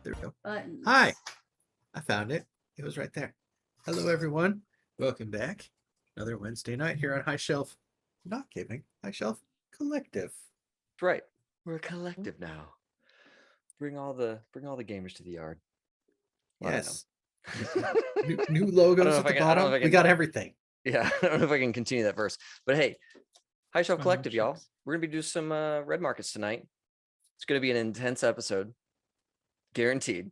There we go. Buttons. Hi, I found it. It was right there. Hello, everyone. Welcome back. Another Wednesday night here on High Shelf. Not kidding. High Shelf Collective. That's right. We're a collective now. Bring all the gamers to the yard. Well, Yes. new New logos at the bottom. We got everything. Yeah, I don't know if I can continue that verse, but hey, High Shelf Collective, shucks. y'all. We're gonna be doing some red markets tonight. It's gonna be an intense episode, guaranteed.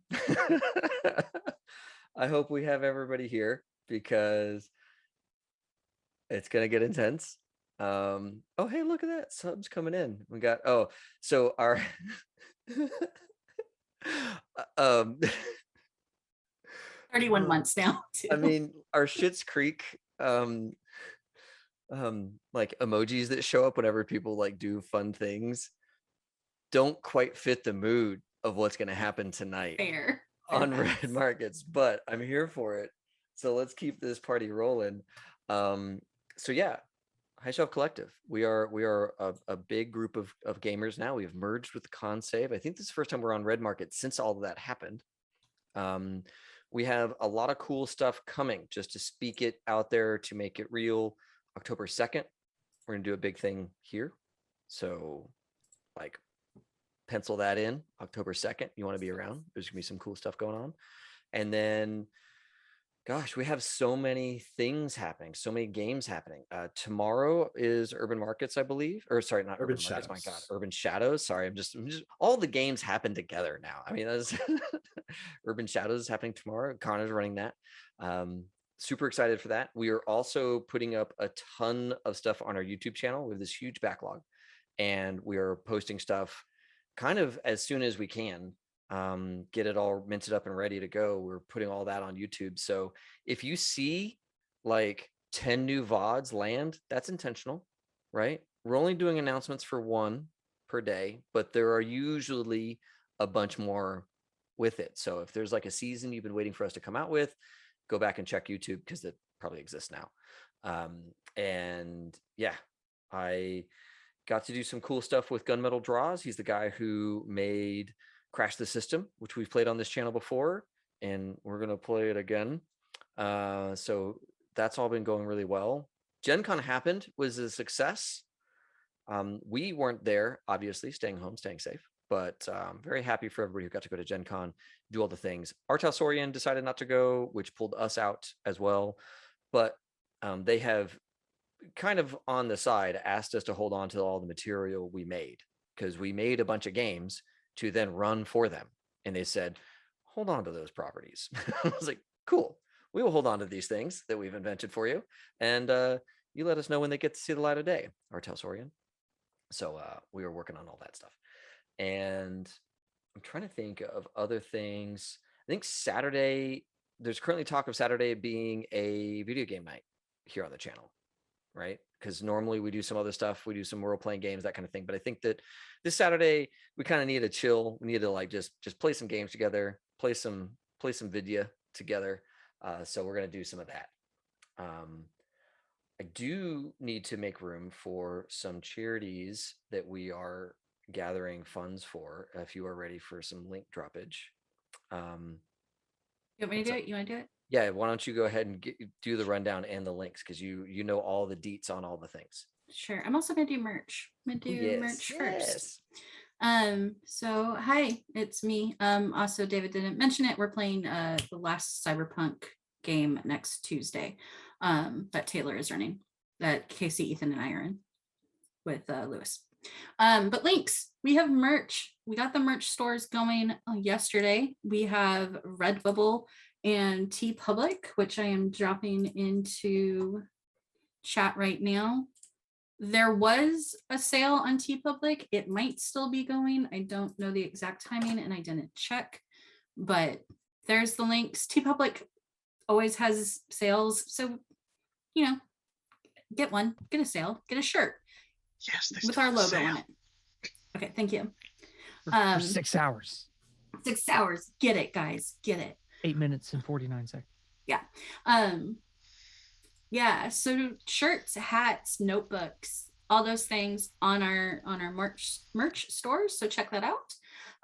I hope we have everybody here because it's gonna get intense. Oh, hey, look at that, subs coming in. We got so our 31 months now too. I mean, our Schitt's Creek like emojis that show up whenever people like do fun things don't quite fit the mood of what's going to happen tonight Fair on red markets, but I'm here for it. So let's keep this party rolling. So yeah, High Shelf Collective. We are a big group of gamers now. We've merged with ConSave. I think this is the first time we're on red market since all of that happened. We have a lot of cool stuff coming, just to speak it out there, to make it real. October 2nd, we're gonna do a big thing here. So like pencil that in. October 2nd, you want to be around. There's gonna be some cool stuff going on. And then gosh, we have so many things happening, so many games happening. Tomorrow is Urban Markets, I believe. Or sorry, not Urban Markets, my God, Urban Shadows. Sorry, I'm just all the games happen together now. I mean, that's Urban Shadows is happening tomorrow. Connor's running that. Super excited for that. We are also putting up a ton of stuff on our YouTube channel. We have this huge backlog, and we are posting stuff kind of as soon as we can. Get it all minted up and ready to go. We're putting all that on YouTube. So if you see like 10 new VODs land, that's intentional, right? We're only doing announcements for one per day, but there are usually a bunch more with it. So if there's like a season you've been waiting for us to come out with, go back and check YouTube because it probably exists now. And yeah, I got to do some cool stuff with Gunmetal Draws. He's the guy who made Crash the System, which we've played on this channel before, and we're going to play it again. So that's all been going really well. Gen Con happened, was a success. We weren't there, obviously, staying home, staying safe, but very happy for everybody who got to go to Gen Con, do all the things. Artasaurian decided not to go, which pulled us out as well, but they have kind of on the side asked us to hold on to all the material we made, because we made a bunch of games to then run for them. And they said, hold on to those properties. I was like, cool. We will hold on to these things that we've invented for you. And you let us know when they get to see the light of day, Artasaurian. So we were working on all that stuff. And I'm trying to think of other things. I think Saturday, there's currently talk of Saturday being a video game night here on the channel, right? Because normally we do some other stuff. We do some role-playing games, that kind of thing. But I think that this Saturday, we kind of need to chill. We need to like just play some games together, play some video together. So we're going to do some of that. I do need to make room for some charities that we are gathering funds for, if you are ready for some link droppage. You want me to do it? You want to do it? Yeah, why don't you go ahead and do the rundown and the links, because you know all the deets on all the things. Sure. I'm also gonna do merch. I'm gonna do merch first. So hi, it's me. Also David didn't mention it. We're playing the last Cyberpunk game next Tuesday. That Taylor is running. That Casey, Ethan, and I are in with Lewis. But links, we have merch. We got the merch stores going yesterday. We have Redbubble and TeePublic, which I am dropping into chat right now. There was a sale on TeePublic. It might still be going. I don't know the exact timing and I didn't check, but there's the links. TeePublic always has sales. So, you know, get one, get a sale, get a shirt. Yes, with our logo on it. Okay, thank you. For 6 hours. 6 hours. Get it, guys. Get it. 8 minutes and 49 seconds. Yeah. Yeah, so shirts, hats, notebooks, all those things on our merch stores. So check that out.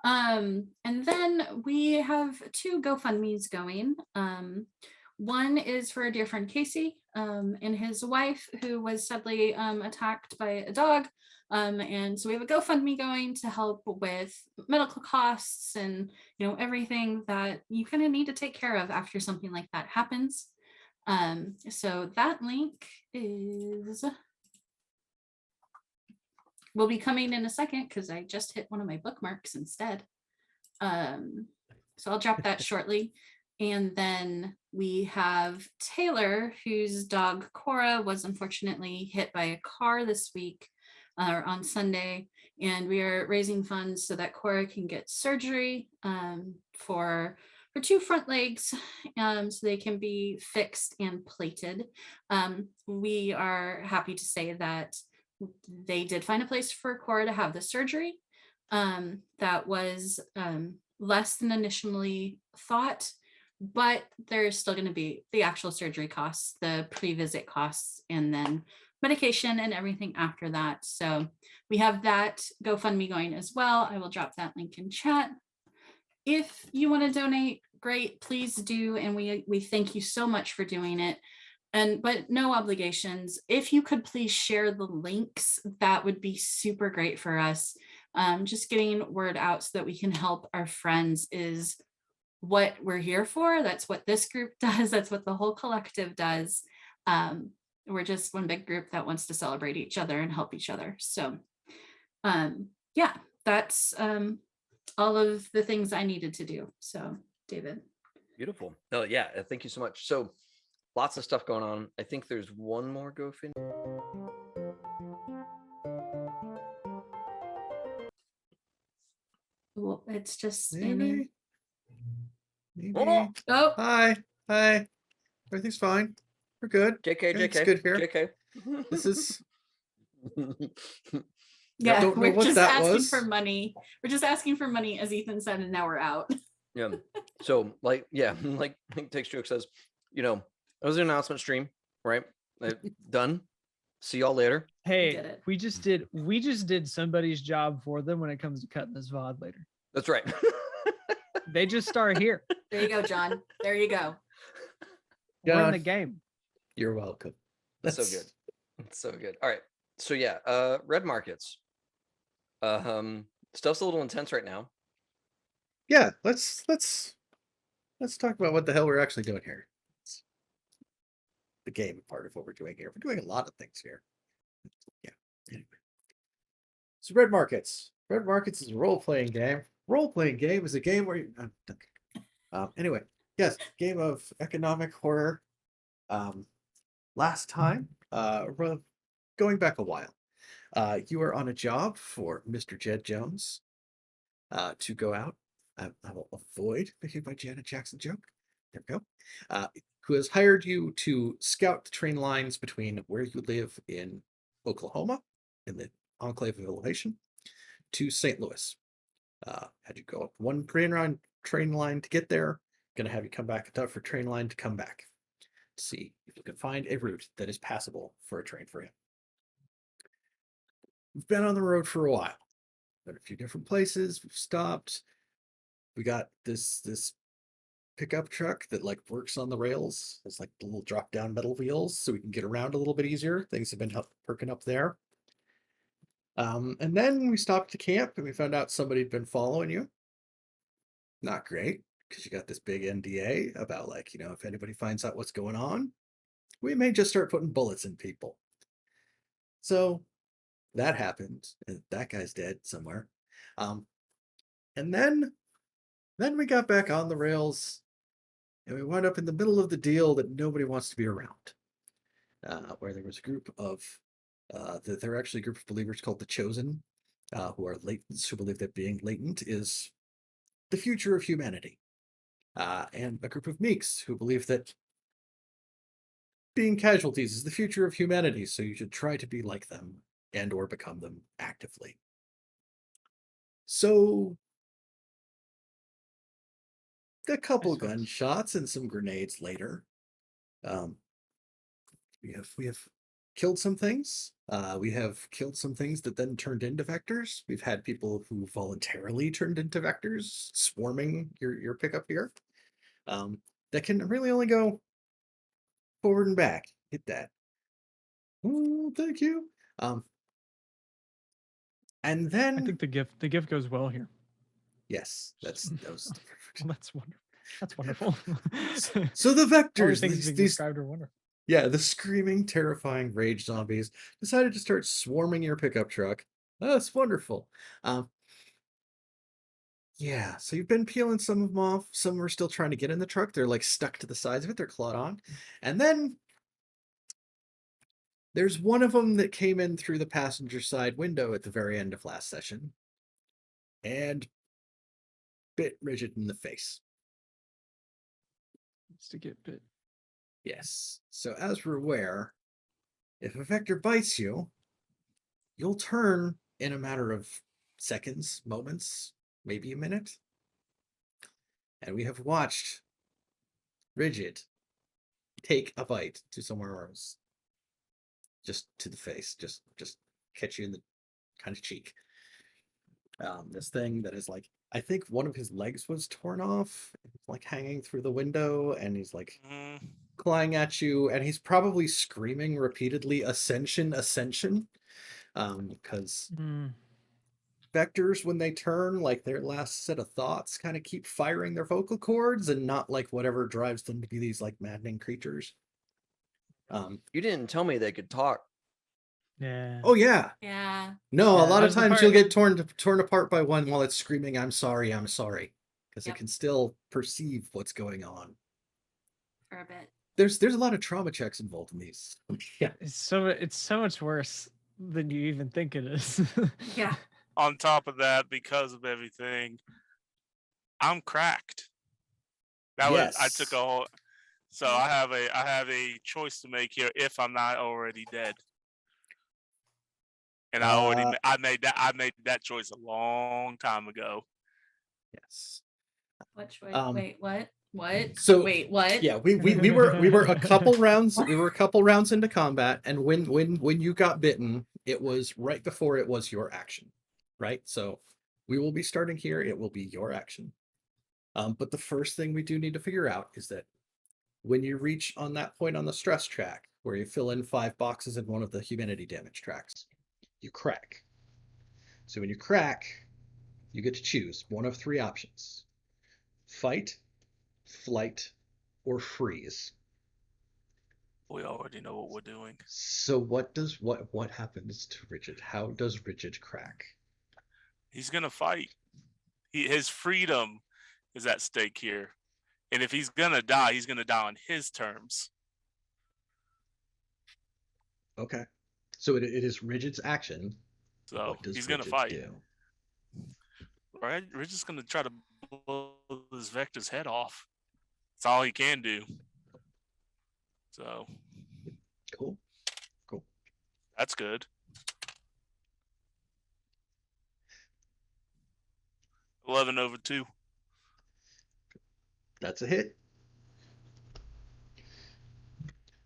And then we have 2 GoFundMe's going. One is for a dear friend Casey and his wife, who was sadly attacked by a dog. And so we have a GoFundMe going to help with medical costs and everything that you kind of need to take care of after something like that happens. So that link will be coming in a second because I just hit one of my bookmarks instead. So I'll drop that shortly. And then we have Taylor, whose dog Cora was unfortunately hit by a car this week or on Sunday. And we are raising funds so that Cora can get surgery for her 2 front legs so they can be fixed and plated. We are happy to say that they did find a place for Cora to have the surgery. That was less than initially thought, but there's still going to be the actual surgery costs, the pre-visit costs, and then medication and everything after that. So we have that GoFundMe going as well. I will drop that link in chat. If you want to donate, great, please do. And we thank you so much for doing it. But no obligations. If you could please share the links, that would be super great for us. Just getting word out so that we can help our friends is what we're here for. That's what this group does. That's what the whole collective does. We're just one big group that wants to celebrate each other and help each other. So yeah, that's all of the things I needed to do. So David. Beautiful. No, yeah, thank you so much. So lots of stuff going on. I think there's one more GoFundMe. Well, it's just Maybe. Oh, oh, Hi. Everything's fine. We're good. JK, Everything's JK, good here. JK. This is. yeah, don't know we're what just that asking was. for money. We're just asking for money, as Ethan said, and now we're out. Yeah. So like Takes Joke says, it was an announcement stream, right? Done. See y'all later. Hey, we just did somebody's job for them when it comes to cutting this VOD later. That's right. They just start here. There you go, John. There you go. We're in the game. You're welcome. That's so good. It's so good. All right. So yeah, red markets. Stuff's a little intense right now. Yeah, let's talk about what the hell we're actually doing here. It's the game part of what we're doing here. We're doing a lot of things here. Yeah. Anyway. So red markets. Red markets is a role-playing game. Role-playing game is a game where you anyway, yes, game of economic horror. Last time, going back a while, you were on a job for Mr. Jed Jones to go out. I will avoid making my Janet Jackson joke. There we go. Who has hired you to scout the train lines between where you live in Oklahoma, in the enclave of Elevation, to St. Louis. Had you go up one train line to get there, gonna have you come back a tougher train line to come back. See if you can find a route that is passable for a train for him. We've been on the road for a while. Been a few different places. We've stopped. We got this pickup truck that like works on the rails. It's like little drop down metal wheels, so we can get around a little bit easier. Things have been perking up there. And then we stopped to camp and we found out somebody had been following you. Not great, because you got this big NDA about like, if anybody finds out what's going on, we may just start putting bullets in people. So that happened, and that guy's dead somewhere. And then we got back on the rails, and we wound up in the middle of the deal that nobody wants to be around, where there was a group of, there are actually a group of believers called the Chosen, who are latents, who believe that being latent is the future of humanity, and a group of meeks who believe that being casualties is the future of humanity, so you should try to be like them and or become them actively. So a couple gunshots and some grenades later, we have killed some things. We have killed some things that then turned into vectors. We've had people who voluntarily turned into vectors, swarming your pickup here. That can really only go forward and back. Hit that. Oh, thank you. And I then think the gift goes well here. yes, that was Well, that's wonderful. That's wonderful. so the All the vectors, things being described are wonderful. yeah, the screaming, terrifying rage zombies decided to start swarming your pickup truck. That's wonderful. Yeah, so you've been peeling some of them off. Some are still trying to get in the truck. They're like stuck to the sides of it. They're clawed on. And then there's one of them that came in through the passenger side window at the very end of last session and bit Rigid in the face. Needs to get bit. Yes. So as we're aware, if a vector bites you, you'll turn in a matter of seconds, moments, maybe a minute. And we have watched Rigid take a bite to somewhere else. Just to the face, just catch you in the kind of cheek. This thing that is like, I think one of his legs was torn off, like hanging through the window, and he's like clawing at you, and he's probably screaming repeatedly, "Ascension, ascension," because vectors, when they turn, like their last set of thoughts kind of keep firing their vocal cords, and not like whatever drives them to be these like maddening creatures. You didn't tell me they could talk. Yeah. Oh yeah. Yeah. No, Yeah, a lot that of was the times part- you'll get torn apart by one while it's screaming, I'm sorry," because Yep. it can still perceive what's going on. For a bit. There's a lot of trauma checks involved in these. Yeah. It's so much worse than you even think it is. Yeah. On top of that, because of everything, I'm cracked. That was I took a Yes. whole. So I have a choice to make here if I'm not already dead. And I made that choice a long time ago. Yes. What choice? Um, Wait, what? What? So Wait, what? yeah, we were a couple rounds into combat, and when you got bitten, it was right before it was your action, right? So we will be starting here. It will be your action. But the first thing we do need to figure out is that when you reach on that point on the stress track, where you fill in 5 boxes in one of the humanity damage tracks, you crack. So when you crack, you get to choose one of 3 options: fight, flight, or freeze. We already know what we're doing. So what happens to Rigid? How does Rigid crack? He's gonna fight. His freedom is at stake here, and if he's gonna die on his terms. Okay, so it is Rigid's action. So What does he's gonna Rigid fight. do? Right? We're just gonna try to blow this Vector's head off. That's all he can do. So Cool. that's good. 11/2. That's a hit.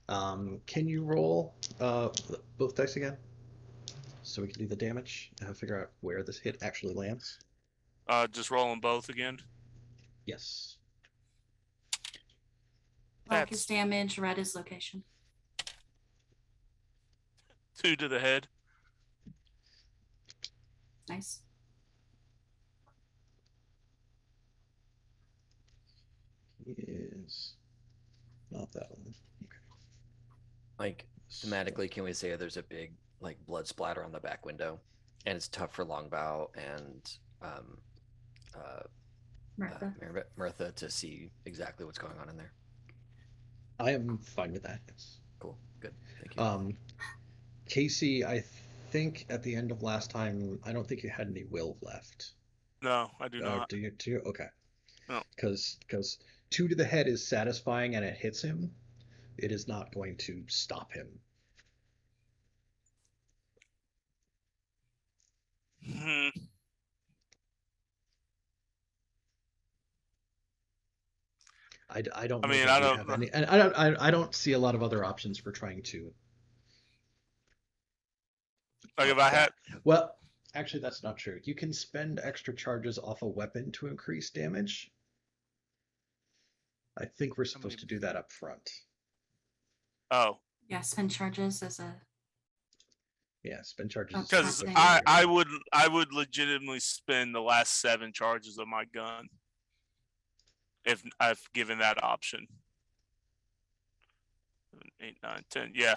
Can you roll both dice again, so we can do the damage and figure out where this hit actually lands? Just rolling both again. Yes. Black is damage, red is location. 2 to the head. Nice. Is not that one. Okay. Like thematically, can we say there's a big like blood splatter on the back window, and it's tough for Longbow and Mirtha to see exactly what's going on in there. I am fine with that. Yes. Cool, good, thank you. Casey, I think at the end of last time, I don't think you had any will left. No, I do not. Do you? Okay. No. Because 2 to the head is satisfying and it hits him. It is not going to stop him. I don't. I mean, I don't have any, and I don't see a lot of other options for trying to Like if I had, Well, actually, that's not true. You can spend extra charges off a weapon to increase damage. I think we're supposed to do that up front. oh, Yeah, spend charges as a. Yeah, spend charges. That's because fascinating. I would legitimately spend the last 7 charges of my gun if I've given that option. 7, 8, 9, 10. Yeah.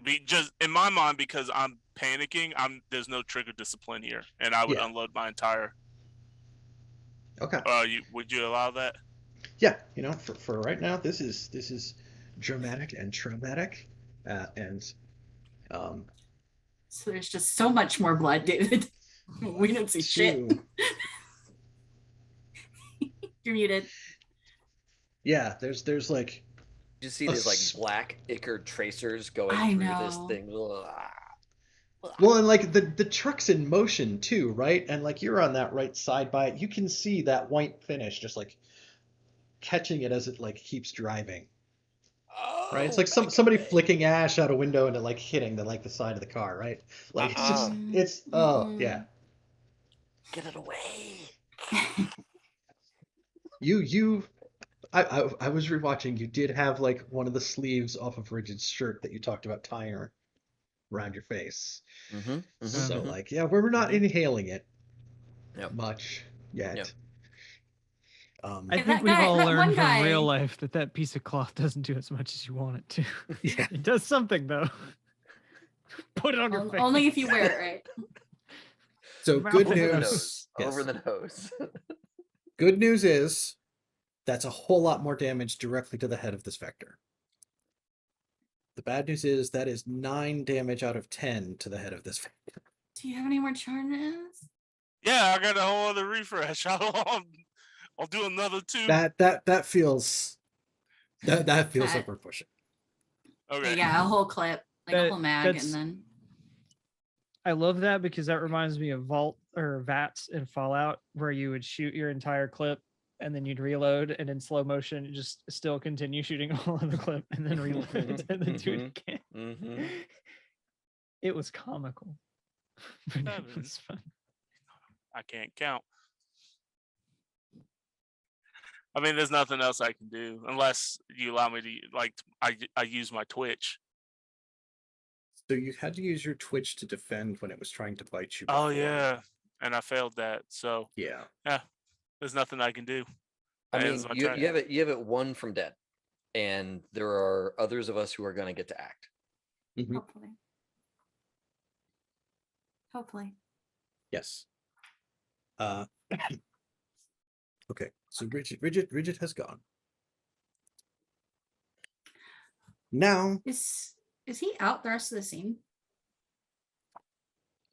Be just in my mind because I'm panicking. There's no trigger discipline here, and I would Yeah. unload my entire. Okay. Would you allow that? Yeah, for right now, this is dramatic and traumatic, and So there's just so much more blood, David. We don't see shit. You're muted. Yeah, there's like You see these like black ichor tracers going I through know. this thing. well, and like the truck's in motion too, right? And like you're on that right side by it, you can see that white finish just like catching it as it like keeps driving. Right? It's like somebody flicking ash out a window and it like hitting the side of the car, right? Like it's just yeah. Get it away. I was rewatching. You did have like one of the sleeves off of Rigid's shirt that you talked about tying around your face. So like, yeah, we're not inhaling it much yet. Yep. I think we've all learned from real life that piece of cloth doesn't do as much as you want it to. Yeah. It does something though. Put it on your face. Only if you wear it right. So good news. Over the nose. Good news is that's a whole lot more damage directly to the head of this vector. The bad news is that is 9 damage out of 10 to the head of this vector. Do you have any more charges? Yeah, I got a whole other refresh. I'll do another 2. That feels like we're pushing. Okay. Yeah, a whole clip, like a whole mag, and then. I love that because that reminds me of Vault or VATS in Fallout, where you would shoot your entire clip and then you'd reload, and in slow motion, just still continue shooting all of the clip and then reload it and then do it again. It was comical, but it was fun. I can't count. I mean, there's nothing else I can do unless you allow me to, like, I use my twitch. So you had to use your twitch to defend when it was trying to bite you. Oh yeah, and I failed that. So yeah, there's nothing I can do. I mean, you have it won from dead, and there are others of us who are going to get to act. Hopefully. Yes. Okay, so Rigid has gone. Now is he out the rest of the scene?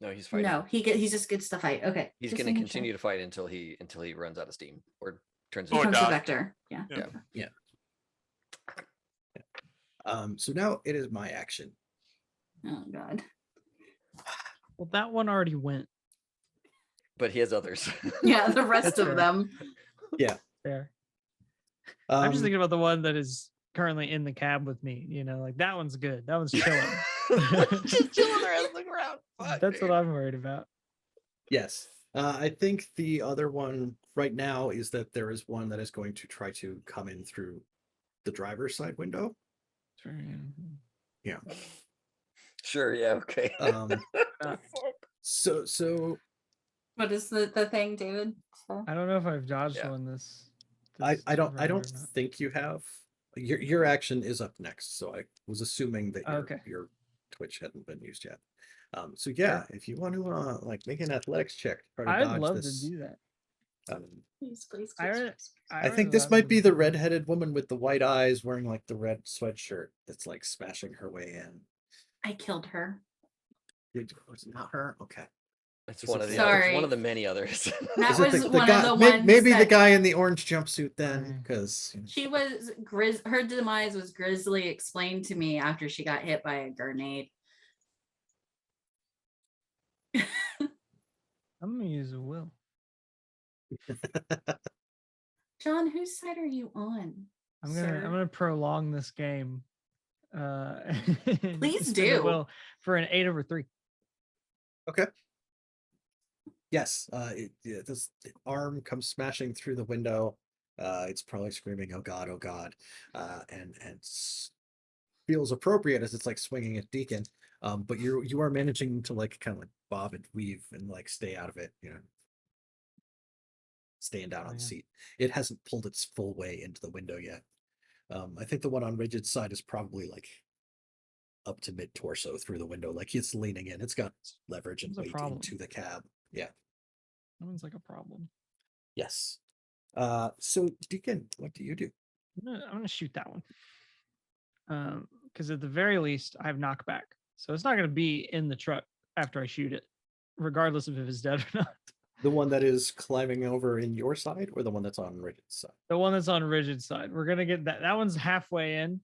No, he's fighting. No, he just gets to fight. Okay, he's going to continue to fight until he runs out of steam or turns into a vector. Yeah. So now it is my action. Oh God. Well, that one already went. But he has others. Yeah, the rest of them. Yeah. Fair. I'm just thinking about the one that is currently in the cab with me. Like that one's good. That one's chilling. Just chilling around the ground. That's what I'm worried about. Yes. I think the other one right now is that there is one that is going to try to come in through the driver's side window. Yeah. Sure. Yeah. Okay. So. What is the thing, David? I don't know if I've dodged one this I don't think you have. Your action is up next, so I was assuming that your twitch hadn't been used yet. So yeah, if you want to like make an athletics check, try to dodge I'd love this. to do that. Please. I think this might be the redheaded woman with the white eyes wearing like the red sweatshirt that's like smashing her way in. I killed her. Was it not her? Okay. It's one of the others, one of the many others. That was one guy, of the ones. Maybe the guy in the orange jumpsuit then, because she was her demise was grisly explained to me after she got hit by a grenade. I'm gonna use a will. John, whose side are you on? I'm gonna prolong this game and Please spin the do. wheel for an 8/3. Okay. Yes, this arm comes smashing through the window. It's probably screaming, "Oh God, oh God," and feels appropriate as it's like swinging at Deacon. But you are managing to like kind of like bob and weave and like stay out of it, staying down on the seat. It hasn't pulled its full way into the window yet. I think the one on Rigid's side is probably like up to mid torso through the window, like it's leaning in. It's got leverage and weight into the cab. Yeah. That one's like a problem. Yes. So Deacon, what do you do? I'm gonna shoot that one. Because at the very least, I have knockback, so it's not gonna be in the truck after I shoot it, regardless of if it's dead or not. The one that is climbing over in your side, or the one that's on Rigid's side? The one that's on Rigid's side. We're gonna get that. That one's halfway in.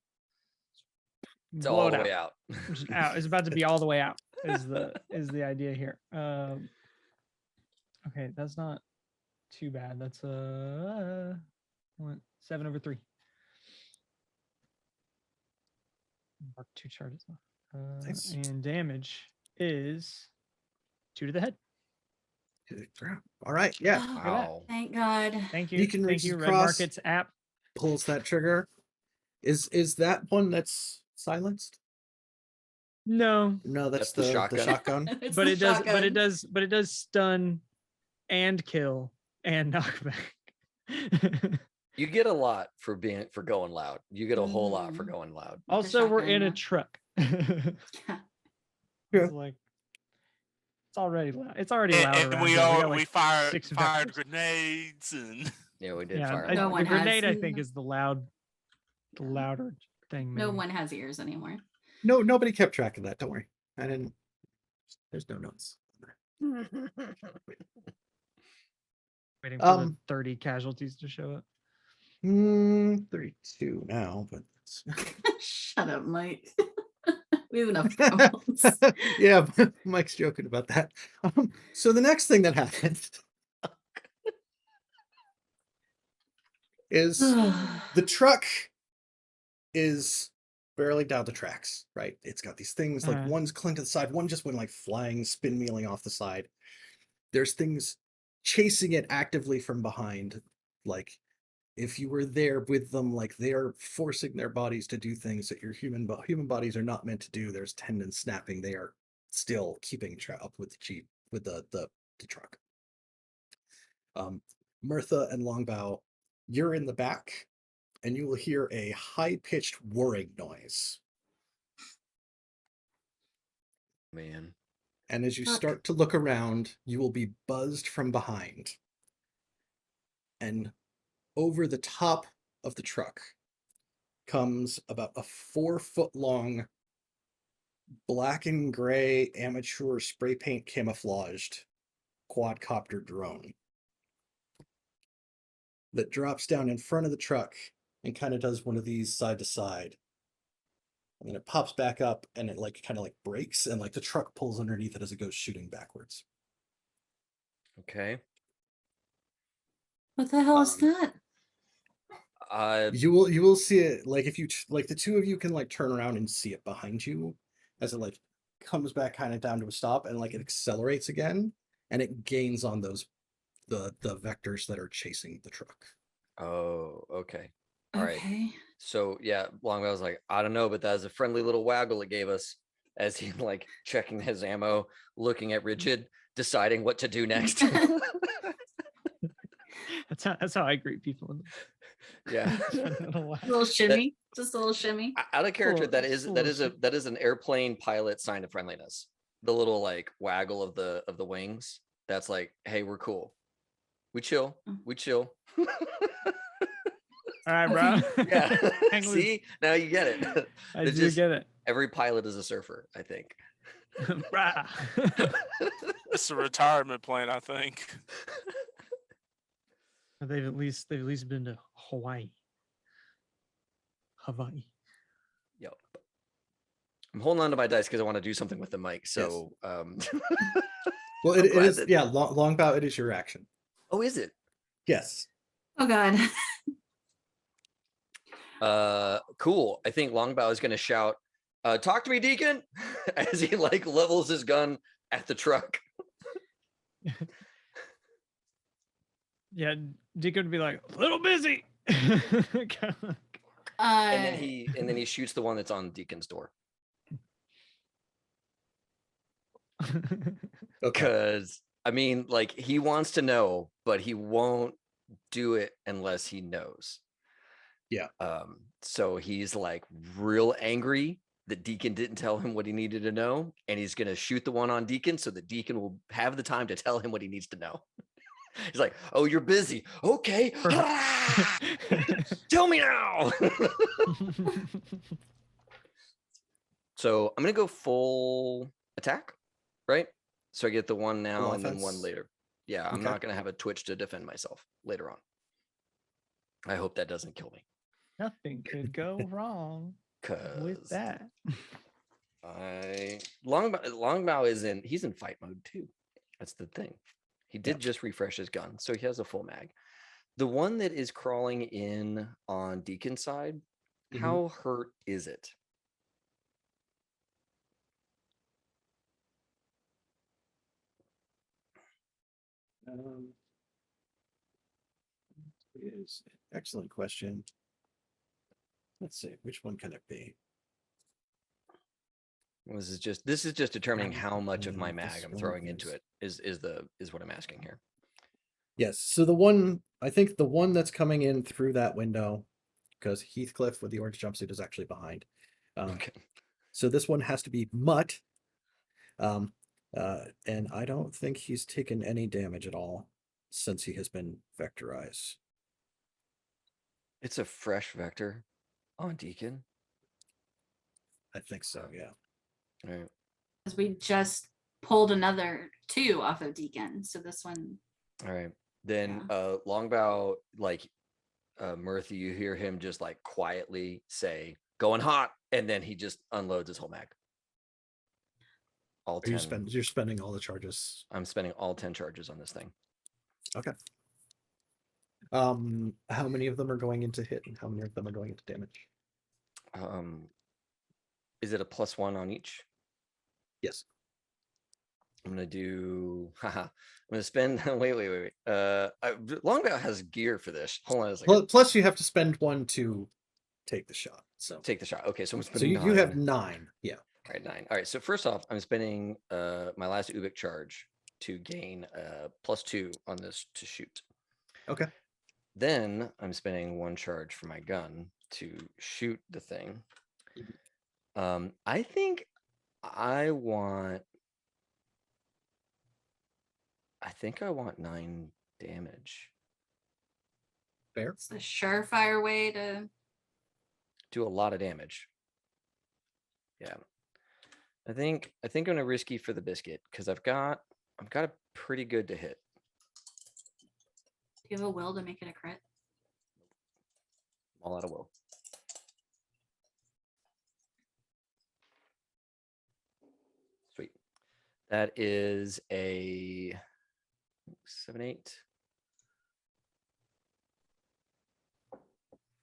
It's Blow all it the way out. Just out. It's about to be all the way out. Is the idea here? Okay, that's not too bad. That's 7/3. Mark 2 charges. Nice. And damage is 2 to the head. All right. Yeah. Oh, Wow. thank God. Thank you. Deacon Thank reaches you, Red across. Markets app. Pulls that trigger. Is that one that's silenced? No, No, that's the the shotgun. shotgun. It's but the it does. shotgun. But it does stun, and kill, and knockback. You get a lot for going loud. You get a whole lot for Mhm. going loud. The Also, we're in a shotgun, truck. yeah. Yeah. It's like it's already loud. It's already And, loud and around we here. all got, like, we fired 6 fired vectors. grenades and Yeah, we did Yeah, fire. No loud. one the grenade I has- think is the louder thing. No maybe. one has ears anymore. No, nobody kept track of that. Don't worry. I didn't. There's no notes. Waiting for the 30 casualties to show up. 32 now, but Shut up, Mike. We have enough problems. yeah, Mike's joking about that. So the next thing that happened is the truck is barely down the tracks, right? It's got these things like one's clinging to the side, one just went like flying, spin mealing off the side. There's things chasing it actively from behind. Like if you were there with them, like they're forcing their bodies to do things that your human bodies are not meant to do. There's tendons snapping. They are still keeping up with the Jeep, with the truck. Mirtha and Longbow, you're in the back, and you will hear a high-pitched whirring noise. Man. And as you Fuck. start to look around, you will be buzzed from behind. And over the top of the truck comes about a 4-foot-long black and gray amateur spray paint camouflaged quadcopter drone that drops down in front of the truck and kind of does one of these side to side. And then it pops back up and it like kind of like breaks and like the truck pulls underneath it as it goes shooting backwards. Okay. What the hell is that? You will see it like if you like the two of you can like turn around and see it behind you as it like comes back kind of down to a stop and like it accelerates again and it gains on those the vectors that are chasing the truck. Oh, okay. All right. Okay. So yeah, Longbow was like, I don't know, but that was a friendly little waggle it gave us as he like checking his ammo, looking at Rigid, deciding what to do next. That's how I greet people. Yeah. A little shimmy. Just a little shimmy. Out of character, Cool. that is an airplane pilot sign of friendliness. The little like waggle of the wings. That's like, hey, we're cool. We chill. We chill. All right, bro. Yeah. Hang loose. See, now you get it. I It's do just- get it. Every pilot is a surfer, I think. Brah. it's a retirement plan, I think. They've at least been to Hawaii. Yep. I'm holding on to my dice because I want to do something with the mic. So Well, I'm it glad is that- yeah, Longbow, it is your action. Oh, is it? Yes. Oh God. Cool. I think Longbow is going to shout, talk to me, Deacon, as he like levels his gun at the truck. Yeah, Deacon would be like, a little busy. And then he shoots the one that's on Deacon's door. Okay. Because I mean, like, he wants to know, but he won't do it unless he knows. Yeah. So he's like real angry that Deacon didn't tell him what he needed to know, and he's gonna shoot the one on Deacon so that Deacon will have the time to tell him what he needs to know. He's like, "Oh, you're busy. Okay, tell me now." So I'm gonna go full attack, right? So I get the one now Full and then one offense? later. Yeah, I'm Okay. not gonna have a twitch to defend myself later on. I hope that doesn't kill me. Nothing could go wrong with Cause that. Longbow he's in fight mode too. That's the thing. He did just refresh his gun, so he has a full mag. The one that is crawling in on Deacon's side, how hurt is it? Is an excellent question. Let's see, which one can it be? This is just determining how much of my mag This I'm one throwing into is- it is what I'm asking here. Yes. So the one, I think the one that's coming in through that window, because Heathcliff with the orange jumpsuit is actually behind. Okay. So this one has to be Mutt. And I don't think he's taken any damage at all since he has been vectorized. It's a fresh vector on Deacon. I think so, yeah. All right. Because we just pulled another 2 off of Deacon. So this one. All right. Then Longbow, like Murphy, you hear him just like quietly say, going hot, and then he just unloads his whole mag. All 10. You're spending all the charges. I'm spending all 10 charges on this thing. Okay. How many of them are going into hit and how many of them are going into damage? Is it a +1 on each? Yes. I'm gonna do. I'm gonna spend. wait. Longbow has gear for this. Hold on a second. Plus, you have to spend 1 to take the shot. So Take the shot. Okay, so I'm so spending. you have 9. Yeah. All right, 9. All right. So first off, I'm spending my last Ubik charge to gain +2 on this to shoot. Okay. Then I'm spending 1 charge for my gun to shoot the thing. I think I want 9 damage. Fair. It's a surefire way to Do a lot of damage. Yeah. I think I'm gonna risky for the biscuit because I've got a pretty good to hit. do you have a will to make it a crit? All out of will. Sweet. That is a 7, 8.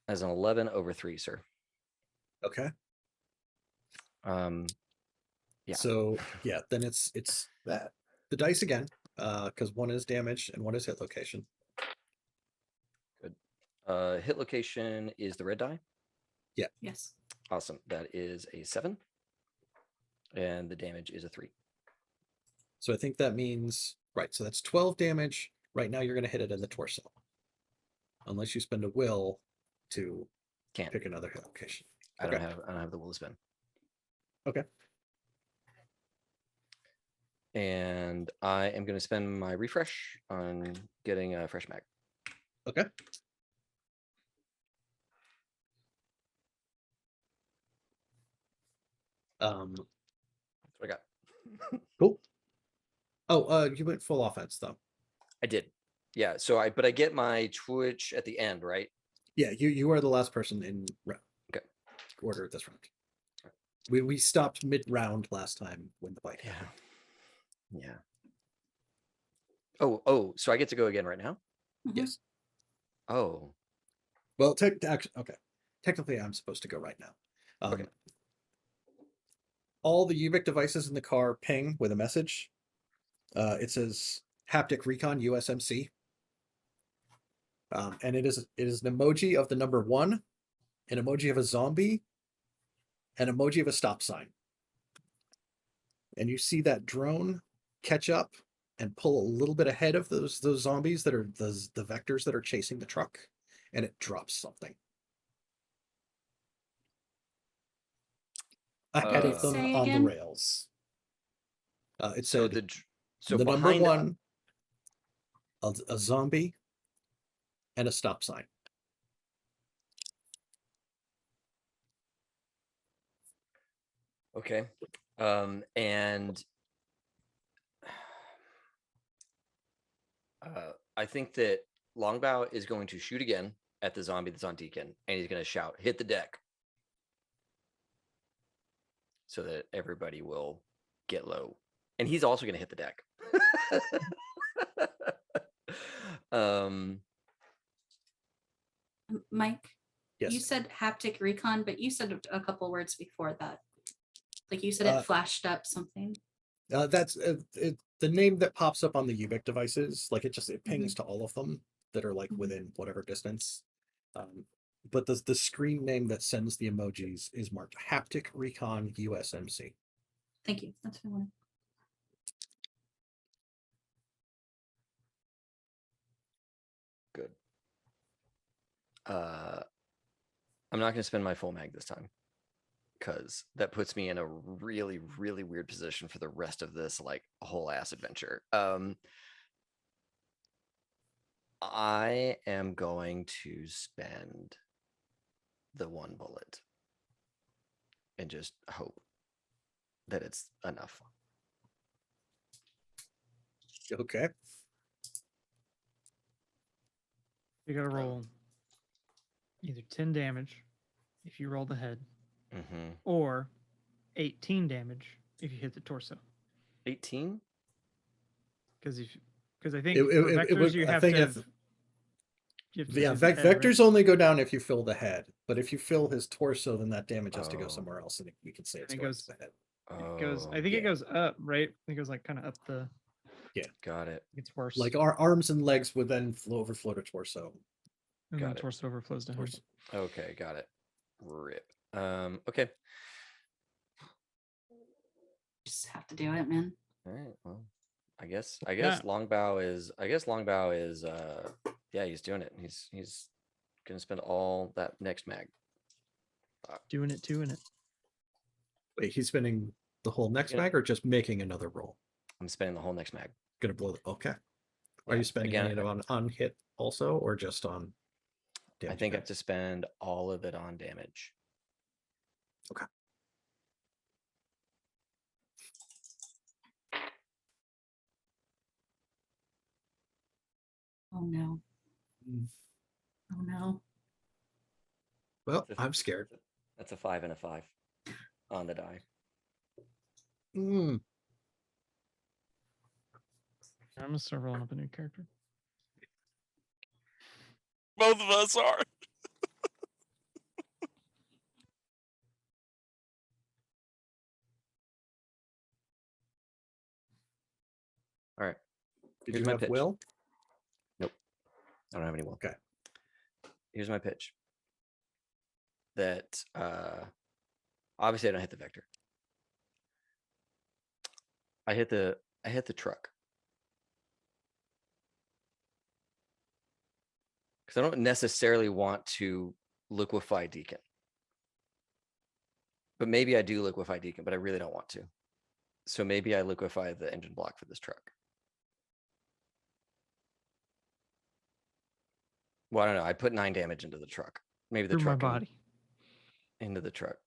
As an 11 over 3, sir. Okay. Yeah. So yeah, then it's that the dice again, because 1 is damage and 1 is hit location. Good. Hit location is the red die. Yes. Awesome. That is a 7. And the damage is a 3. So I think that means right. So that's 12 damage. Right now you're going to hit it in the torso, unless you spend a will to Can't. pick another hit location. I Okay. don't have the will to spend. Okay. And I am going to spend my refresh on getting a fresh mag. Okay. That's what I got. Cool. Oh, you went full offense though. I did. Yeah. So I get my twitch at the end, right? Yeah, you are the last person in Okay. order this round. We stopped mid round last time when the bite. happened. Yeah. Oh, so I get to go again right now? Mhm. Yes. Oh, Well, technically I'm supposed to go right now. Okay. All the UVic devices in the car ping with a message. It says haptic recon USMC. And it is an emoji of the number 1, an emoji of a zombie, an emoji of a stop sign. And you see that drone catch up and pull a little bit ahead of those zombies that are the vectors that are chasing the truck, and it drops something ahead of them Say on again? the rails. It So said so the number behind 1, a zombie, and a stop sign. Okay. And I think that Longbow is going to shoot again at the zombie that's on Deacon, and he's going to shout, "Hit the deck," so that everybody will get low. And he's also going to hit the deck. Mike, Yes. you said haptic recon, but you said a couple words before that. Like you said, it flashed up something. That's the name that pops up on the UVic devices. Like it pings to all of them that are like within whatever distance. But the screen name that sends the emojis is marked haptic recon USMC. Thank you. That's what I wanted. Good. I'm not going to spend my full mag this time, because that puts me in a really, really weird position for the rest of this like whole ass adventure. I am going to spend the 1 bullet and just hope that it's enough. Okay. You gotta roll either 10 damage if you roll the head, or 18 damage if you hit the torso. 18? Because I think for vectors you have to have. Vectors only go down if you fill the head, but if you fill his torso, then that damage has to go somewhere else, and we can say it's going to the head. It goes. I think it goes up, right? It goes like kind of up the. Yeah, got it. It's worse. Like our arms and legs would then overflow to torso. And Got then it. torso overflows to head. Okay, got it. Rip. Okay. Just have to do it, man. All right. Well, I guess Longbow is yeah, he's doing it. He's gonna spend all that next mag. Doing it. Wait, he's spending the whole next mag or just making another roll? I'm spending the whole next mag. Gonna blow the okay. Are Yeah, you spending again, it on hit also, or just on damage? I think I have to spend all of it on damage. Okay. Oh no. Oh no. Well, I'm scared. That's a 5 and a 5 on the die. Mm. I'm gonna start rolling up a new character. Both of us are. All right. Did Here's you my have pitch. Will? Nope. I don't have any will. Okay. Here's my pitch. That obviously I don't hit the vector. I hit the truck. Because I don't necessarily want to liquefy Deacon. But maybe I do liquefy Deacon, but I really don't want to. So maybe I liquefy the engine block for this truck. Well, I don't know. I put 9 damage into the truck. Maybe the Through truck my body. into the truck.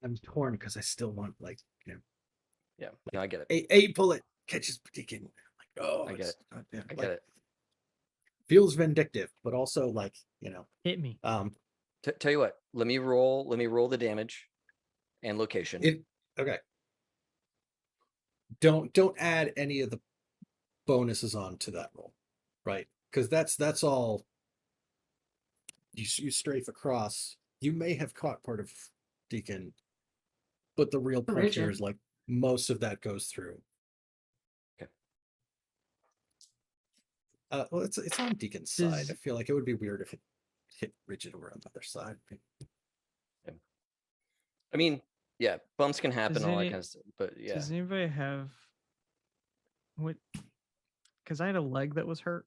I'm torn because I still want Yeah, no, I get it. a bullet catches Deacon. Like, oh, I get it. I get it. Feels vindictive, but also Hit me. Tell you what, let me roll the damage and location. Okay. Don't add any of the bonuses on to that roll, right? Because that's all. You strafe across. You may have caught part of Deacon, but the real point here Rigid. is like most of that goes through. Okay. Well, it's on Deacon's side. I Does- feel like it would be weird if it hit Rigid over on the other side. I mean, yeah, bumps can happen, Does all that any- kind of stuff. But yeah, Does anybody have what? Because I had a leg that was hurt,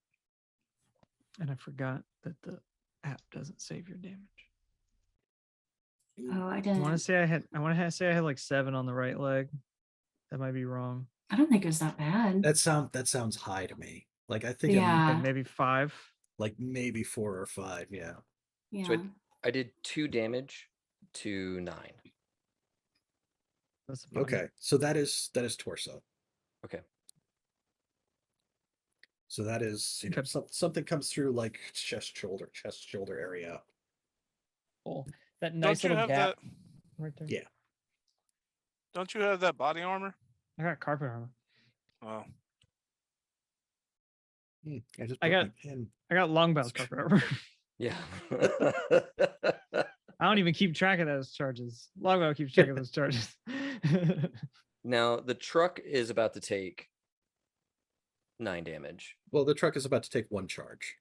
and I forgot that the app doesn't save your damage. Oh, I I didn't. want to say I had. I want to say I had like 7 on the right leg. That might be wrong. I don't think it was that bad. That sounds high to me. Like I think Yeah. And maybe 5. like maybe 4 or 5. Yeah. Yeah. So I did 2 damage to 9. That's the body. Okay. So that is torso. Okay. So that is Okay. something comes through like chest shoulder area. Cool. That Don't nice you little have gap that? right there. Yeah. Don't you have that body armor? I got carpet armor. Oh, I just I put got- my pen. I got Longbow's carpet armor. Yeah. I don't even keep track of those charges. Longbow keeps track of those charges. Now the truck is about to take 9 damage. Well, the truck is about to take 1 charge.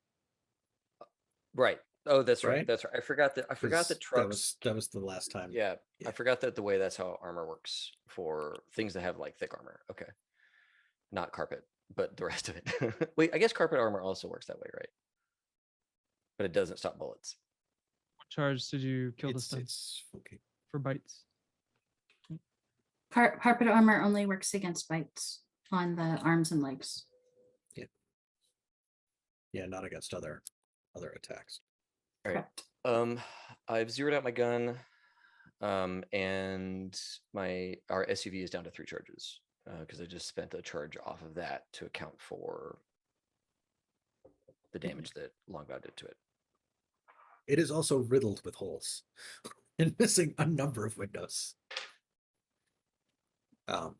Right. Oh, that's right. Right? That's right. I forgot that 'cause trucks. that was the last time. Yeah, Yeah. I forgot that the way that's how armor works for things that have like thick armor. Okay. Not carpet, but the rest of it. Wait, I guess carpet armor also works that way, right? But it doesn't stop bullets. What charge did you kill this time It's okay. for bites? Carpet armor only works against bites on the arms and legs. Yeah, not against other attacks. All right. Correct. I've zeroed out my gun, and our SUV is down to 3 charges because I just spent a charge off of that to account for the damage that Longbow did to it. It is also riddled with holes and missing a number of windows. But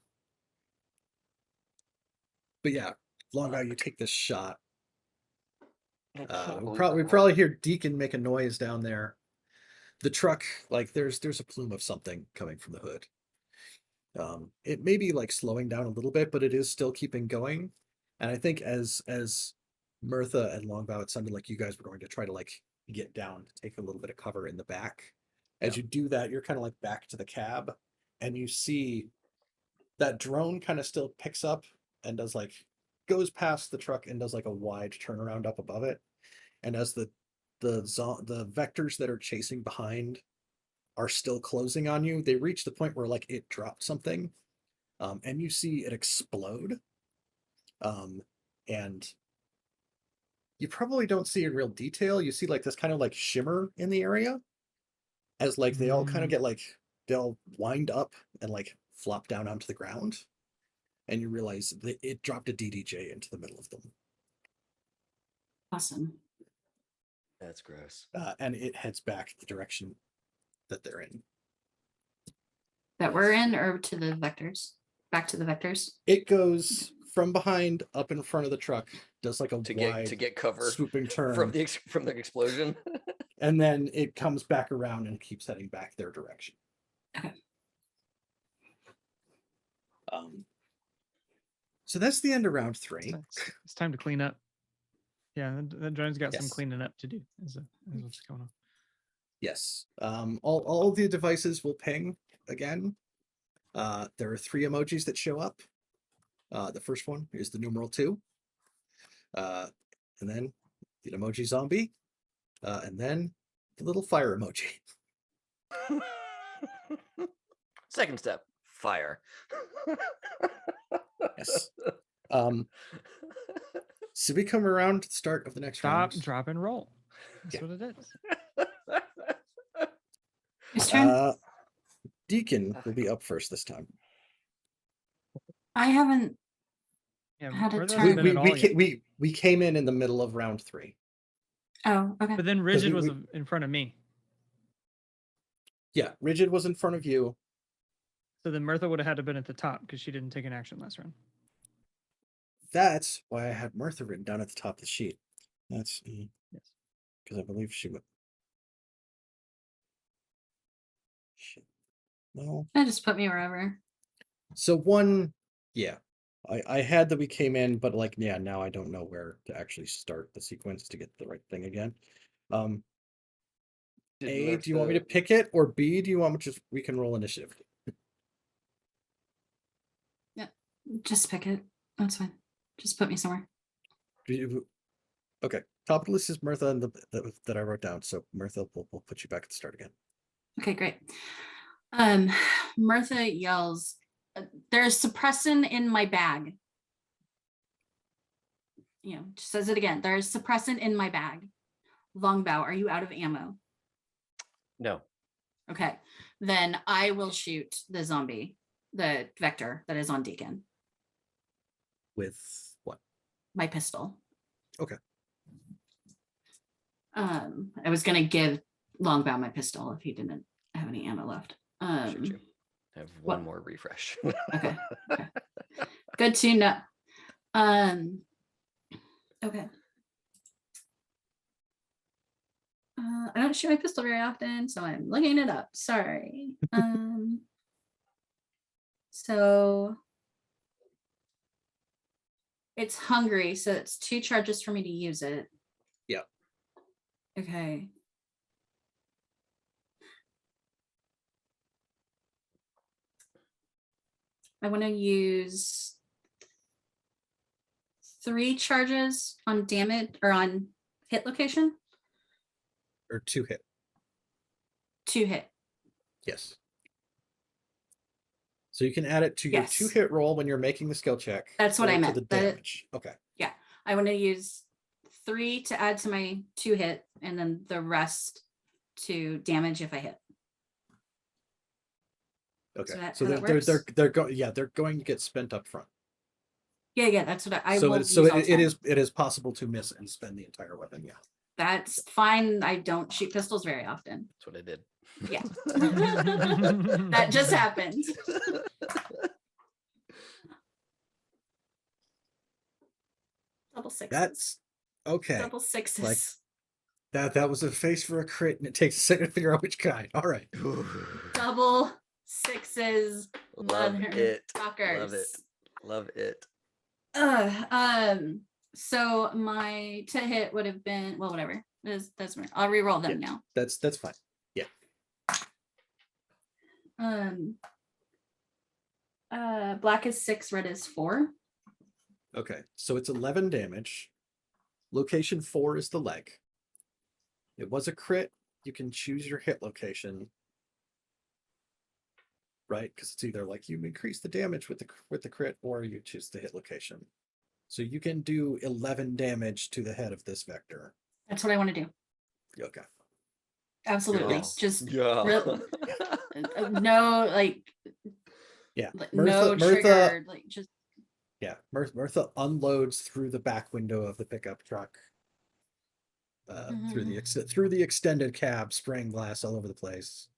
yeah, Longbow, you take this shot. We probably hear Deacon make a noise down there. The truck, like there's a plume of something coming from the hood. It may be like slowing down a little bit, but it is still keeping going. And I think as Mirtha and Longbow, it sounded like you guys were going to try to like get down to take a little bit of cover in the back. As you do that, you're kind of like back to the cab, and you see that drone kind of still picks up and does like goes past the truck and does like a wide turnaround up above it. And as the vectors that are chasing behind are still closing on you, they reach the point where like it dropped something, and you see it explode. And you probably don't see in real detail. You see like this kind of like shimmer in the area as like they all kind of get like they'll wind up and like flop down onto the ground, and you realize that it dropped a DDJ into the middle of them. Awesome. That's gross. And it heads back the direction that they're in. That we're in, or to the vectors? Back to the vectors. It goes from behind up in front of the truck, does like a To wide get cover swooping turn, from the explosion. and then it comes back around and keeps heading back their direction. Okay. So that's the end of round 3. It's time to clean up. Yeah, that drone's got some Yes. cleaning up to do. Is what's going on. Yes. All the devices will ping again. There are 3 emojis that show up. The first one is the numeral 2. And then the emoji zombie. And then the little fire emoji. Second step, fire. Yes. So we come around to the start of the next Stop, round. drop, and roll. That's Yeah. what it is. Whose turn? Deacon will be up first this time. I haven't. Yeah, Had a Mirtha turn. hasn't been at all yet. We came in the middle of round 3. Oh, okay. But then Rigid we- was in front of me. Yeah, Rigid was in front of you. So then Mirtha would have had to been at the top because she didn't take an action last round. that's why I had Mirtha written down at the top of the sheet. That's Yes. because I believe she would. Shit. No. I just put me wherever. So one, yeah, I had that we came in, but like, yeah, now I don't know where to actually start the sequence to get the right thing again. Did A, do you want me to Mirtha- pick it, or B, do you want me to just we can roll initiative? Just pick it. That's fine. Just put me somewhere. Okay, top of the list is Mirtha and that I wrote down. So Mirtha, we'll put you back at the start again. Okay, great. Mirtha yells, "There's suppressant in my bag." You know, says it again. "There's suppressant in my bag." Longbow, are you out of ammo? No. Okay, then I will shoot the zombie, the vector that is on Deacon. With what? My pistol. Okay. I was gonna give Longbow my pistol if he didn't have any ammo left. Should you have one more refresh? Okay. Okay. Good to know. Okay. I don't shoot my pistol very often, so I'm looking it up. Sorry. So it's hungry, so it's 2 charges for me to use it. Yep. Okay. I want to use 3 charges on damage or on hit location. Or 2 hit. 2 hit. Yes. So you can add it to your Yes. 2 hit roll when you're making the skill check. That's what I or to meant. the That- damage. Okay. I want to use 3 to add to my 2 hit, and then the rest to damage if I hit. Okay. that So how that they're going. Yeah, they're going to get spent up front. Yeah, that's what I So will. so use all it 10. is possible to miss and spend the entire weapon. Yeah. That's fine. I don't shoot pistols very often. That's what I did. Yeah. That just happened. Double sixes. That's okay. Double sixes. Like, That was a face for a crit, and it takes a second to figure out which kind. All right. Double sixes. Love it. Fuckers. Love it. Love it. So my to hit would have been, well, whatever. That's I'll re-roll them Yeah. now. That's fine. Yeah. Black is 6, red is 4. Okay. So it's 11 damage. Location 4 is the leg. It was a crit. You can choose your hit location. Right? Because it's either like you increase the damage with the crit, or you choose the hit location. So you can do 11 damage to the head of this vector. That's what I want to do. Okay. Absolutely. Yes. Just Yeah. no, like, Yeah. no Mirtha, trigger, like just yeah. Mirtha unloads through the back window of the pickup truck. Through the extended cab, spraying glass all over the place.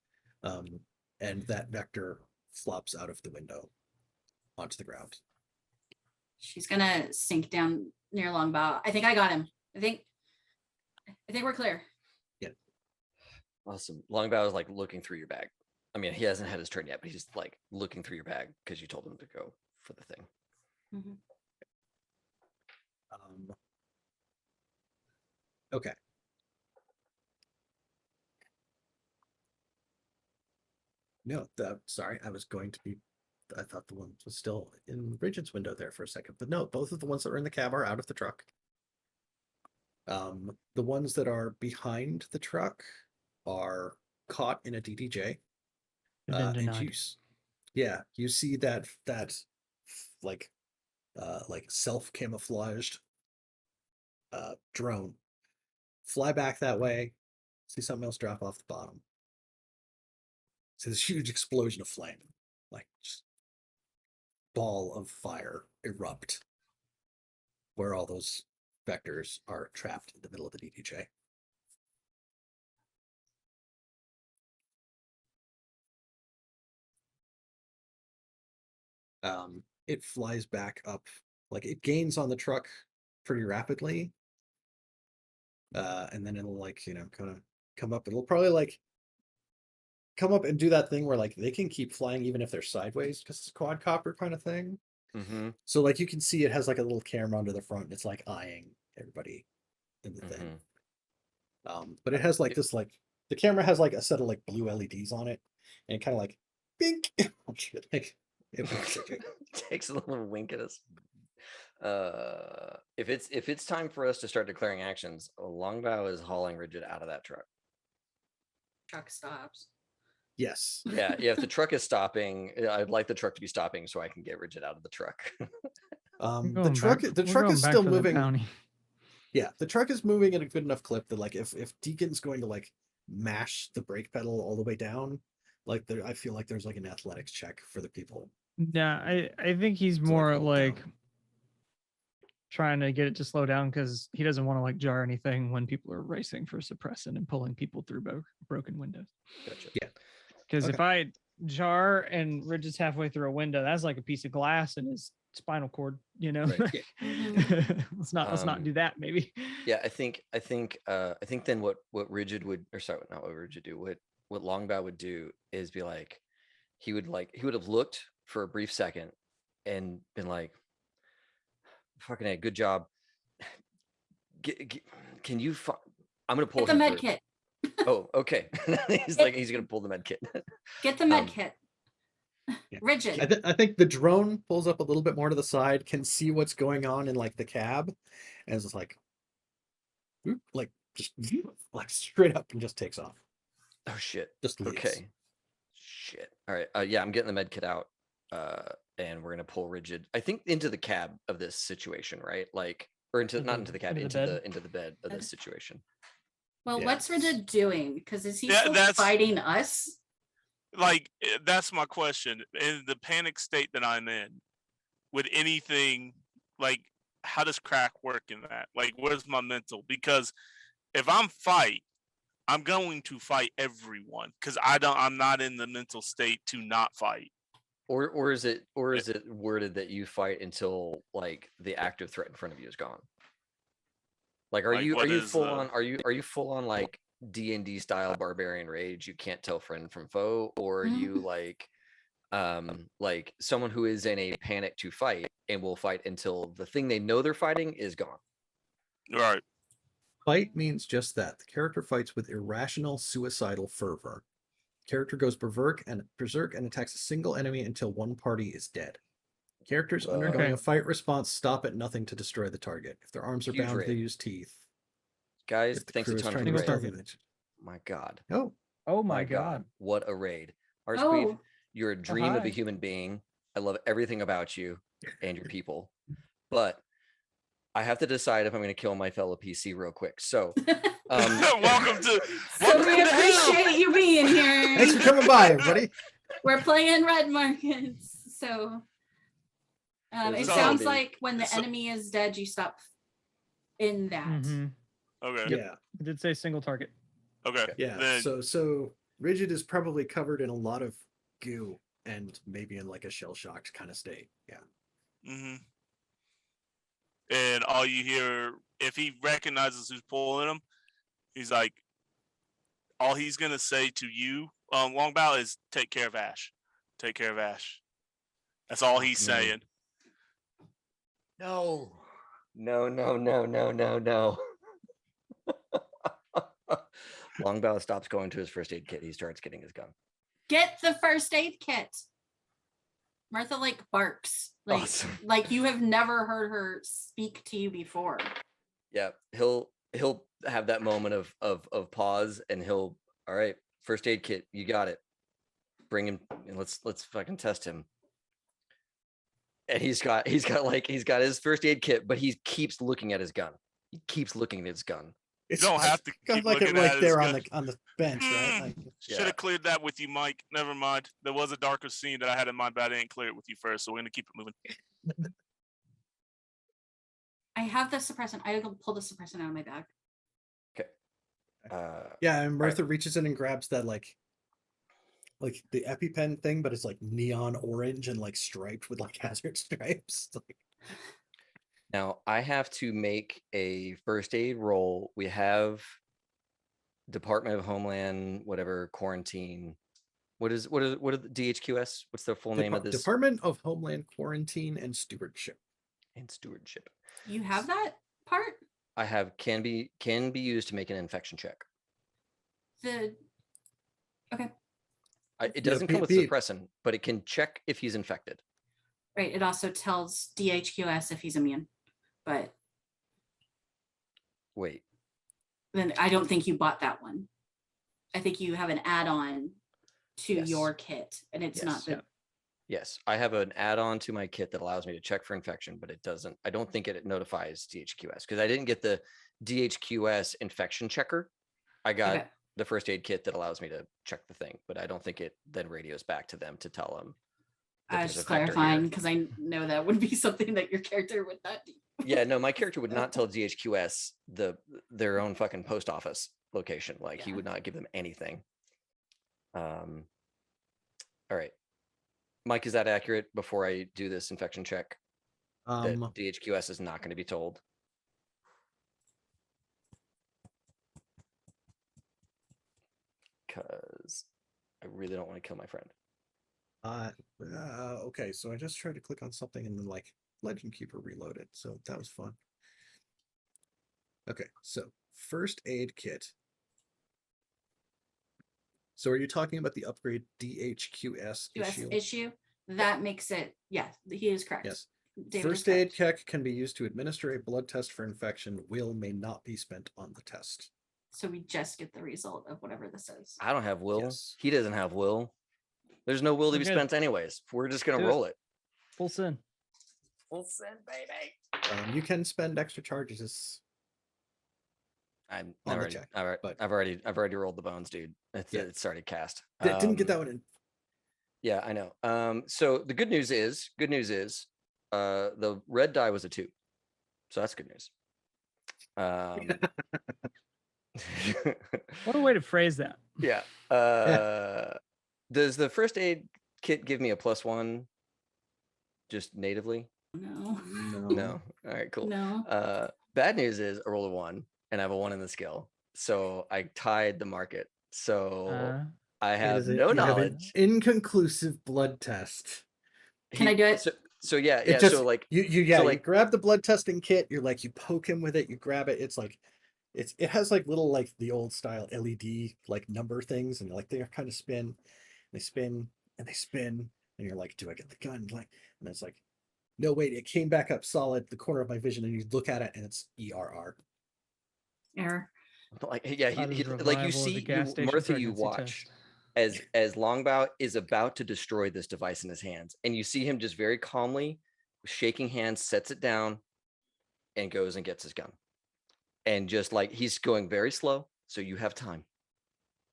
And that vector flops out of the window onto the ground. she's gonna sink down near Longbow. I think I got him. I think we're clear. Yeah. Awesome. Longbow is like looking through your bag. I mean, he hasn't had his turn yet, but he's like looking through your bag because you told him to go for the thing. Okay. No, sorry, I was going to be. I thought the one was still in Bridget's window there for a second, but no, both of the ones that are in the cab are out of the truck. The ones that are behind the truck are caught in a DDJ. You see that like self camouflaged drone fly back that way. See something else drop off the bottom. See this huge explosion of flame, like just ball of fire erupt where all those vectors are trapped in the middle of the DDJ. It flies back up like it gains on the truck pretty rapidly. And then it'll like, kind of come up. It'll probably like come up and do that thing where like they can keep flying even if they're sideways because it's a quadcopter kind of thing. Mm-hmm. So like you can see it has like a little camera under the front. And it's like eyeing everybody in the thing. But it has like this like the camera has like a set of like blue LEDs on it, and it kind of like bink. Like it winks at you. Takes a little wink at us. If it's time for us to start declaring actions, Longbow is hauling Rigid out of that truck. Truck stops. Yes. Yeah, if the truck is stopping, I'd like the truck to be stopping so I can get Rigid out of the truck. The truck is still moving. Yeah, the truck is moving at a good enough clip that like if Deacon's going to like mash the brake pedal all the way down, like I feel like there's like an athletics check for the people. Yeah, I think he's more like trying to get it to slow down because he doesn't want to like jar anything when people are racing for suppressant and pulling people through broken windows. Gotcha. Yeah. Because if I jar and Rigid's halfway through a window, that's like a piece of glass in his spinal cord, Right. let's not do that maybe. Yeah, I think then what Rigid would, or sorry, not what Rigid do, what Longbow would do is be like, he would have looked for a brief second and been like, fucking A, good job. Can you I'm gonna pull Get the med kit. Oh, okay. He's gonna pull the med kit. Get the med kit. Yeah. Rigid. I think the drone pulls up a little bit more to the side, can see what's going on in like the cab, and it's just like just like straight up and just takes off. Oh shit. Just leaves. Okay. Shit. All right. Yeah, I'm getting the med kit out. And we're gonna pull Rigid, I think, into the cab of this situation, right? Like, or not into the cab, into the bed of this situation. Well, what's Rigid doing? Because is he still fighting us? Like, that's my question. In the panic state that I'm in, would anything, like, how does crack work in that? Like, where's my mental? Because if I'm going to fight everyone because I'm not in the mental state to not fight. Or is it worded that you fight until like the active threat in front of you is gone? Like, are you full on like D&D style barbarian rage? You can't tell friend from foe, or are you like someone who is in a panic to fight and will fight until the thing they know they're fighting is gone? Right. Fight means just that. The character fights with irrational, suicidal fervor. Character goes berserk and attacks a single enemy until one party is dead. Characters undergoing a fight response stop at nothing to destroy the target. If their arms are bound, they use teeth. Guys, thanks a ton for the raid. My God. Oh my God. What a raid. Arspeed, you're a dream of a human being. I love everything about you and your people. But I have to decide if I'm going to kill my fellow PC real quick. So, welcome to. So we appreciate you being here. Thanks for coming by, everybody. We're playing Red Markets, so it sounds like when the enemy is dead, you stop in that. Okay. Yeah. I did say single target. Okay. Yeah. Then, so Rigid is probably covered in a lot of goo and maybe in like a shell shocked kind of state. Yeah. And all you hear, if he recognizes who's pulling him, he's like, all he's gonna say to you, Longbow, is take care of Ash. Take care of Ash. That's all he's saying. No. Longbow stops going to his first aid kit. He starts getting his gun. Get the first aid kit. Martha like barks. Like, awesome. Like you have never heard her speak to you before. Yeah, he'll have that moment of pause, and he'll, all right, first aid kit, you got it. Bring him, and let's fucking test him. And he's got his first aid kit, but he keeps looking at his gun. He keeps looking at his gun. You don't have to keep like looking it right at there his on the bench, right? Like, should have cleared that with you, Mike. Never mind. There was a darker scene that I had in mind, but I didn't clear it with you first, so we're gonna keep it moving. I have the suppressant. I will pull the suppressant out of my bag. Okay. Yeah, and Martha reaches in and grabs that like the EpiPen thing, but it's like neon orange and like striped with like hazard stripes. Now I have to make a first aid roll. We have Department of Homeland, whatever, quarantine. What are the DHQS? What's the full name of this? Department of Homeland Quarantine and Stewardship. And stewardship. You have that part? I have can be used to make an infection check. Okay. It doesn't come with suppressant, but it can check if he's infected. Right. It also tells DHQS if he's immune, but wait. Then I don't think you bought that one. I think you have an add-on to your kit, and it's not the. Yes, I have an add-on to my kit that allows me to check for infection, but it doesn't. I don't think it notifies DHQS because I didn't get the DHQS infection checker. I got the first aid kit that allows me to check the thing, but I don't think it then radios back to them to tell them. I was just clarifying because I know that would be something that your character would not do. Yeah, no, my character would not tell DHQS their own fucking post office location. Like he would not give them anything. All right. Mike, is that accurate before I do this infection check? That DHQS is not going to be told. Because I really don't want to kill my friend. Okay, so I just tried to click on something and then like Legend Keeper reloaded, so that was fun. Okay, so first aid kit. So are you talking about the upgrade DHQS issue? That makes it, yeah, he is correct. Yes. David First aid kit can be used to administer a blood test for infection. Will may not be spent on the test. So we just get the result of whatever this is. I don't have will. Yes. He doesn't have will. There's no will to be spent anyways. We're just going to roll it. Full send. Full send, baby. You can spend extra charges. I've On the already, check, I've already rolled the bones, dude. It's already cast. Didn't get that one in. Yeah, I know. So the good news is, the red die was a 2, so that's good news. What a way to phrase that. Yeah. Does the first aid kit give me a +1 just natively? No. All right, cool. No. Bad news is a roll of 1 and I have a 1 in the skill. So I tied the market. So I have no knowledge. Have an inconclusive blood test. Can I do it? So yeah, Just, so like you grab the blood testing kit, you're like, you poke him with it, you grab it, it's like it has like little like the old style LED like number things, and like they kind of spin, they spin and they spin, and you're like, do I get the gun? Like, and it's like, no, wait, it came back up solid, the corner of my vision, and you look at it and it's ERR. Error. Like, yeah, like you see, Martha, you watch as Longbow is about to destroy this device in his hands, and you see him just very calmly, shaking hands, sets it down, and goes and gets his gun, and just like he's going very slow, so you have time.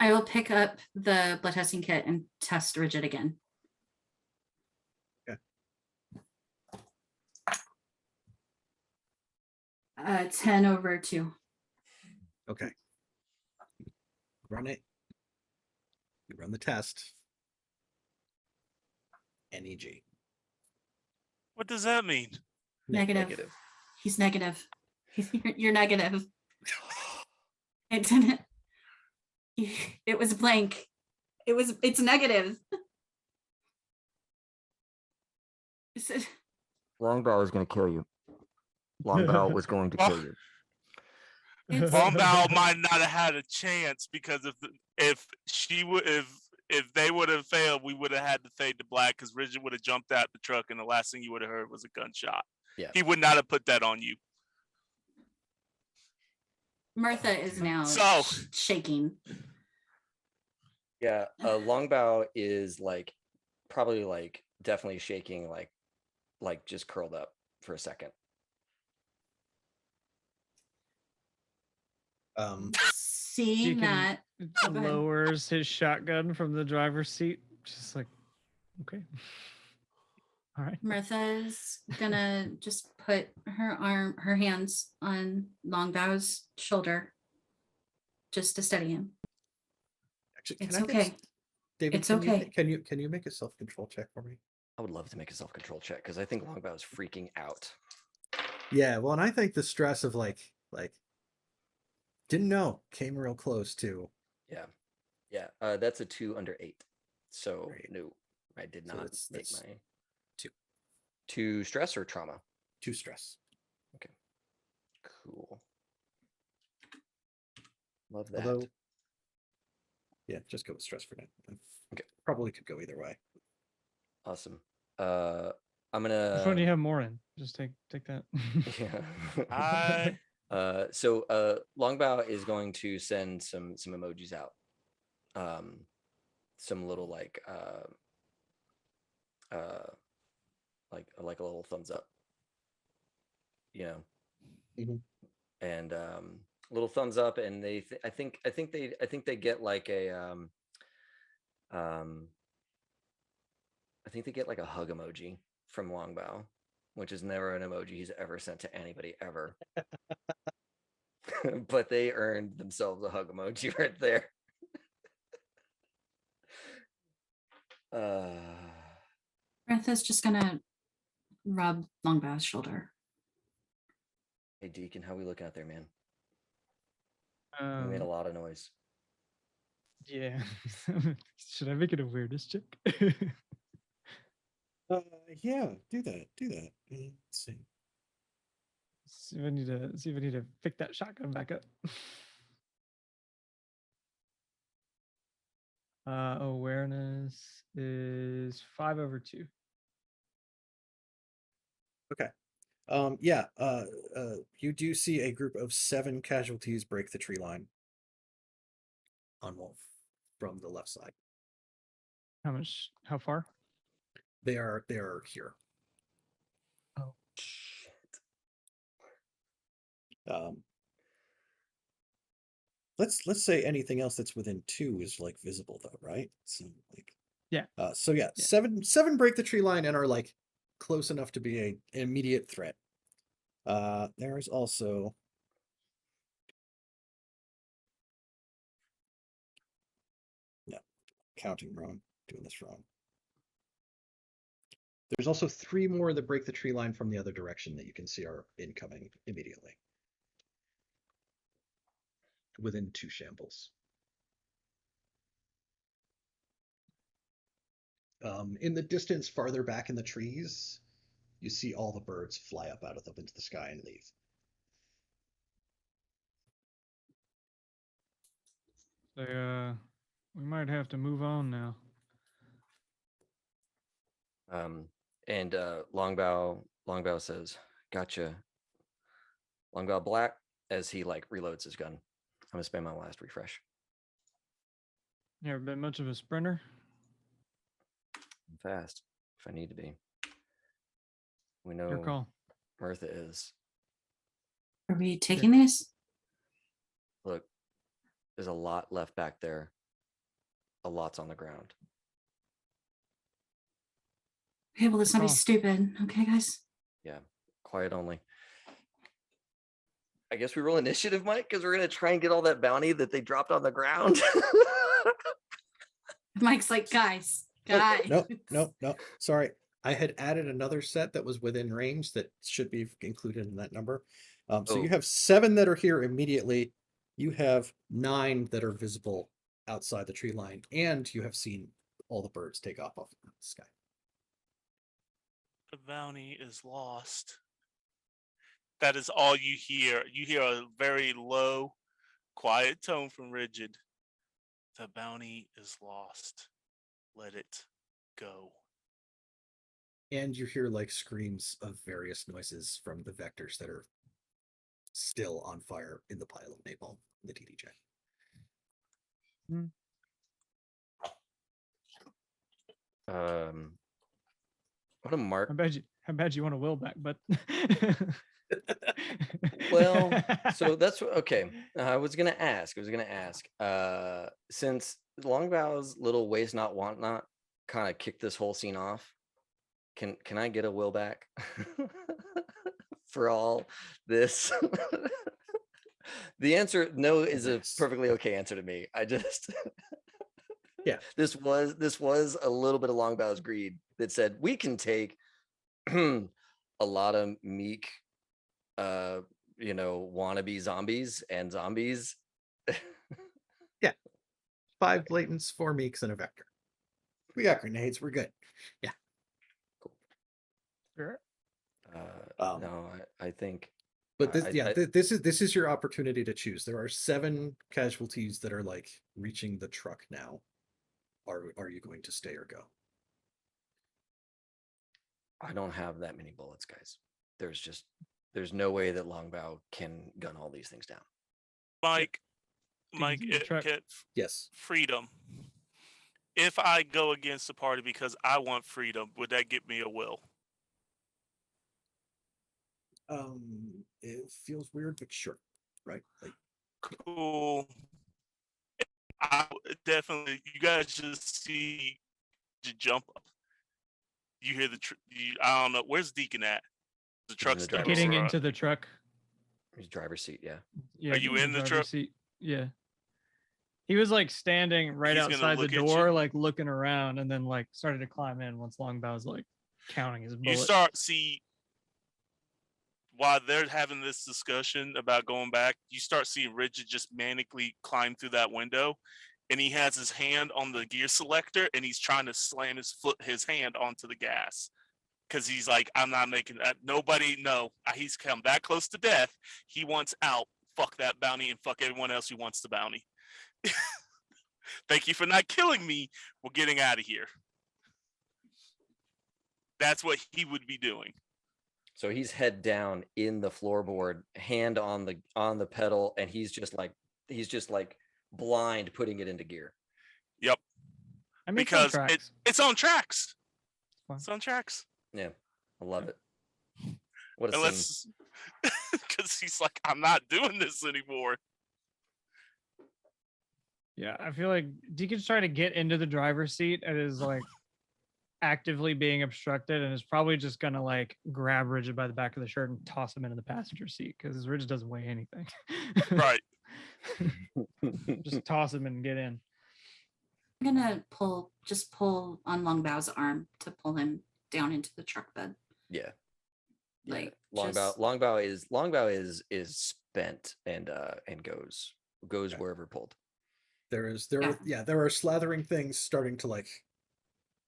I will pick up the blood testing kit and test Rigid again. Okay. 10/2. Okay. Run it. You run the test. NEG. What does that mean? Negative. He's negative. You're negative. It didn't. It was blank. It's negative. Longbow is going to kill you. Longbow was going to kill you. Longbow might not have had a chance because if they would have failed, we would have had to fade to black because Rigid would have jumped out the truck and the last thing you would have heard was a gunshot. Yeah. He would not have put that on you. Martha is now shaking. Yeah, Longbow is like probably like definitely shaking, like just curled up for a second. Seeing that, lowers his shotgun from the driver's seat, just like, okay, all right. Martha's gonna just put her hands on Longbow's shoulder, just to steady him. Actually, it's okay. David, it's okay. Can you make a self-control check for me? I would love to make a self-control check because I think Longbow is freaking out. Yeah, well, and I think the stress of like didn't know came real close too. Yeah. That's a 2 under 8. So Right. no, I did So not that's make my 2. 2 stress or trauma. 2 stress. Cool. Love that. Although, yeah, just go with stress for now. Okay. Probably could go either way. Awesome. I'm Which one do you gonna have more in? Just take that. yeah. So Longbow is going to send some emojis out. Some little like a little thumbs up. You know. Mhm. And little thumbs up, and I think they get like a I think they get like a hug emoji from Longbow, which is never an emoji he's ever sent to anybody ever. But they earned themselves a hug emoji right there. Bertha's just gonna rub Longbow's shoulder. Hey Deacon, how we looking out there, man? We made a lot of noise. Yeah. Should I make it awareness check? Yeah, do that. Let's see. See if I need to pick that shotgun back up. Awareness is 5/2. Okay. You do see a group of 7 casualties break the tree line on Wolf from the left side. How far? They are here. Oh. Let's say anything else that's within 2 is like visible though, right? So like Yeah. So yeah, 7 break the tree line and are like close enough to be an immediate threat. There is also counting wrong, doing this wrong. There's also 3 more that break the tree line from the other direction that you can see are incoming immediately. Within 2 shambles. In the distance farther back in the trees, you see all the birds fly up out of them into the sky and leave. So we might have to move on now. And Longbow says, "Gotcha." Longbow Black, as he like reloads his gun. I'm gonna spend my last refresh. You ever been much of a sprinter? I'm fast if I need to be. We Your know call. Mirtha is. Are we taking these? Look, there's a lot left back there. A lot's on the ground. Okay, well, let's not be Call. stupid. Okay, guys. Yeah, quiet only. I guess we roll initiative, Mike, because we're gonna try and get all that bounty that they dropped on the ground. Mike's like, guys. No. Sorry. I had added another set that was within range that should be included in that number. So you have 7 that are here immediately. You have 9 that are visible outside the tree line, and you have seen all the birds take off of the sky. The bounty is lost. That is all you hear. You hear a very low, quiet tone from Rigid. The bounty is lost. Let it go. And you hear like screams of various noises from the vectors that are still on fire in the pile of napalm in the TDJ. What a mark. How bad you want a will back, but Well, so that's okay. I was gonna ask. Since Longbow's little waste not want not kind of kicked this whole scene off, can I get a will back for all this? The answer no is a perfectly okay answer to me. I just yeah. This was a little bit of Longbow's greed that said we can take a lot of meek wannabe zombies and zombies. 5 blatants, 4 meeks, and a vector. We got grenades. We're good. Yeah. Sure. No, I think. But this, I- this is your opportunity to choose. There are 7 casualties that are like reaching the truck now. Are you going to stay or go? I don't have that many bullets, guys. There's no way that Longbow can gun all these things down. Mike, Things in the truck. Yes. freedom. If I go against the party because I want freedom, would that get me a will? It feels weird, but sure. Right? Like, Cool. I definitely. You guys just see the jump up. You hear the. I don't know. Where's Deacon at? The truck's driver's never Getting run. into the truck. His driver's seat, yeah. Yeah, Are you getting in the driver's truck? seat. Yeah. He was like standing right He's gonna outside the look at you. door, like looking around, and then like started to climb in once Longbow's like counting his You bullets. start see while they're having this discussion about going back, you start seeing Richard just manically climb through that window, and he has his hand on the gear selector, and he's trying to slam his hand onto the gas, because he's like, I'm not making that. Nobody, no, he's come that close to death. He wants out. Fuck that bounty and fuck everyone else who wants the bounty. Thank you for not killing me. We're getting out of here. That's what he would be doing. So he's head down in the floorboard, hand on the pedal, and he's just like blind putting it into gear. Yep. I mean, Because it's on tracks. Fine. It's on tracks. Yeah, I love it. What a Unless, because he's like, I'm not doing this anymore. Yeah, I feel like Deacon's trying to get into the driver's seat and is like actively being obstructed, and is probably just gonna like grab Rigid by the back of the shirt and toss him into the passenger seat because Rigid doesn't weigh anything. Right. scene. Just toss him and get in. I'm gonna pull on Longbow's arm to pull him down into the truck bed. Yeah. Like Longbow is spent and goes Okay. wherever pulled. there are slathering things starting to like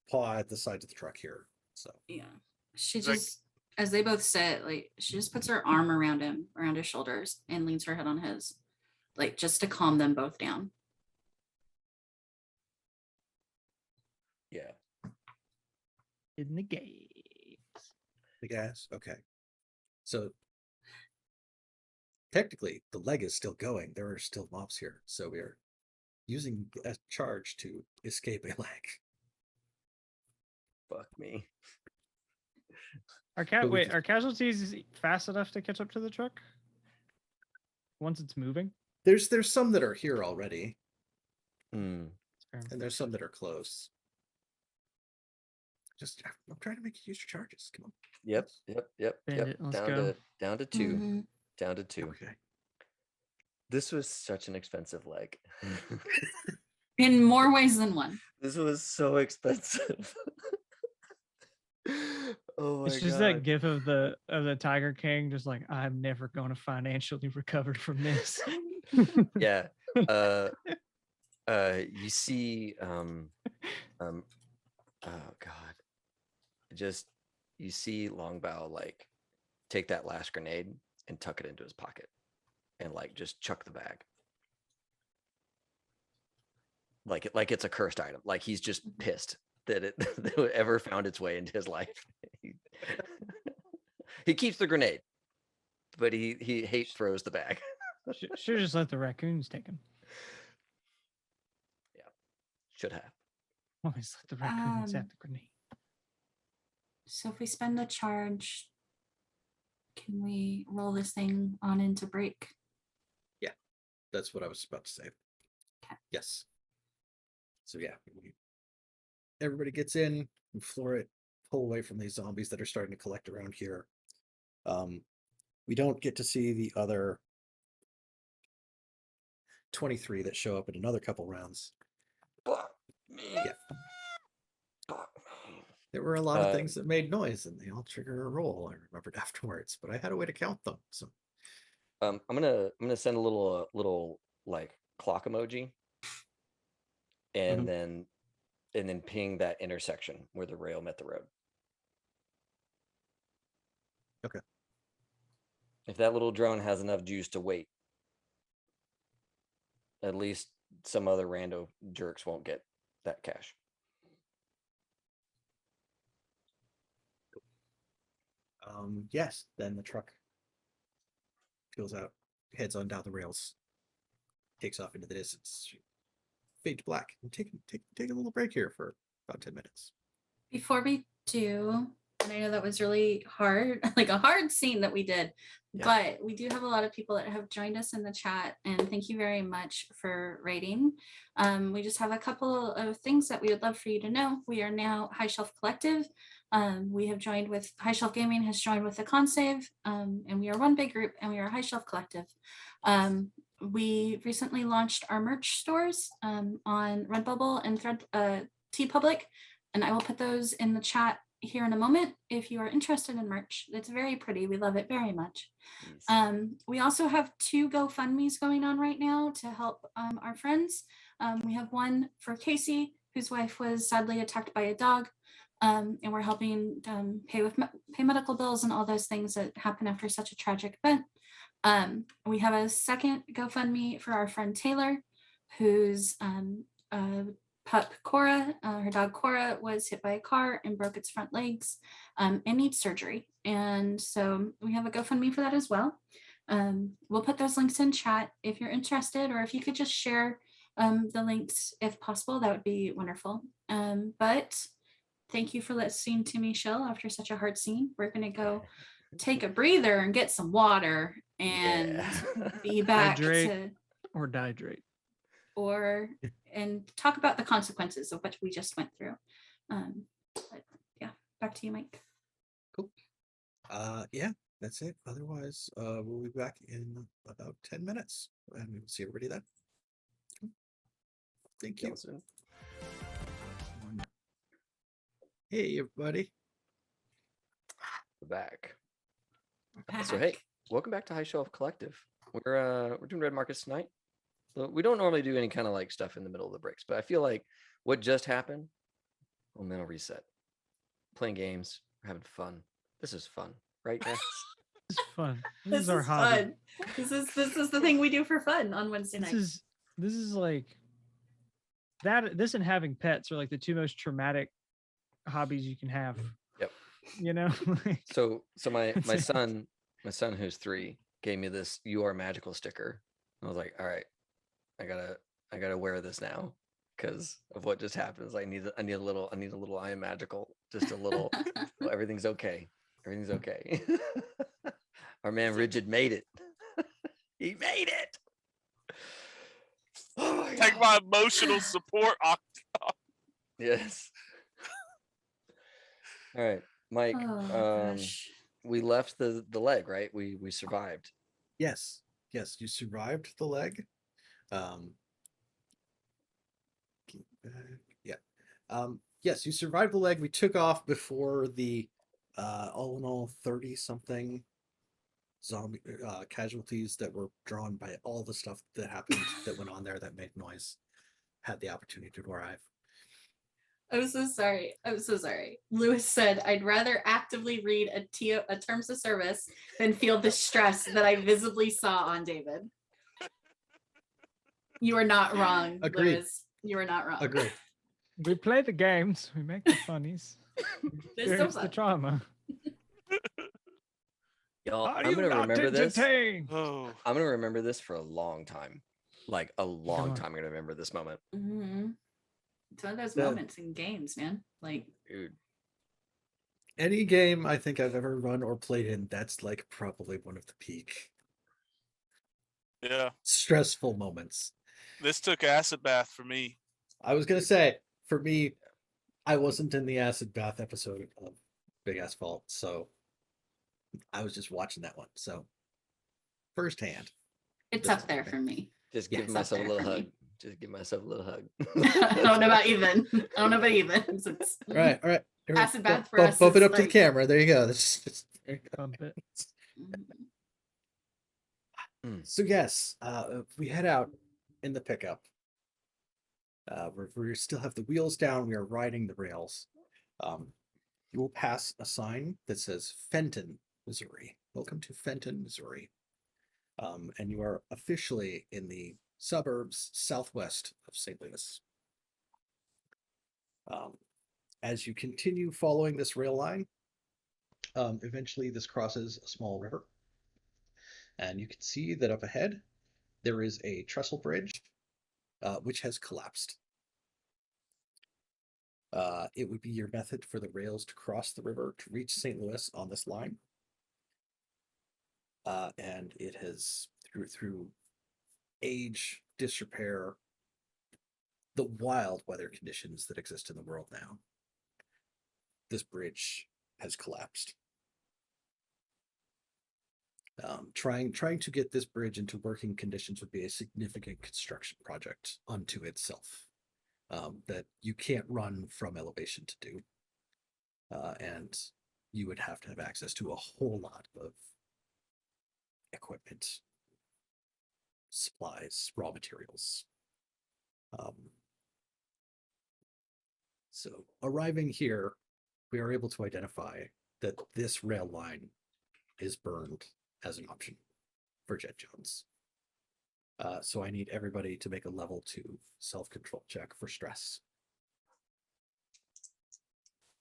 paw at the sides of the truck here. So yeah, she Like- just as they both sit, like she just puts her arm around him, around his shoulders, and leans her head on his, like just to calm them both down. Yeah. In the gates. the gas. Okay. So technically the leg is still going. There are still mobs here. So we are using a charge to escape a leg. Fuck me. Are But we are casualties fast enough to catch up to the truck once it's moving? There's some that are here already, Hmm. and there's some that are close. I'm trying to make you use your charges. Come on. Yep. Bend it, let's Down go. to two. Mhm. Down to two. Okay. This was such an expensive leg. In more ways than one. This was so expensive. Oh my It's just god. that gif of the Tiger King, just like, I'm never going to financially recover from this. Yeah. You see oh god. You see Longbow like take that last grenade and tuck it into his pocket and like just chuck the bag. Like it's a cursed item. Like he's just pissed that it ever found its way into his life. He keeps the grenade, but he hate throws the bag. Should just let the raccoons take him. Should have. Always let the raccoons have Um, the grenade. So if we spend a charge, can we roll this thing on into break? That's what I was about to say. Okay. Yes. So yeah, everybody gets in, we floor it, pull away from these zombies that are starting to collect around here. We don't get to see the other 23 that show up in another couple rounds. Fuck me. Yeah. Fuck me. There were a lot of things that made noise, and they all triggered a roll. I remembered afterwards, but I had a way to count them. So I'm gonna send a little like clock emoji, and then ping that intersection where the rail met the road. Okay. If that little drone has enough juice to wait, at least some other rando jerks won't get that cash. Yes, then the truck goes out, heads on down the rails, takes off into the distance, fade to black, and take a little break here for about 10 minutes. Before we do, and I know that was really hard, like a hard scene that we did, but we do have a lot of people that have joined us in the chat, and thank you very much for rating. We just have a couple of things that we would love for you to know. We are now High Shelf Collective. We have joined with High Shelf Gaming has joined with the Consave, and we are one big group, and we are High Shelf Collective. We recently launched our merch stores on Redbubble and TeePublic, and I will put those in the chat here in a moment if you are interested in merch. It's very pretty. We love it very much. We also have 2 GoFundMes going on right now to help our friends. We have one for Casey, whose wife was sadly attacked by a dog, and we're helping pay medical bills and all those things that happen after such a tragic event. We have a second GoFundMe for our friend Taylor, whose pup Cora, her dog Cora, was hit by a car and broke its front legs and needs surgery. And so we have a GoFundMe for that as well. We'll put those links in chat if you're interested, or if you could just share the links if possible, that would be wonderful. But thank you for listening to me shill after such a hard scene. We're gonna go take a breather and get some water and be back Hydrate or dihydrate. And talk about the consequences of what we just went through. But yeah, back to you, Mike. Cool. Yeah, that's it. Otherwise, we'll be back in about 10 minutes, and we'll see everybody then. Thank you. Hey, everybody. We're back. So hey, welcome back to High Shelf Collective. We're doing Red Markets tonight. So we don't normally do any kind of like stuff in the middle of the breaks, but I feel like what just happened, mental reset. Playing games, we're having fun. This is fun, right, man? This is fun. This is our hobby. Fun. This is the thing we do for fun on Wednesday nights. This is like that. This and having pets are like the 2 most traumatic hobbies you can have. Yep. You know. so my son who's 3 gave me this "You Are Magical" sticker. I was like, all right, I gotta wear this now because of what just happened. I need a little I am magical, just a little. Well, everything's okay. Our man Rigid made it. He made it. Oh my Take my emotional support. Yes. All right, Mike. We left the leg, right? We survived. Yes, you survived the leg. Yes, you survived the leg. We took off before the all in all 30 something zombie casualties that were drawn by all the stuff that happened that went on there that made noise had the opportunity to arrive. I'm so sorry. Lewis said, I'd rather actively read a terms of service than feel the stress that I visibly saw on David. You are not wrong, Agreed. Lewis. You are not wrong. Agree. We play the games. We make the funnies. There's the trauma. Y'all, Are I'm you gonna not remember this. entertained? Oh, I'm gonna remember this for a long time. Like a long time. I'm gonna remember this moment. Mm-hmm. It's one of those Yeah. moments in games, man. Like, Dude. Any game I think I've ever run or played in, that's like probably one of the peak yeah. stressful moments. This took acid bath for me. I was gonna say, for me, I wasn't in the acid bath episode of Big Asphalt, so I was just watching that one. So firsthand. it's up there for me. Just Yeah, give it's up myself a there little for hug. me. Just give myself a little hug. I don't know about even. It's All right. acid bath for us Bump it is up to the like- camera. There you go. There you go. Bump it. So yes, we head out in the pickup. We still have the wheels down. We are riding the rails. You will pass a sign that says Fenton, Missouri. Welcome to Fenton, Missouri. And you are officially in the suburbs southwest of St. Louis. As you continue following this rail line, eventually this crosses a small river. And you can see that up ahead, there is a trestle bridge, which has collapsed. It would be your method for the rails to cross the river to reach St. Louis on this line. And it has, through age, disrepair, the wild weather conditions that exist in the world now, this bridge has collapsed. Trying to get this bridge into working conditions would be a significant construction project unto itself, that you can't run from elevation to do. And you would have to have access to a whole lot of equipment, supplies, raw materials. So arriving here, we are able to identify that this rail line is burned as an option for Jet Jones. So I need everybody to make a level 2 self-control check for stress.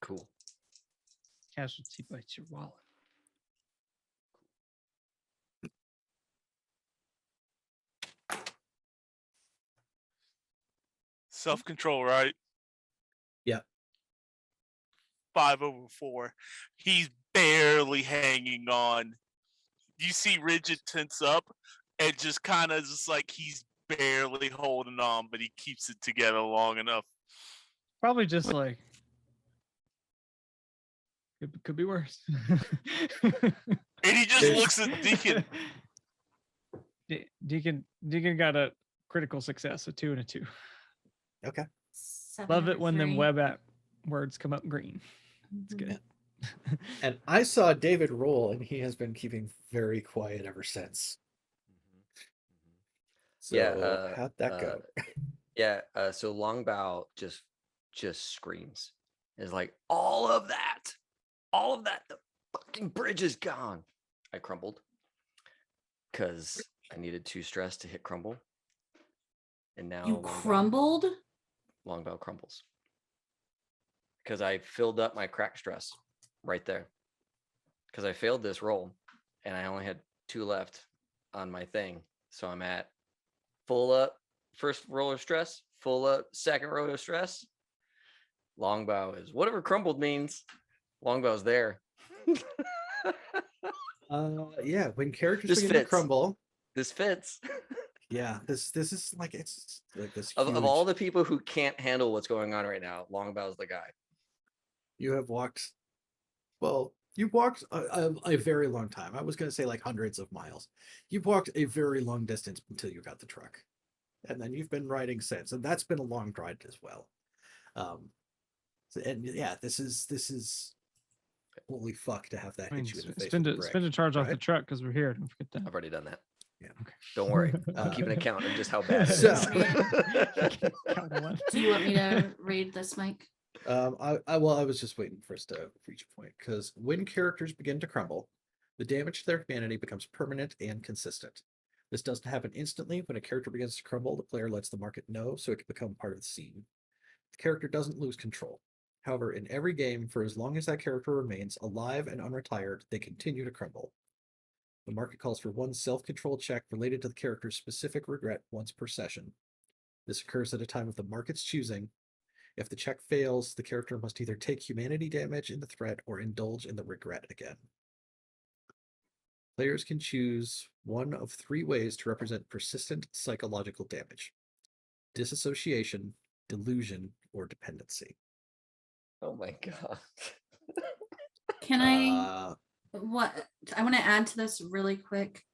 Cool. Casualty bites your wallet. Self-control, right? Yeah. 5/4. He's barely hanging on. You see Rigid tense up and just kind of just like he's barely holding on, but he keeps it together long enough. Probably just like could be worse. And he just looks at Deacon. Deacon got a critical success, a 2 and a 2. Okay. 7 Love and it a when them 3. web app words come up green. It's Mhm. good. And I saw David roll, and he has been keeping very quiet ever since. So Yeah, how'd that go? Yeah, so Longbow just screams. Is like, all of that, the fucking bridge is gone. I crumbled because I needed 2 stress to hit crumble. And now You crumbled? Longbow crumbles. Because I filled up my crack stress right there. Because I failed this roll and I only had 2 left on my thing. So I'm at full up, first roll of stress, full up, second roll of stress. Longbow is whatever crumbled means. Longbow's there. Yeah, when characters This begin to fits. crumble, This fits. yeah, this is like it's like this Of huge. all the people who can't handle what's going on right now, Longbow's the guy. You have walked, well, you've walked a very long time. I was going to say like hundreds of miles. You've walked a very long distance until you got the truck. And then you've been riding since, and that's been a long ride as well. And yeah, this is holy fuck to have that I mean, hit you in the face. spend with a a brick, spend a charge off the right? truck because we're here. Don't forget that. I've already done that. Yeah. Okay. Don't worry. I'm keeping an account of just how bad it is. So- Count one. Do you want me to read this, Mike? I was just waiting for us to reach a point, because when characters begin to crumble, the damage to their humanity becomes permanent and consistent. This doesn't happen instantly. When a character begins to crumble, the player lets the market know so it can become part of the scene. The character doesn't lose control. However, in every game, for as long as that character remains alive and unretired, they continue to crumble. The market calls for 1 self-control check related to the character's specific regret once per session. This occurs at a time of the market's choosing. If the check fails, the character must either take humanity damage in the threat or indulge in the regret again. Players can choose one of 3 ways to represent persistent psychological damage: disassociation, delusion, or dependency. Oh my god. Can I want to add to this really quick.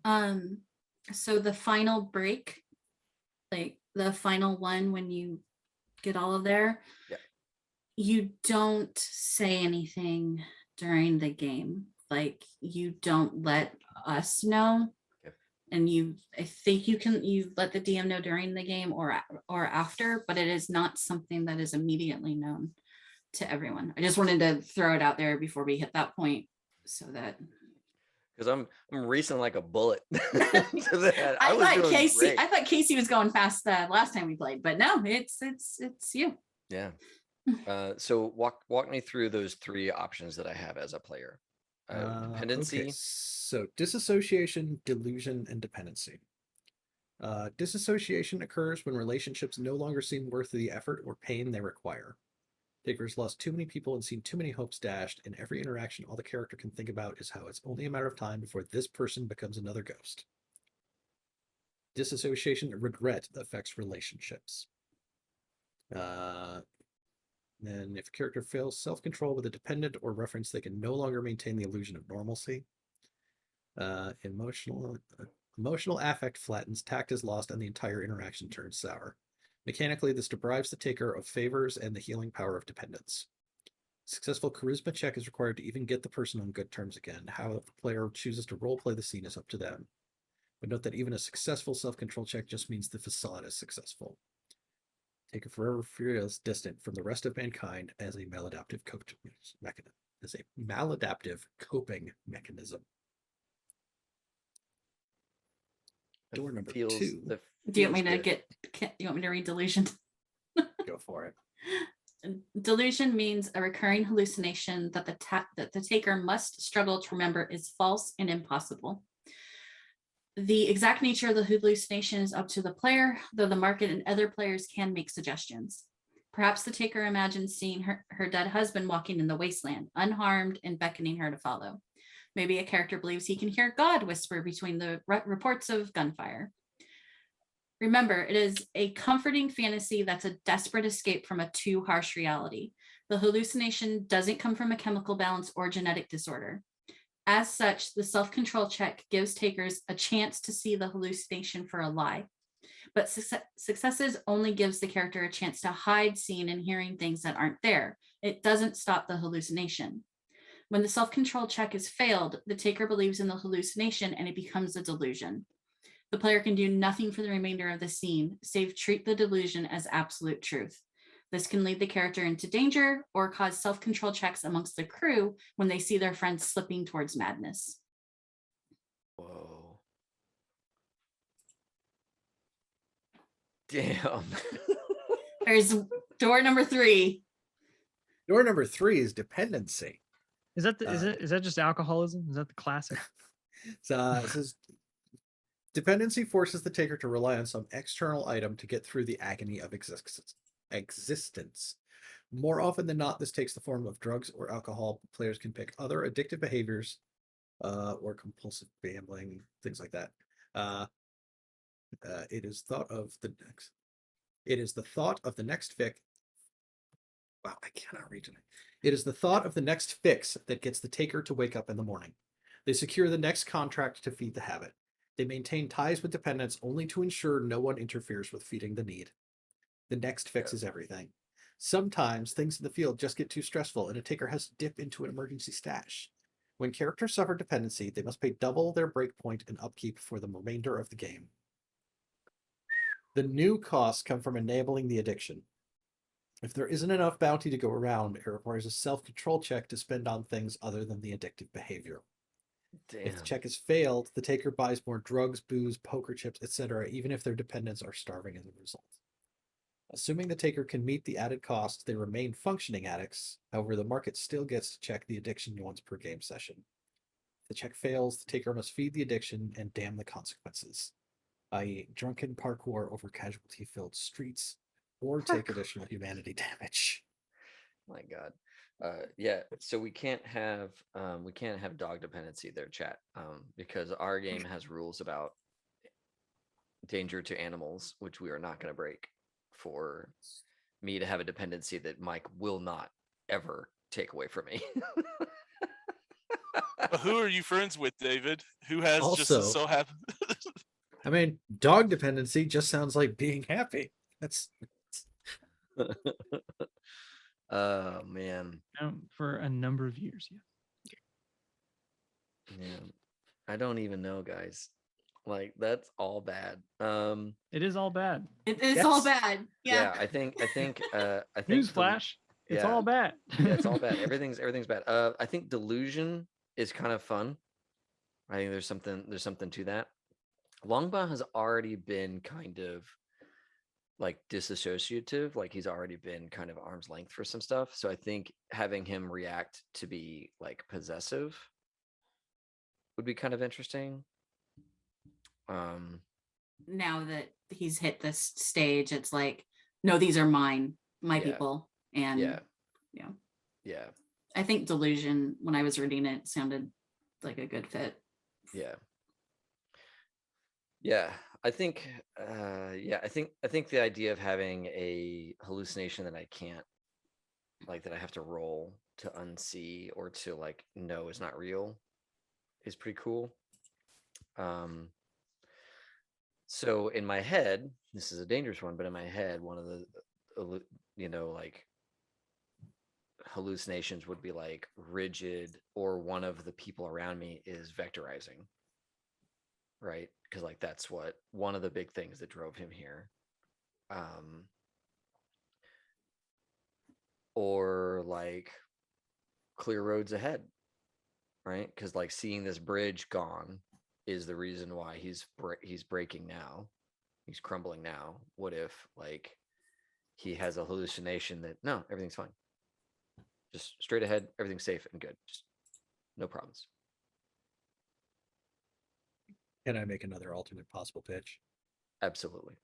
So the final break, like the final one when you get all of there. Yeah. you don't say anything during the game. Like, you don't let us know. Okay. And I think you let the DM know during the game or after, but it is not something that is immediately known to everyone. I just wanted to throw it out there before we hit that point, so that because I'm racing like a bullet to that. I was thought doing Casey great. I thought Casey was going fast the last time we played, but no, it's you. Yeah. So walk me through those 3 options that I have as a player. Dependency. Okay, so disassociation, delusion, and dependency. Disassociation occurs when relationships no longer seem worth the effort or pain they require. Taker's lost too many people and seen too many hopes dashed. In every interaction, all the character can think about is how it's only a matter of time before this person becomes another ghost. Disassociation and regret affects relationships. Then if a character fails self-control with a dependent or reference, they can no longer maintain the illusion of normalcy. Emotional affect flattens, tact is lost, and the entire interaction turns sour. Mechanically, this deprives the taker of favors and the healing power of dependence. Successful charisma check is required to even get the person on good terms again. How the player chooses to roleplay the scene is up to them. But note that even a successful self-control check just means the facade is successful. Taker forever feels distant from the rest of mankind as a maladaptive coping mechanism. Door number 2. Do you want me to you want me to read delusion? Go for it. Delusion means a recurring hallucination that the taker must struggle to remember is false and impossible. The exact nature of the hallucination is up to the player, though the market and other players can make suggestions. Perhaps the taker imagines seeing her dead husband walking in the wasteland, unharmed and beckoning her to follow. Maybe a character believes he can hear God whisper between the reports of gunfire. Remember, it is a comforting fantasy that's a desperate escape from a too harsh reality. The hallucination doesn't come from a chemical balance or genetic disorder. As such, the self-control check gives takers a chance to see the hallucination for a lie. But successes only gives the character a chance to hide seeing and hearing things that aren't there. It doesn't stop the hallucination. When the self-control check is failed, the taker believes in the hallucination and it becomes a delusion. The player can do nothing for the remainder of the scene, save treat the delusion as absolute truth. This can lead the character into danger or cause self-control checks amongst the crew when they see their friends slipping towards madness. Whoa. Damn. There's door number 3. Door number 3 is dependency. Is that is that just alcoholism? Is that the classic? It says dependency forces the taker to rely on some external item to get through the agony of existence. More often than not, this takes the form of drugs or alcohol. Players can pick other addictive behaviors or compulsive gambling, things like that. It is the thought of the next fix. Wow, I cannot read tonight. It is the thought of the next fix that gets the taker to wake up in the morning. They secure the next contract to feed the habit. They maintain ties with dependents only to ensure no one interferes with feeding the need. The next fix is everything. Sometimes things in the field just get too stressful and a taker has to dip into an emergency stash. When characters suffer dependency, they must pay double their breakpoint and upkeep for the remainder of the game. The new costs come from enabling the addiction. If there isn't enough bounty to go around, it requires a self-control check to spend on things other than the addictive behavior. Damn. If the check is failed, the taker buys more drugs, booze, poker chips, etc., even if their dependents are starving as a result. Assuming the taker can meet the added cost, they remain functioning addicts. However, the market still gets to check the addiction once per game session. If the check fails, the taker must feed the addiction and damn the consequences, i.e. drunken parkour over casualty-filled streets, or take additional humanity damage. My God. Yeah, so we can't have dog dependency there, chat, because our game has rules about danger to animals, which we are not going to break for me to have a dependency that Mike will not ever take away from me. But who are you friends with, David? Who has just Also, so happy? I mean, dog dependency just sounds like being happy. That's Oh man. For a number of years, yeah. Yeah. I don't even know, guys. Like that's all bad. It is all bad. It is all Yes. bad. Yeah, Yeah. I think Newsflash. It's yeah. all bad. Yeah, it's all bad. Everything's bad. I think delusion is kind of fun. I think there's something to that. Longbow has already been kind of like disassociative, like he's already been kind of arm's length for some stuff. So I think having him react to be like possessive would be kind of interesting. Now that he's hit this stage, it's like, no, these are my Yeah. people. And yeah. I think delusion, when I was reading it, sounded like a good fit. Yeah. I think I think the idea of having a hallucination that I can't, like, that I have to roll to unsee or to like know is not real is pretty cool. So in my head, this is a dangerous one, but in my head, one of the like hallucinations would be like rigid, or one of the people around me is vectorizing, right? Because like that's what one of the big things that drove him here. Or like clear roads ahead, right? Because like seeing this bridge gone is the reason why he's breaking now, he's crumbling now. What if like he has a hallucination that no, everything's fine, just straight ahead, everything's safe and good, just no problems. Can I make another alternate possible pitch? Absolutely.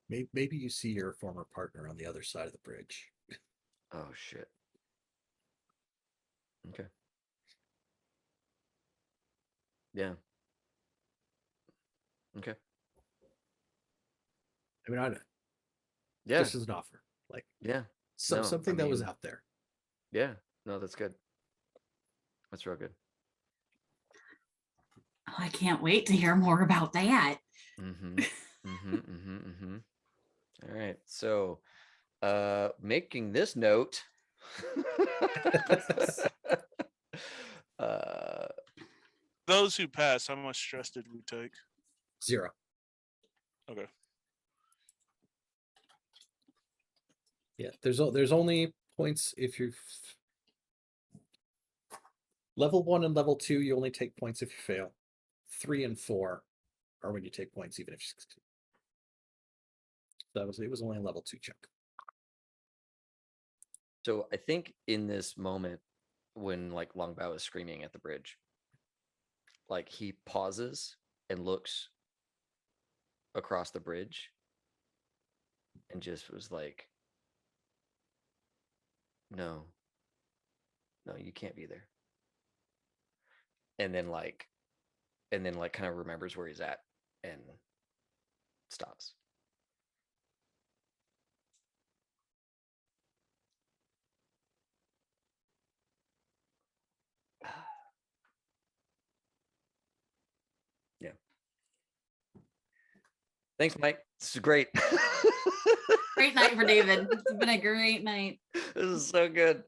Maybe you see your former partner on the other side of the bridge. Oh shit. Okay. Yeah. Okay. I mean, I Yeah. just as an offer, like Yeah. something that was out there. Yeah. No, that's good. That's real good. Oh, I can't wait to hear more about that. All right. So, making this note, Those who pass, how much stress did we take? 0. Okay. Yeah, there's only points if you level 1 and level 2. You only take points if you fail. 3 and 4 are when you take points, even if you succeed. It was only a level 2 check. So I think in this moment, when like Longbow is screaming at the bridge, like he pauses and looks across the bridge and just was like, no, you can't be there. And then kind of remembers where he's at and stops. Yeah. Thanks, Mike. This is great. Great night for David. It's been a great night. This is so good.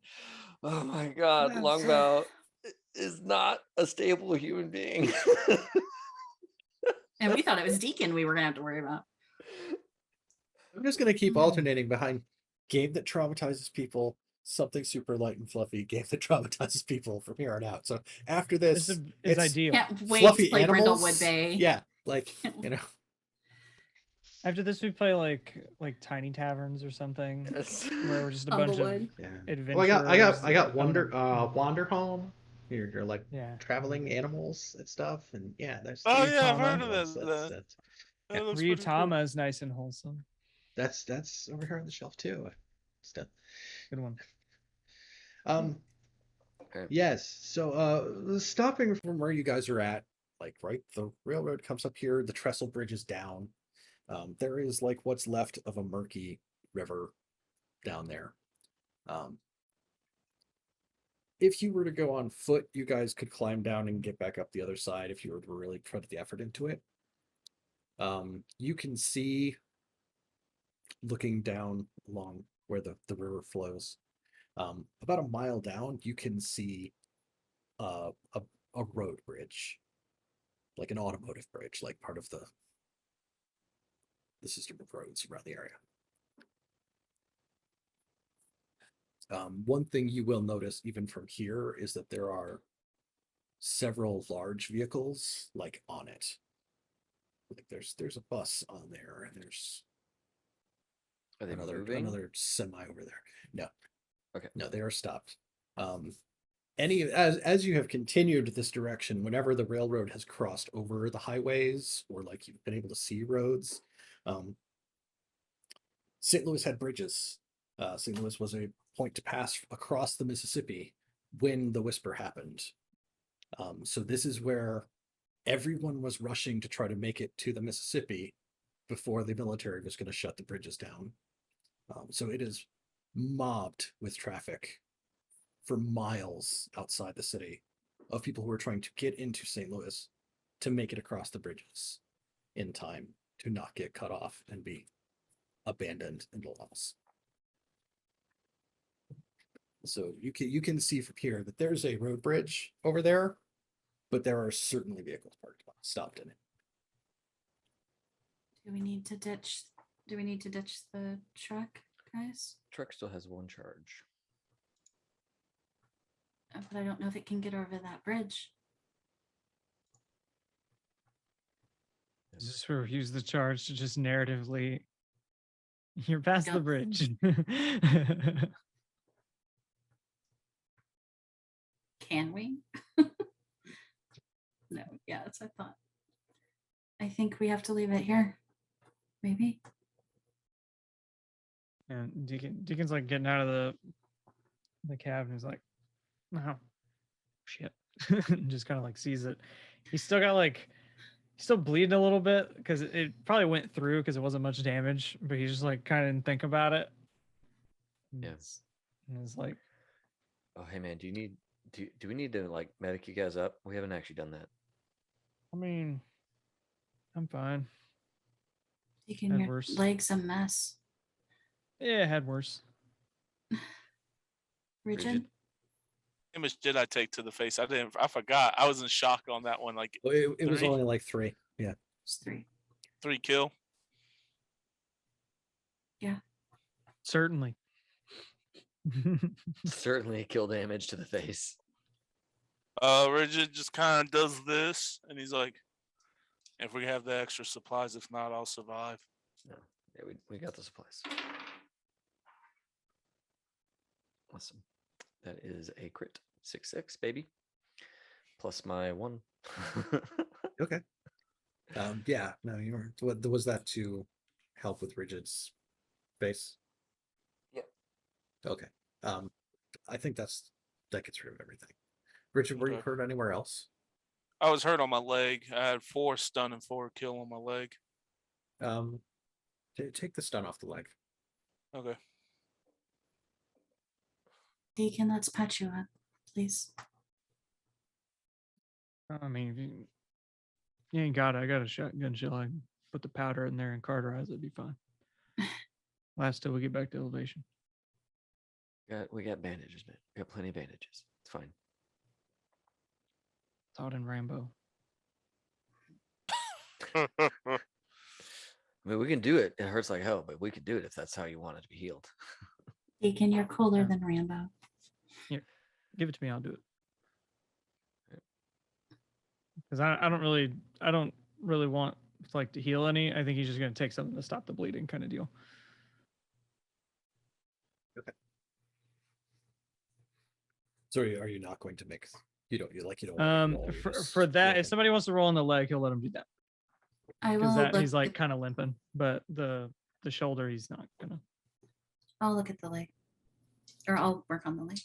Oh my God. Yes. Longbow is not a stable human being. And we thought it was Deacon we were going to have to worry about. I'm just going to keep alternating behind game that traumatizes people, something super light and fluffy, game that traumatizes people from here on out. So after this, it's ideal. Can't wait fluffy to play animals. Brindlewood Bay. Yeah, like, you know. After this, we play like tiny taverns or something, Yes. where we're just a bunch of Bumblewood. adventurers. Well, I got that Wander own Home. You're like Yeah. traveling animals and stuff, and yeah, there's Oh yeah, I've heard Ryutama. of that. Yeah. That looks pretty cool. Ryutama is nice and wholesome. That's over here on the shelf too. Stuff. Good one. Okay. Yes. So stopping from where you guys are at, like right, the railroad comes up here, the trestle bridge is down. There is like what's left of a murky river down there. If you were to go on foot, you guys could climb down and get back up the other side if you were to really put the effort into it. You can see, looking down along where the river flows. About a mile down, you can see a road bridge, like an automotive bridge, like part of the system of roads around the area. One thing you will notice even from here is that there are several large vehicles like on it. Like there's a bus on there, and there's Are they another moving? semi over there. No. Okay. No, they are stopped. As you have continued this direction, whenever the railroad has crossed over the highways, or like you've been able to see roads, St. Louis had bridges. St. Louis was a point to pass across the Mississippi when the Whisper happened. So this is where everyone was rushing to try to make it to the Mississippi before the military was going to shut the bridges down. So it is mobbed with traffic for miles outside the city of people who are trying to get into St. Louis to make it across the bridges in time to not get cut off and be abandoned in the loss. So you can see from here that there's a road bridge over there, but there are certainly vehicles parked stopped in it. Do we need to ditch the truck, guys? Truck still has 1 charge. But I don't know if it can get over that bridge. Just refuse the charge to just narratively. You're past the Yep. bridge. Can we? No, yeah, that's what I thought. I think we have to leave it here. Maybe. And Deacon's like getting out of the cab, and he's like, "Oh, shit!" and just kind of like sees it. He's still got like, he's still bleeding a little bit because it probably went through because it wasn't much damage, but he's just like kind of didn't think about it. Yeah. And it's like, Oh, hey man, do we need to like medic you guys up? We haven't actually done that. I mean, I'm fine. Taking Had your worse. leg's a mess. Yeah, it had worse. Rigid? How much did I take to the face? I forgot. I was in shock on that one. Like Well, it was 3? only like 3. Yeah. It's 3. 3 kill. Yeah. Certainly. Certainly kill damage to the face. Rigid just kind of does this, and he's like, "If we have the extra supplies, if not, I'll survive." No. Yeah, we got the supplies. Awesome. That is a crit. 6/6, baby. Plus my 1. Okay. Yeah. No, you were. What was that to help with Rigid's face? Yep. Okay. I think that gets rid of everything. Richard, were you Okay. hurt anywhere else? I was hurt on my leg. I had 4 stun and 4 kill on my leg. Take the stun off the leg. Okay. Deacon, let's patch you up, please. I mean, if you ain't got it. I got a shotgun shell. I can put the powder in there and cauterize it. It'd be fine. Last till we get back to elevation. We got bandages, man. We got plenty of bandages. It's fine. Thought in Rambo. I mean, we can do it. It hurts like hell, but we can do it if that's how you want it to be healed. Deacon, you're cooler than Rambo. Give it to me. I'll do it. Because I don't really want like to heal any. I think he's just gonna take something to stop the bleeding, kind of deal. Okay. So are you not going to make? You don't want to roll, you're just For that, looking. if somebody wants to roll on the leg, he'll let him do that. I will Because that look he's like at- kind of limping, but the shoulder he's not gonna. I'll look at the leg. Or I'll work on the leg.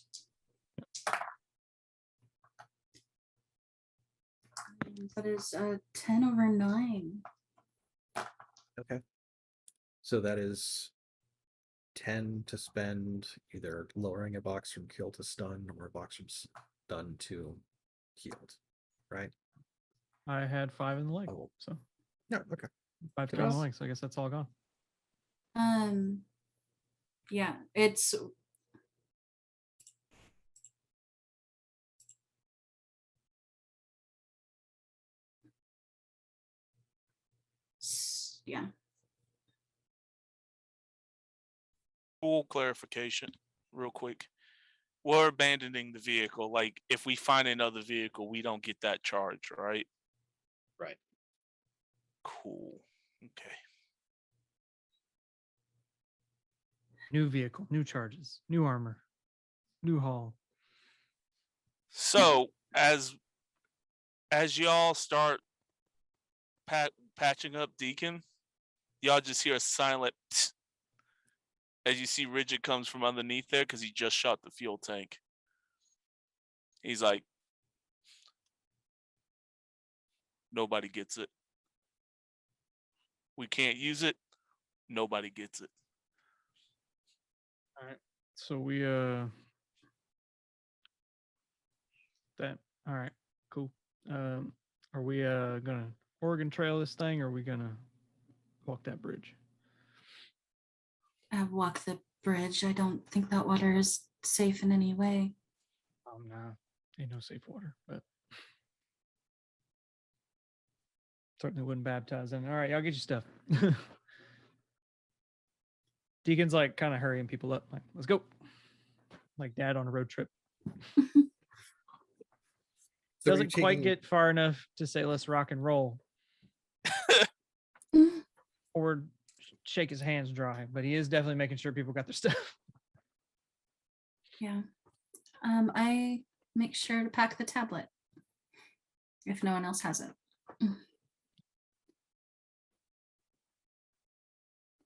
That is 10/9. Okay. So that is 10 to spend either lowering a box from kill to stun or a box from stun to healed, right? I had 5 in the leg, Oh. so No, okay. 5 Good on the enough. leg. So I guess that's all gone. Yeah, it's yeah. Full clarification, real quick. We're abandoning the vehicle. Like, if we find another vehicle, we don't get that charge, right? Right. Cool. Okay. New vehicle, new charges, new armor, new haul. So as y'all start patching up Deacon, y'all just hear a silent psst as you see Rigid comes from underneath there because he just shot the fuel tank. He's like, nobody gets it. We can't use it. Nobody gets it. All right. So we that all right, cool. Are we gonna Oregon Trail this thing, or are we gonna walk that bridge? Walk the bridge. I don't think that water is safe in any way. No, ain't no safe water, but certainly wouldn't baptize in. All right, y'all get your stuff. Deacon's like kind of hurrying people up, like, let's go. Like dad on a road trip. So are you Doesn't quite taking- get far enough to say let's rock and roll. Or shake his hands dry, but he is definitely making sure people got their stuff. Yeah. I make sure to pack the tablet if no one else has it.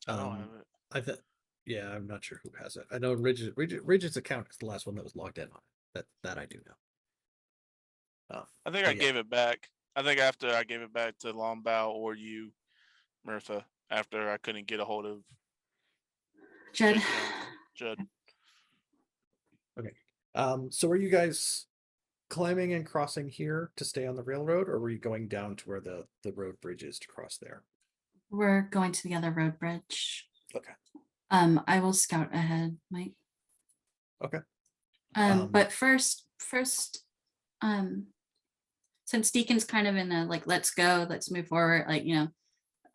I don't have it. I thought, yeah, I'm not sure who has it. I know Rigid's account is the last one that was logged in on it. That I do know. I think Oh, I yeah. gave it back. I think after I gave it back to Longbow or you, Mirtha, after I couldn't get a hold of Judd. Judd. Okay. So are you guys climbing and crossing here to stay on the railroad, or were you going down to where the road bridge is to cross there? We're going to the other road bridge. Okay. I will scout ahead, Mike. Okay. But first, since Deacon's kind of in a like, let's go, let's move forward, like,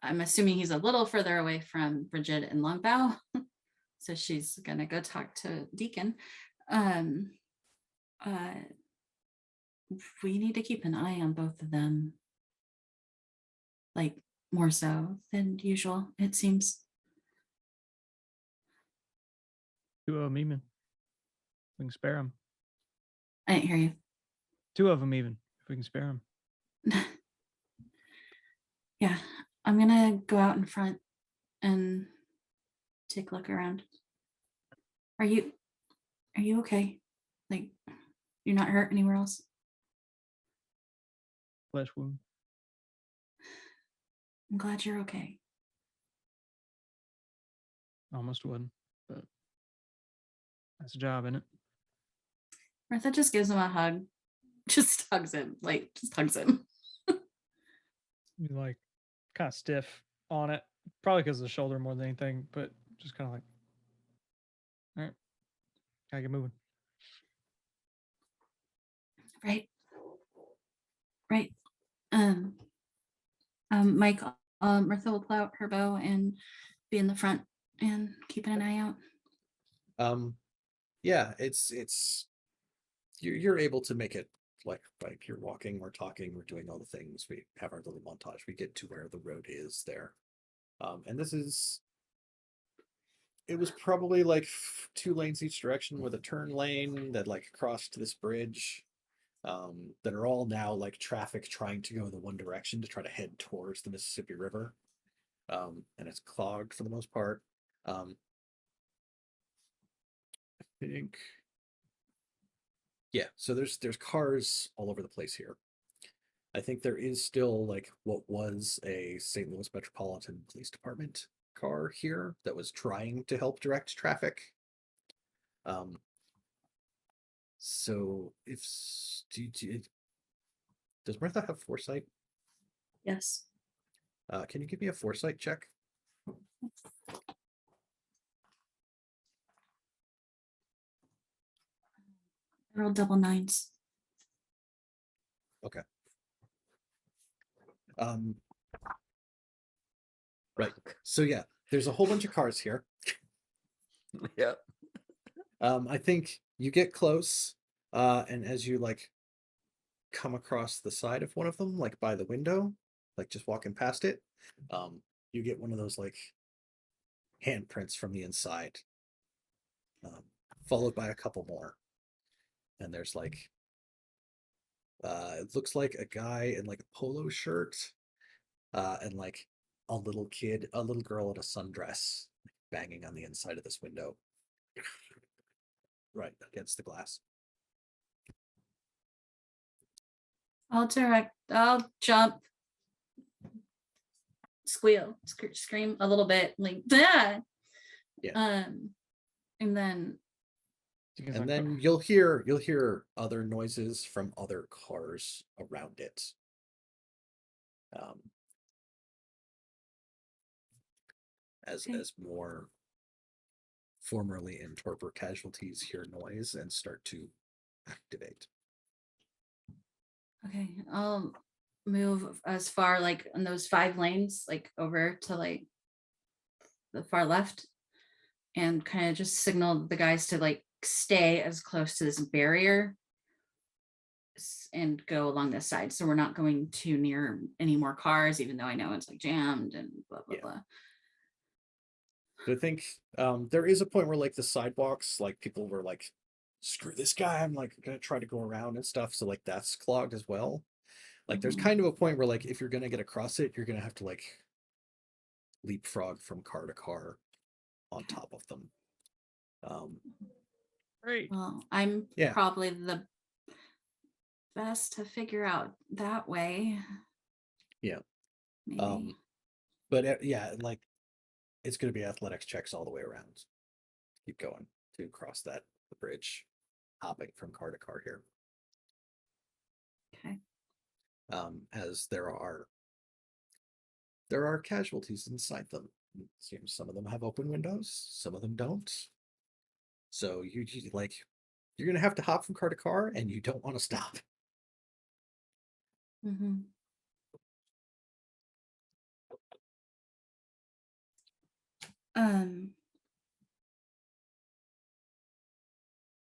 I'm assuming he's a little further away from Bridget and Longbow. So she's gonna go talk to Deacon. We need to keep an eye on both of them. Like more so than usual, it seems. 2 of them even. We can spare them. I didn't hear you. 2 of them even, if we can spare them. Yeah, I'm gonna go out in front and take a look around. Are you okay? Like, you're not hurt anywhere else? Flesh wound. I'm glad you're okay. Almost wasn't, but that's a job, isn't it? Martha just gives him a hug. Just hugs him. You like kind of stiff on it, probably because of the shoulder more than anything, but just kind of like, all right, gotta get moving. Right. Mike, Martha will pull out her bow and be in the front and keeping an eye out. Yeah, it's you're able to make it like you're walking, we're talking, we're doing all the things. We have our little montage. We get to where the road is there. And it was probably like 2 lanes each direction with a turn lane that like crossed this bridge. That are all now like traffic trying to go the one direction to try to head towards the Mississippi River. And it's clogged for the most part. I think, yeah, so there's cars all over the place here. I think there is still like what was a St. Louis Metropolitan Police Department car here that was trying to help direct traffic. So does Martha have foresight? Yes. Can you give me a foresight check? I rolled double nines. Right. So yeah, there's a whole bunch of cars here. Yep. I think you get close, and as you like come across the side of one of them, like by the window, like just walking past it, you get one of those like handprints from the inside, followed by a couple more. And there's like, it looks like a guy in like a polo shirt, and like a little girl in a sundress, banging on the inside of this window, right against the glass. I'll jump, squeal, scream a little bit, like, yeah. And then And then you'll hear other noises from other cars around it. As more formerly in torpor casualties hear noise and start to activate. okay, I'll move as far like in those 5 lanes, like over to like the far left, and kind of just signal the guys to like stay as close to this barrier and go along this side, so we're not going too near any more cars, even though I know it's like jammed and blah blah blah. So I think there is a point where like the sidewalks, like people were like, screw this guy, I'm like gonna try to go around and stuff, so like that's clogged as well. Like there's kind of a point where like if you're gonna get across it, you're gonna have to like leapfrog from car to car on top of them. Great. Well, I'm probably the best to figure out that way. Yeah. Maybe. But yeah, like it's going to be athletics checks all the way around. Keep going to cross the bridge, hopping from car to car here. Okay. As there are casualties inside them. It seems some of them have open windows, some of them don't. So you're going to have to hop from car to car, and you don't want to stop. Mm-hmm.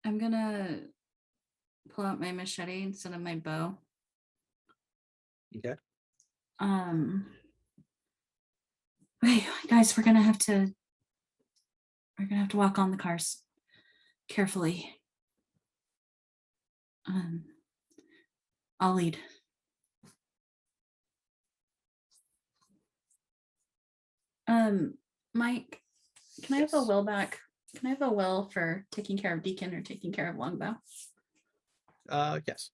I'm gonna pull out my machete instead of my bow. Okay. Okay, guys, we're gonna have to walk on the cars carefully. I'll lead. Mike, can I have a will back? Can I have a will for taking care of Deacon or taking care of Longbow? Yes.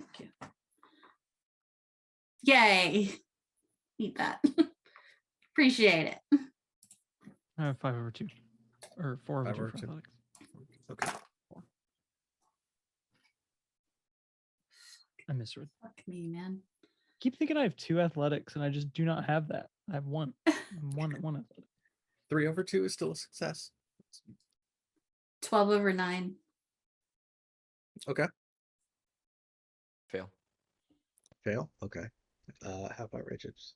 Thank you. Yay. Need that. Appreciate it. I have 5/2 or 4/2 for 5/2. athletics. Okay. I misread. Fuck me, man. Keep thinking I have 2 athletics and I just do not have that. I have 1. I'm one athletic. 3/2 is still a success. 12/9. Okay. Fail. Okay. How about Richards?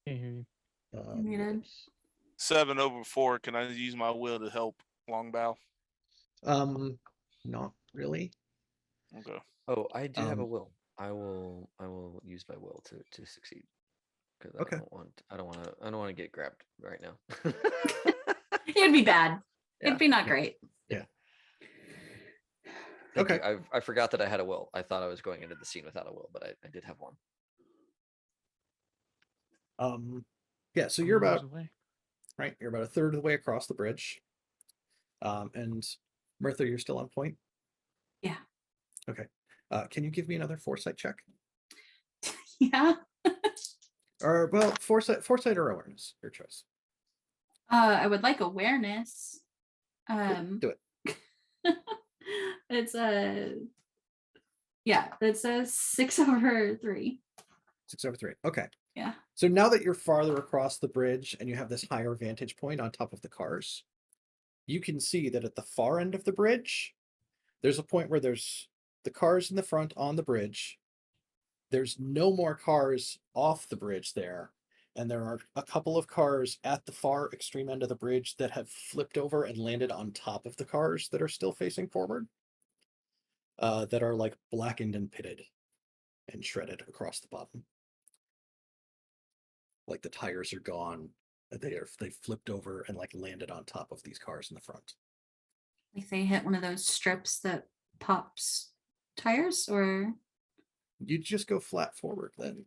Can't hear you. Muted. 7/4. Can I use my will to help Longbow? Not really. Okay. Oh, I do have a will. I will use my will to succeed. Because Okay. I don't want to get grabbed right now. It'd be bad. Yeah. It'd be not great. Yeah. Thank Okay. you. I forgot that I had a will. I thought I was going into the scene without a will, but I did have one. Yeah, so you're about away. right. You're about a third of the way across the bridge. And Mirtha, you're still on point? Yeah. Okay. Can you give me another foresight check? Yeah. Or well, foresight or awareness, your choice. I would like awareness. Cool. Do it. It's it's a 6/3. 6/3. Okay. Yeah. So now that you're farther across the bridge and you have this higher vantage point on top of the cars, you can see that at the far end of the bridge, there's a point where there's the cars in the front on the bridge. There's no more cars off the bridge there. And there are a couple of cars at the far extreme end of the bridge that have flipped over and landed on top of the cars that are still facing forward. That are like blackened and pitted and shredded across the bottom. Like the tires are gone. They flipped over and like landed on top of these cars in the front. Like they hit one of those strips that pops tires, or You just go flat forward then.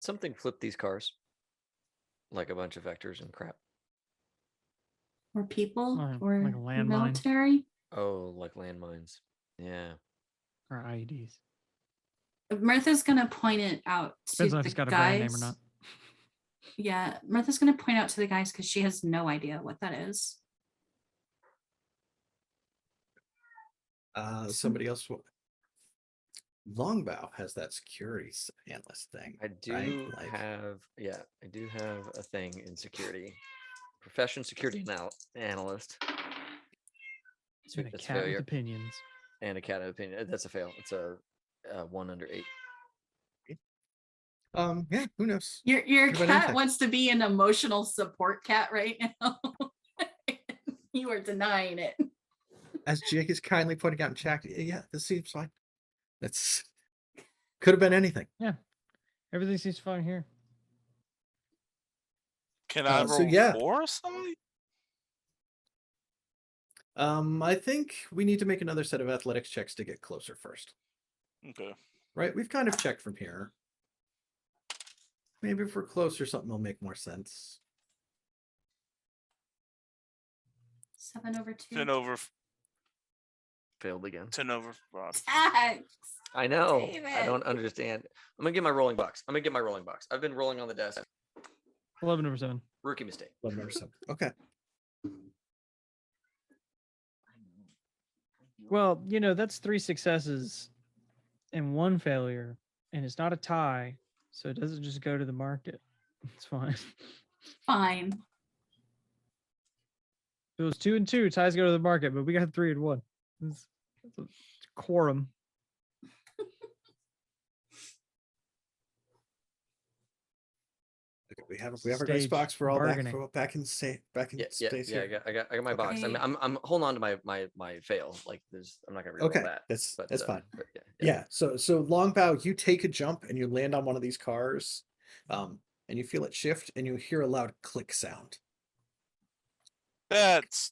Something flipped these cars. Like a bunch of vectors and crap. or people, Or or like a landmine. military. Oh, like landmines. Yeah. Or IEDs. Martha's gonna point it out to Depends on if the it's got a brand guys. name or not. Yeah, Martha's gonna point out to the guys because she has no idea what that is. Somebody else. Longbow has that security analyst thing. I do right? Like, have, yeah, I do have a thing in security. Profession security analyst. Sweet, And a that's a cat with failure. opinions. And a cat of opinion. That's a fail. It's a 1 under 8. yeah, who knows? Your Think about cat anything. wants to be an emotional support cat right now. You are denying it. As Jake is kindly pointing out in chat, yeah, this seems fine. That's could have been anything. Everything seems fine here. Can I so roll yeah. foresight? I think we need to make another set of athletics checks to get closer first. Okay. Right? We've kind of checked from here. Maybe if we're closer, something will make more sense. 7 over 2. 10 over Failed again. 10 over 5. Tax. I know. I David. don't understand. I'm gonna get my rolling box. I've been rolling on the desk. 11 over 7. Rookie mistake. 11 or something. Okay. Well, you know, that's 3 successes and 1 failure, and it's not a tie, so it doesn't just go to the market. It's fine. Fine. If it was 2 and 2, ties go to the market, but we got 3 and 1. It's a quorum. Okay, we have our dice Stage box. We're all back bargaining. back in space Yeah, here. I got my box. Okay. I'm holding on to my fail. Like there's, I'm not gonna reroll Okay, that. that's but, fine. but Yeah. So Longbow, you take a jump and you land on one of these cars, and you feel it shift, and you hear a loud click sound. That's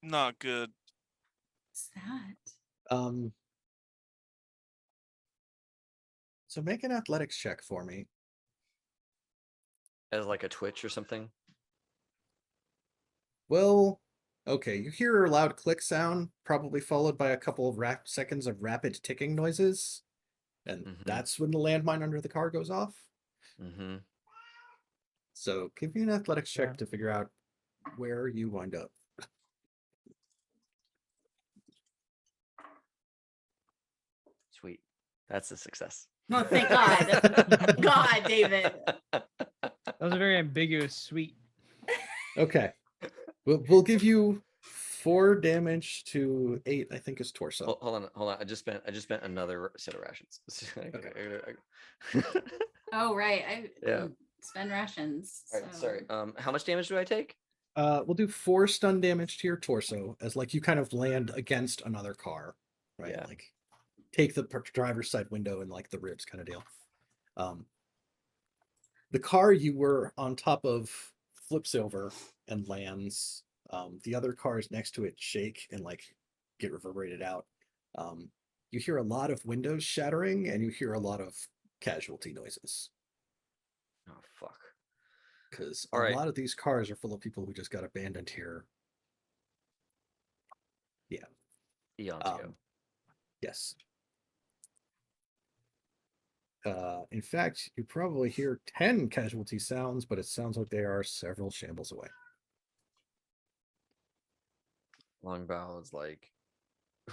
not good. What's that? So make an athletics check for me. As like a twitch or something. Well, okay, you hear a loud click sound, probably followed by a couple of seconds of rapid ticking noises, and Mhm. that's when the landmine under the car goes off. Mm-hmm. So give me an athletics check Yeah. to figure out where you wind up. Sweet. That's a success. Oh, thank God. God, David. That was a very ambiguous suite. Okay, we'll give you 4 damage to 8. I think is torso. Hold on. I just spent another set of rations. Oh, right. I Yeah. spend rations. All right, so- sorry. How much damage do I take? We'll do 4 stun damage to your torso as like you kind of land against another car, right? Yeah. Like take the driver's side window and like the ribs kind of deal. The car you were on top of flips over and lands. The other cars next to it shake and like get reverberated out. You hear a lot of windows shattering and you hear a lot of casualty noises Oh fuck. because All a right. lot of these cars are full of people who just got abandoned here. Eons ago. Yes. In fact, you probably hear 10 casualty sounds, but it sounds like they are several shambles away. Longbow is like,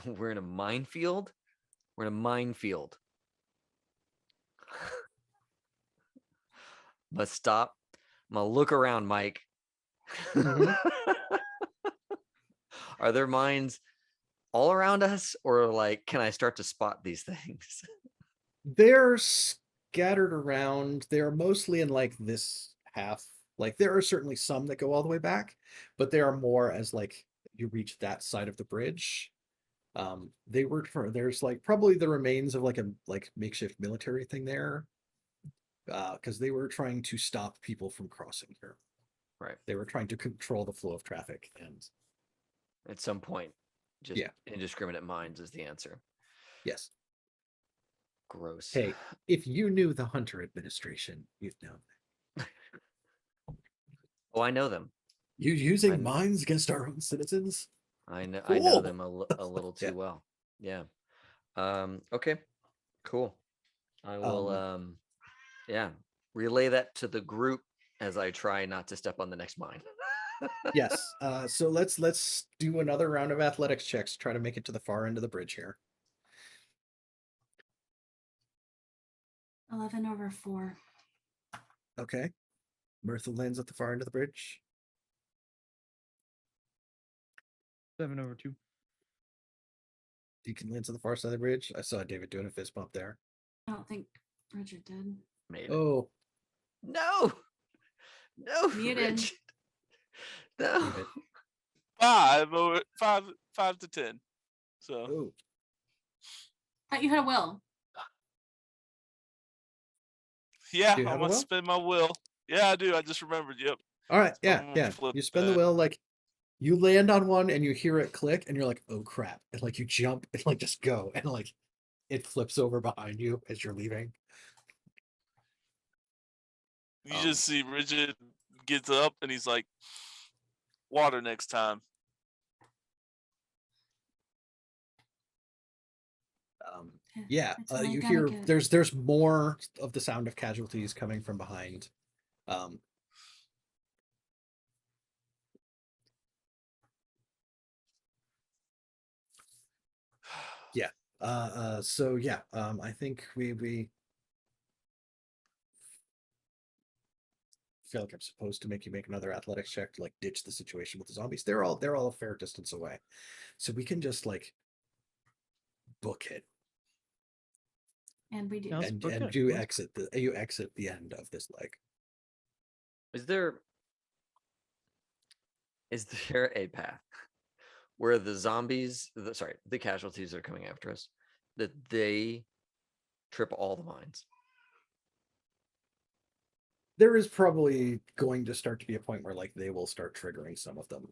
we're in a minefield. We're in a minefield. I'm gonna look around, Mike. Mhm. Are there mines all around us, or like, can I start to spot these things? They're scattered around. They're mostly in like this half. Like there are certainly some that go all the way back, but they are more as like you reach that side of the bridge. They were there's like probably the remains of like a makeshift military thing there. Because they were trying to stop people from crossing here. Right. They were trying to control the flow of traffic, and At some point, just Yeah. indiscriminate mines is the answer. yes. Gross. Hey, if you knew the Hunter administration, you'd know. Oh, I know them. You using I'm- mines against our own citizens? I know Cool. them a little too Yeah. well. Yeah. Okay. Cool. I will yeah, relay that to the group as I try not to step on the next mine. Yes. So let's do another round of athletics checks. Try to make it to the far end of the bridge here. 11/4. Okay. Mirtha lands at the far end of the bridge. 7/2. Deacon lands on the far side of the bridge. I saw David doing a fist bump there. I don't think Richard did. Maybe. Oh, No. No, Muted. Richard. No. David. 5 to 10. So Oh, Thought you had a will. yeah, Do you I'm have a gonna will? spend my will. Yeah, I do. I just remembered. Yep. all right. Yeah, gonna yeah. flip You spend the that. will, like you land on one and you hear it click, and you're like, oh crap. And like you jump and like just go, and like it flips over behind you as you're leaving. You just see Richard gets up and he's like, "Water next time." Yeah, That's what I you gotta hear get. there's more of the sound of casualties coming from behind. Yeah. So yeah, I think we feel like I'm supposed to make you make another athletics check to like ditch the situation with the zombies. They're all a fair distance away, so we can just like book it And we do. Let's and book it. you Let's- exit the end of this leg. Is there a path where the zombies, the casualties that are coming after us, that they trip all the mines? There is probably going to start to be a point where like they will start triggering some of them.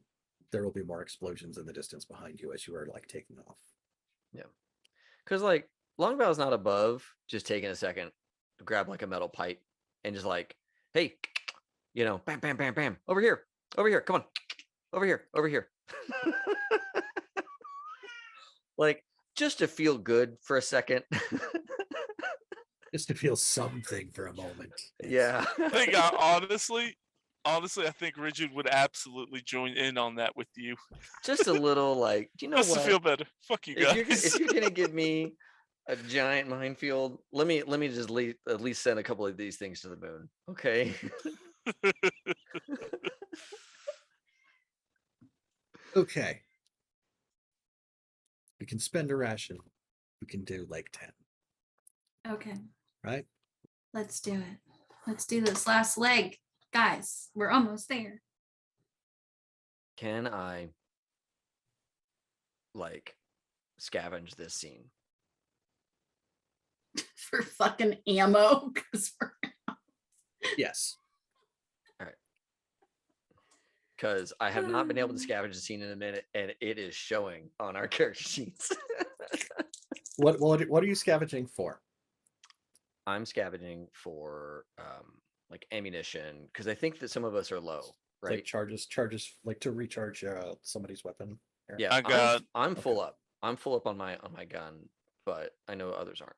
There will be more explosions in the distance behind you as you are like taking off. Yeah. Because like Longbow's not above just taking a second to grab like a metal pipe and just like, hey, bam, bam, bam, bam, over here, come on, over here. Like just to feel good for a second. Just to feel something for a moment. Yeah. I think honestly, I think Richard would absolutely join in on that with you. Just a little like, do you know Just what? to feel better. Fuck you guys. If you're gonna give me a giant minefield, let me just at least send a couple of these things to the moon, okay? Okay. We can spend a ration. We can do like 10, Okay, right? let's do it. Let's do this last leg. Guys, we're almost there. Can I like scavenge this scene? For fucking ammo. Because we're Yes. Because I have not been able to scavenge the scene in a minute, and it is showing on our character sheets. What are you scavenging for? I'm scavenging for like ammunition because I think that some of us are low, right? Like charges like to recharge somebody's weapon. Here. Yeah, I'm full up. I'm full up on my gun, but I know others aren't.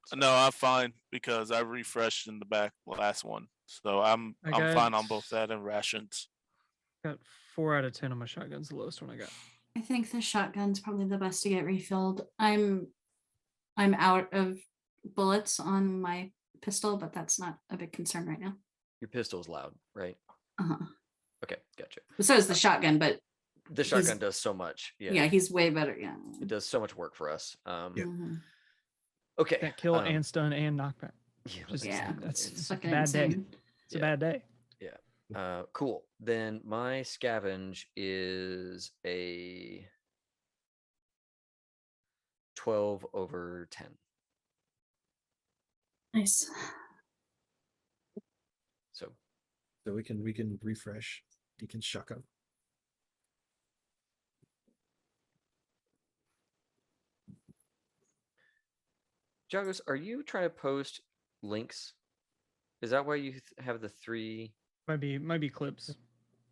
So. No, I'm fine because I refreshed in the last one, so I'm fine on both that and rations. Got 4 out of 10 on my shotguns, the lowest one I got. I think the shotgun's probably the best to get refilled. I'm out of bullets on my pistol, but that's not a big concern right now. Your pistol's loud, right? Uh-huh. Okay, gotcha. So is the shotgun, but The shotgun does so much. yeah, he's way better. Yeah. It does so much work for us. Mhm. Okay. That kill and stun and knockback. Just, Yeah. That's It's a fucking bad day. insane. It's a bad day. Yeah. Cool. Then my scavenge is a 12/10. Nice. So we can refresh Deacon Shaka. Jagos, are you trying to post links? Is that why you have the 3? Might be clips.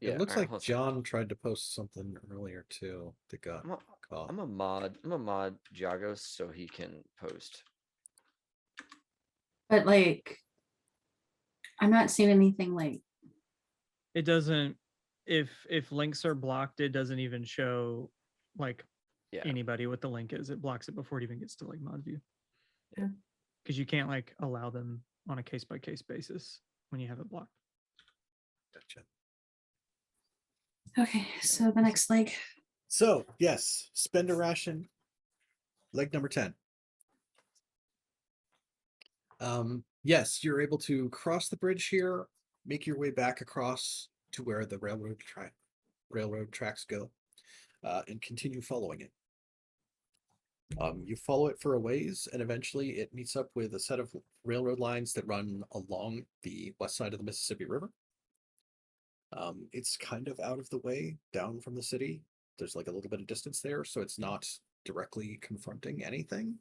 It looks alright, like John tried to post something earlier too that got caught. I'm a mod Jagos so he can post. But like, I'm not seeing anything like. It doesn't. If links are blocked, it doesn't even show like anybody what the link is. It blocks it before it even gets to like mod view. Yeah. Because you can't like allow them on a case by case basis when you have it blocked. Gotcha. Okay, so the next leg. So yes, spend a ration. Leg number 10. Yes, you're able to cross the bridge here, make your way back across to where the railroad tracks go, and continue following it. You follow it for a ways, and eventually it meets up with a set of railroad lines that run along the west side of the Mississippi River. It's kind of out of the way, down from the city. There's like a little bit of distance there, so it's not directly confronting anything.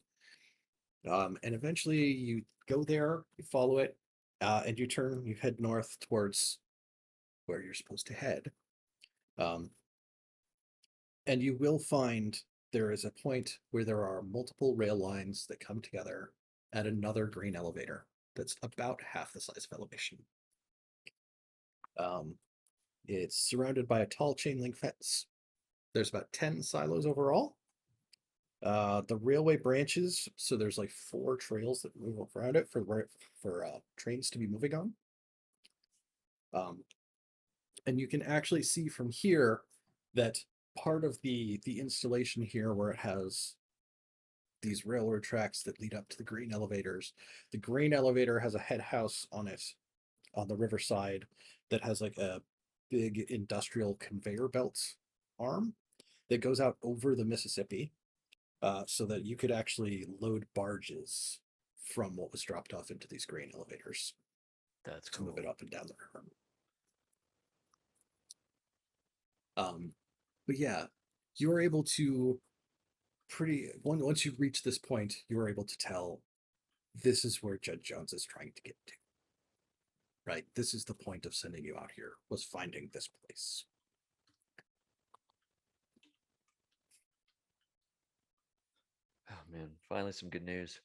And eventually you go there, you follow it, and you head north towards where you're supposed to head. And you will find there is a point where there are multiple rail lines that come together at another grain elevator that's about half the size of elevation. It's surrounded by a tall chain link fence. There's about 10 silos overall. The railway branches, so there's like 4 trails that move around it for trains to be moving on. And you can actually see from here that part of the installation here, where it has these railroad tracks that lead up to the grain elevators, the grain elevator has a head house on it on the riverside that has like a big industrial conveyor belt arm that goes out over the Mississippi, so that you could actually load barges from what was dropped off into these grain elevators. That's to cool. move it up and down the river. But yeah, you're able to once you reach this point, you're able to tell this is where Judge Jones is trying to get to. Right? This is the point of sending you out here, was finding this place. Oh man, finally some good news.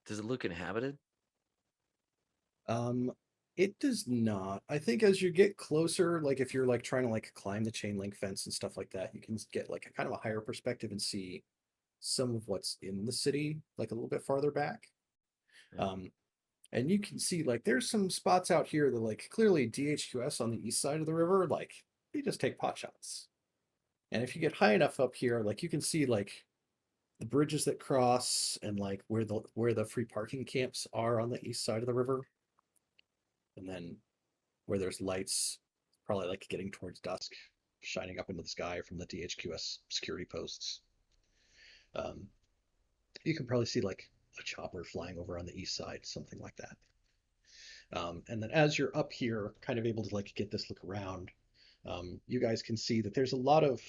Does it look inhabited? It does not. I think as you get closer, like if you're like trying to like climb the chain link fence and stuff like that, you can get like a kind of a higher perspective and see some of what's in the city, like a little bit farther back. Yeah. And you can see like there's some spots out here that like clearly DHQS on the east side of the river, like they just take pot shots. And if you get high enough up here, like you can see like the bridges that cross and like where the free parking camps are on the east side of the river. And then where there's lights, probably like getting towards dusk, shining up into the sky from the DHQS security posts. You can probably see like a chopper flying over on the east side, something like that. And then as you're up here, kind of able to like get this look around, you guys can see that there's a lot of,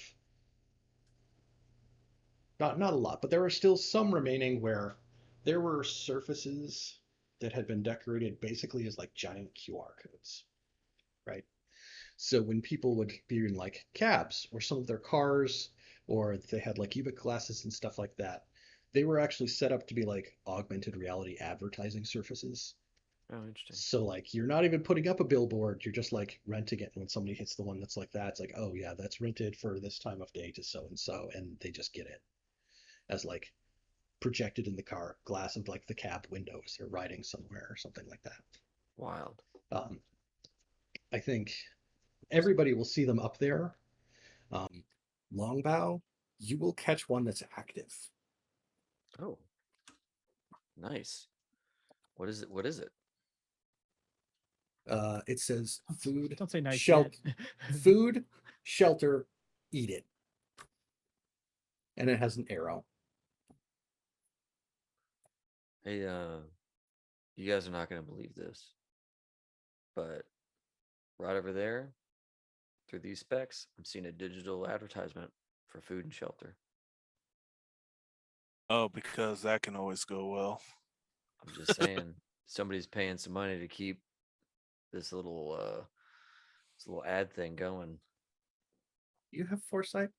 not a lot, but there are still some remaining where there were surfaces that had been decorated basically as like giant QR codes, right? So when people would be in like cabs or some of their cars, or they had like EBIT glasses and stuff like that, they were actually set up to be like augmented reality advertising surfaces. Oh, interesting. So like you're not even putting up a billboard, you're just like renting it. And when somebody hits the one that's like that, it's like, oh yeah, that's rented for this time of day to so and so, and they just get it as like projected in the car, glass of like the cab windows. They're riding somewhere or something like that. Wild. I think everybody will see them up there. Longbow, you will catch one that's active. Oh, nice. What is it? What is it? It says food, Don't say nice shelter, yet. food, shelter, eat it. And it has an arrow. Hey, you guys are not gonna believe this, but right over there, through these specs, I'm seeing a digital advertisement for food and shelter. Oh, because that can always go well. I'm just saying, somebody's paying some money to keep this little ad thing going. You have foresight?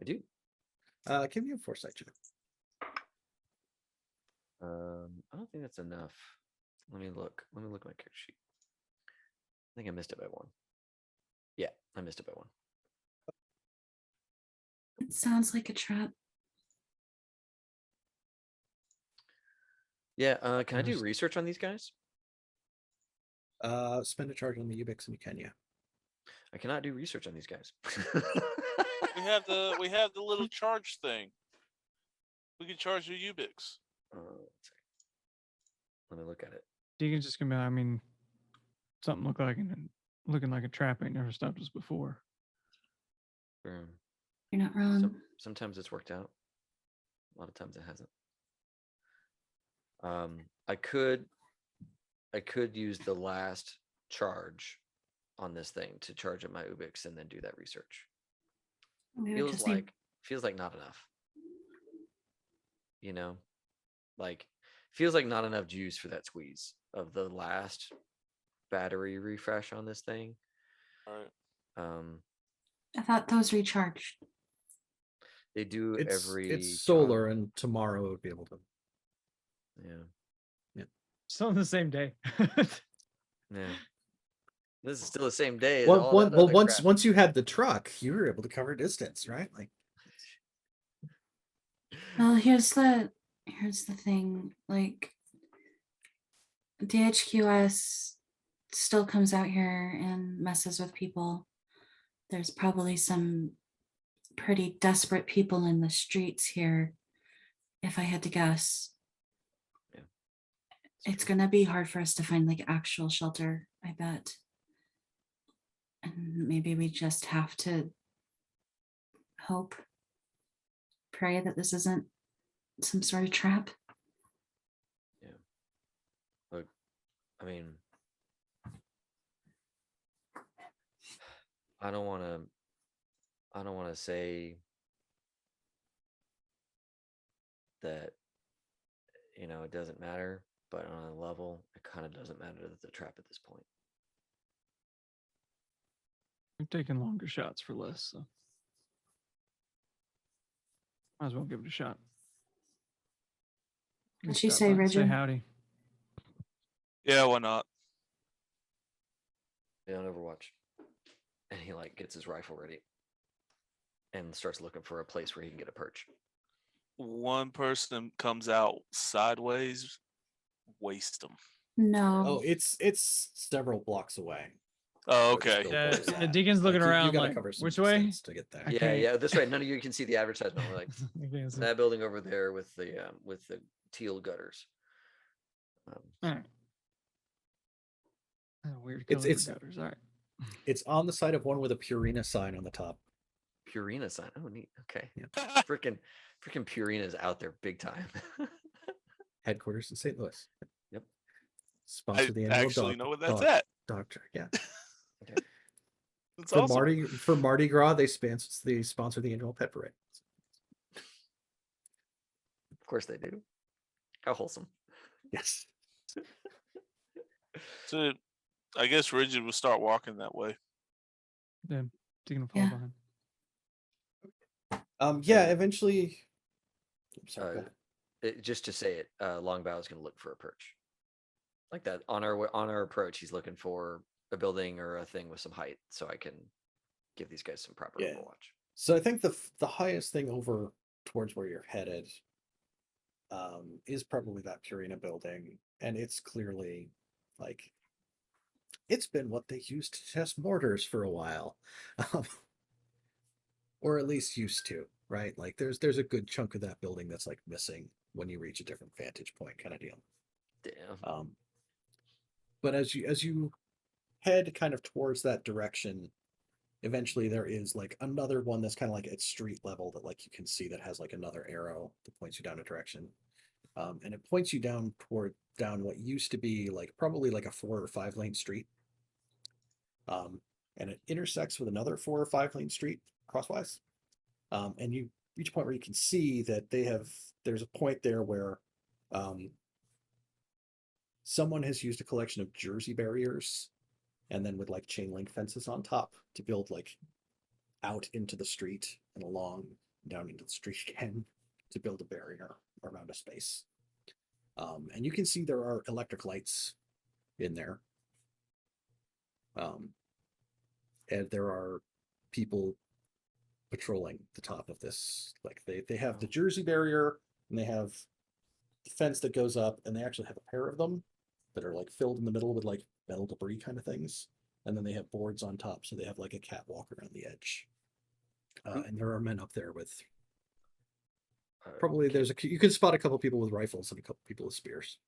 I do. Give me a foresight check. I don't think that's enough. Let me look. Let me look at my character sheet. I think I missed it by one. Yeah, I missed it by one. It sounds like a trap. Yeah, can I do research on these guys? Spend a charge on the Ubix and you can, yeah. I cannot do research on these guys. We have the little charge thing. We can charge the Ubix. Let's see. Let me look at it. Deacon's just gonna be, I mean, something looking like a trap ain't never stopped us before. Boom. You're not wrong. Sometimes it's worked out. A lot of times it hasn't. I could use the last charge on this thing to charge up my Ubix and then do that research. We would Feels just need- like not enough. You know, like feels like not enough juice for that squeeze of the last battery refresh on this thing. All right. I thought those recharged. They do It's solar, and tomorrow it would be able to. Yeah. Still on the same day. Yeah. This is still the same day. As Well, all that other crap. once you had the truck, you were able to cover distance, right? Like, Well, here's the thing. Like, DHQS still comes out here and messes with people. There's probably some pretty desperate people in the streets here, if I had to guess. Yeah. It's gonna be hard for us to find like actual shelter, I bet. And maybe we just have to hope, pray that this isn't some sort of trap. Yeah. Look, I mean, I don't want to say that, it doesn't matter, but on a level, it kind of doesn't matter that the trap at this point. We've taken longer shots for less, so might as well give it a shot. What'd you Stop say, by and Say Regin? howdy. Yeah, why not? They on Overwatch, and he gets his rifle ready, and starts looking for a place where he can get a perch. One person comes out sideways, waste them. No. oh, it's several blocks away. Oh, where this okay. billboard is The at. Deacon's looking You around gotta like, cover some which way? distance to get there. I Yeah, can't- yeah, that's right. None of you can see the advertisement. We're like I can't see. that building over there with the teal gutters. All right. Oh, weird It's- color it's- gutters. All right. It's on the side of one with a Purina sign on the top. Purina sign. Oh, neat. Okay. Yeah. Freaking Purina's out there big time. Headquarters in St. Louis. Yep. Sponsor I the annual actually dog, know what that's dog, at. doctor. Yeah. That's For awesome. for Mardi Gras, they sponsor the annual pet parade. Of course they do. How wholesome. Yes. So I guess Rigid will start walking that way. Yeah. Deacon will fall Yeah. behind. Yeah. Eventually. I'm sorry, go Uh, ahead. Just to say it, Longbow is going to look for a perch. Like that on our approach, he's looking for a building or a thing with some height, so I can give these guys some proper Yeah. overwatch. So I think the highest thing over towards where you're headed is probably that Purina building, and it's clearly like it's been what they used to test mortars for a while, or at least used to, right? Like there's a good chunk of that building that's like missing when you reach a different vantage point, kind of deal. Damn. But as you head kind of towards that direction, eventually there is like another one that's kind of like at street level that like you can see that has like another arrow that points you down a direction. And it points you down what used to be like probably like a 4 or 5 lane street. And it intersects with another 4 or 5 lane street crosswise. And you reach a point where you can see that there's a point there where someone has used a collection of Jersey barriers and then with like chain link fences on top to build like out into the street and along down into the street again to build a barrier around a space. And you can see there are electric lights in there. And there are people patrolling the top of this. Like they have the Jersey barrier and they have the fence that goes up, and they actually have a pair of them that are like filled in the middle with like metal debris kind of things. And then they have boards on top, so they have like a catwalk around the edge. And there are men up there with probably you can spot a couple people with rifles and a couple people with spears.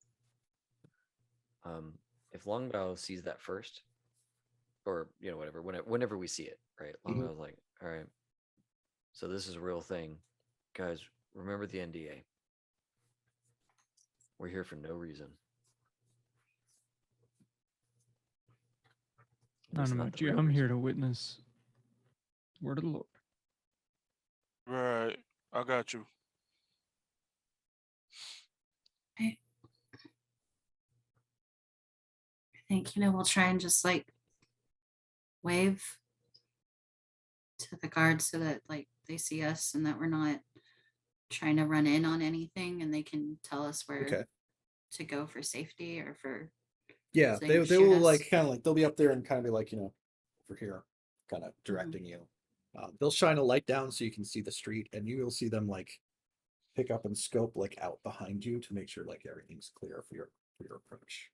If Longbow sees that first, or whatever, whenever we see it, right? Longbow's like, all right, so this is a real thing, guys. Remember the NDA. We're here for no reason. I don't know about you. I'm here to witness the word of the Lord. Right. I got you. I think, we'll try and just like wave to the guards so that like they see us and that we're not trying to run in on anything, and they can tell us where to go for safety or for they will like kind of like they'll be up there and kind of be like over here kind of directing you. They'll shine a light down so you can see the street, and you will see them like pick up and scope like out behind you to make sure like everything's clear for your approach.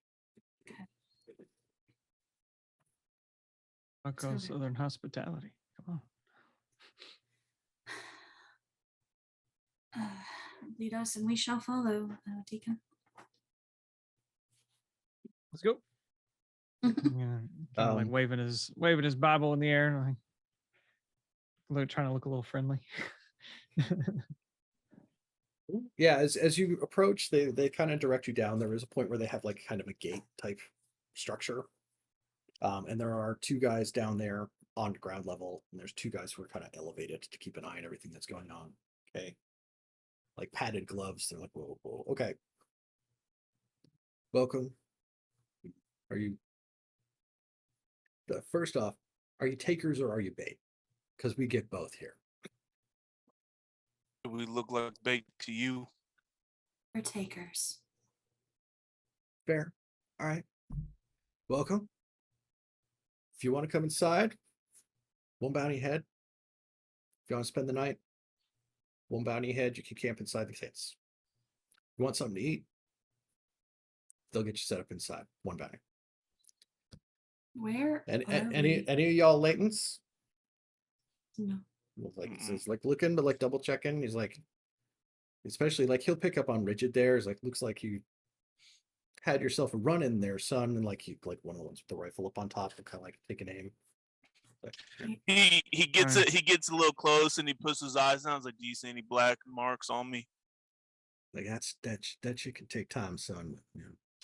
Bucko Southern hospitality. Come on. Lead us and we shall follow, Deacon. Let's go. Kind of like waving his Bible in the air, like trying to look a little friendly. Yeah, as you approach, they kind of direct you down. There is a point where they have like kind of a gate type structure. And there are 2 guys down there on ground level, and there's 2 guys who are kind of elevated to keep an eye on everything that's going on. Okay. Like padded gloves. They're like, whoa, okay. Welcome. First off, are you takers or are you bait? Because we get both here. Do we look like bait to you? We're takers. Fair. All right. Welcome. If you want to come inside, 1 bounty head. If you want to spend the night, 1 bounty head. You can camp inside the tents. You want something to eat? They'll get you set up inside. 1 bounty. Where And are any we? of y'all latents? No. Like he's like looking, but like double checking. He's like, especially like he'll pick up on rigid there. He's like, looks like you had yourself a run in there, son. And like he like one of the ones with the rifle up on top and kind of like take an aim. Like, He gets it. He gets a little close and he puts his eyes down. He's like, do you see any black marks on me? like that shit can take time, son.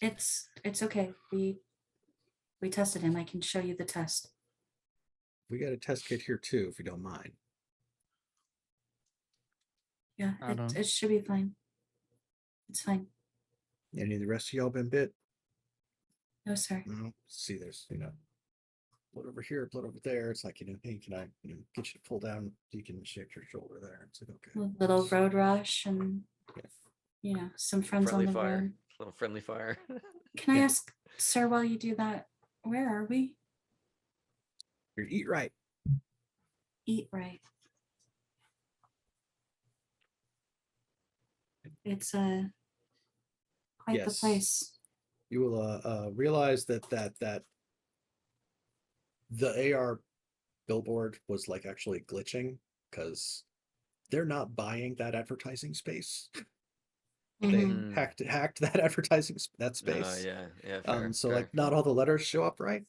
It's okay. We tested him. I can show you the test. We got a test kit here too, if you don't mind. Yeah, it should be fine. It's fine. Any of the rest of y'all been bit? No, sir. No. See, there's blood over here, blood over there. It's like hey, can I get you to pull down? You can shake your shoulder there. It's like okay. A little road rush and some friends Friendly on the fire. road. Little friendly fire. Can I ask, sir, while you do that, where are we? You're eat right. Eat right. It's quite the Yes. place. You will realize that the AR billboard was like actually glitching because they're not buying that advertising space. They Mhm. hacked that advertising that space. Yeah, fair. So fair, like not all the letters show up right.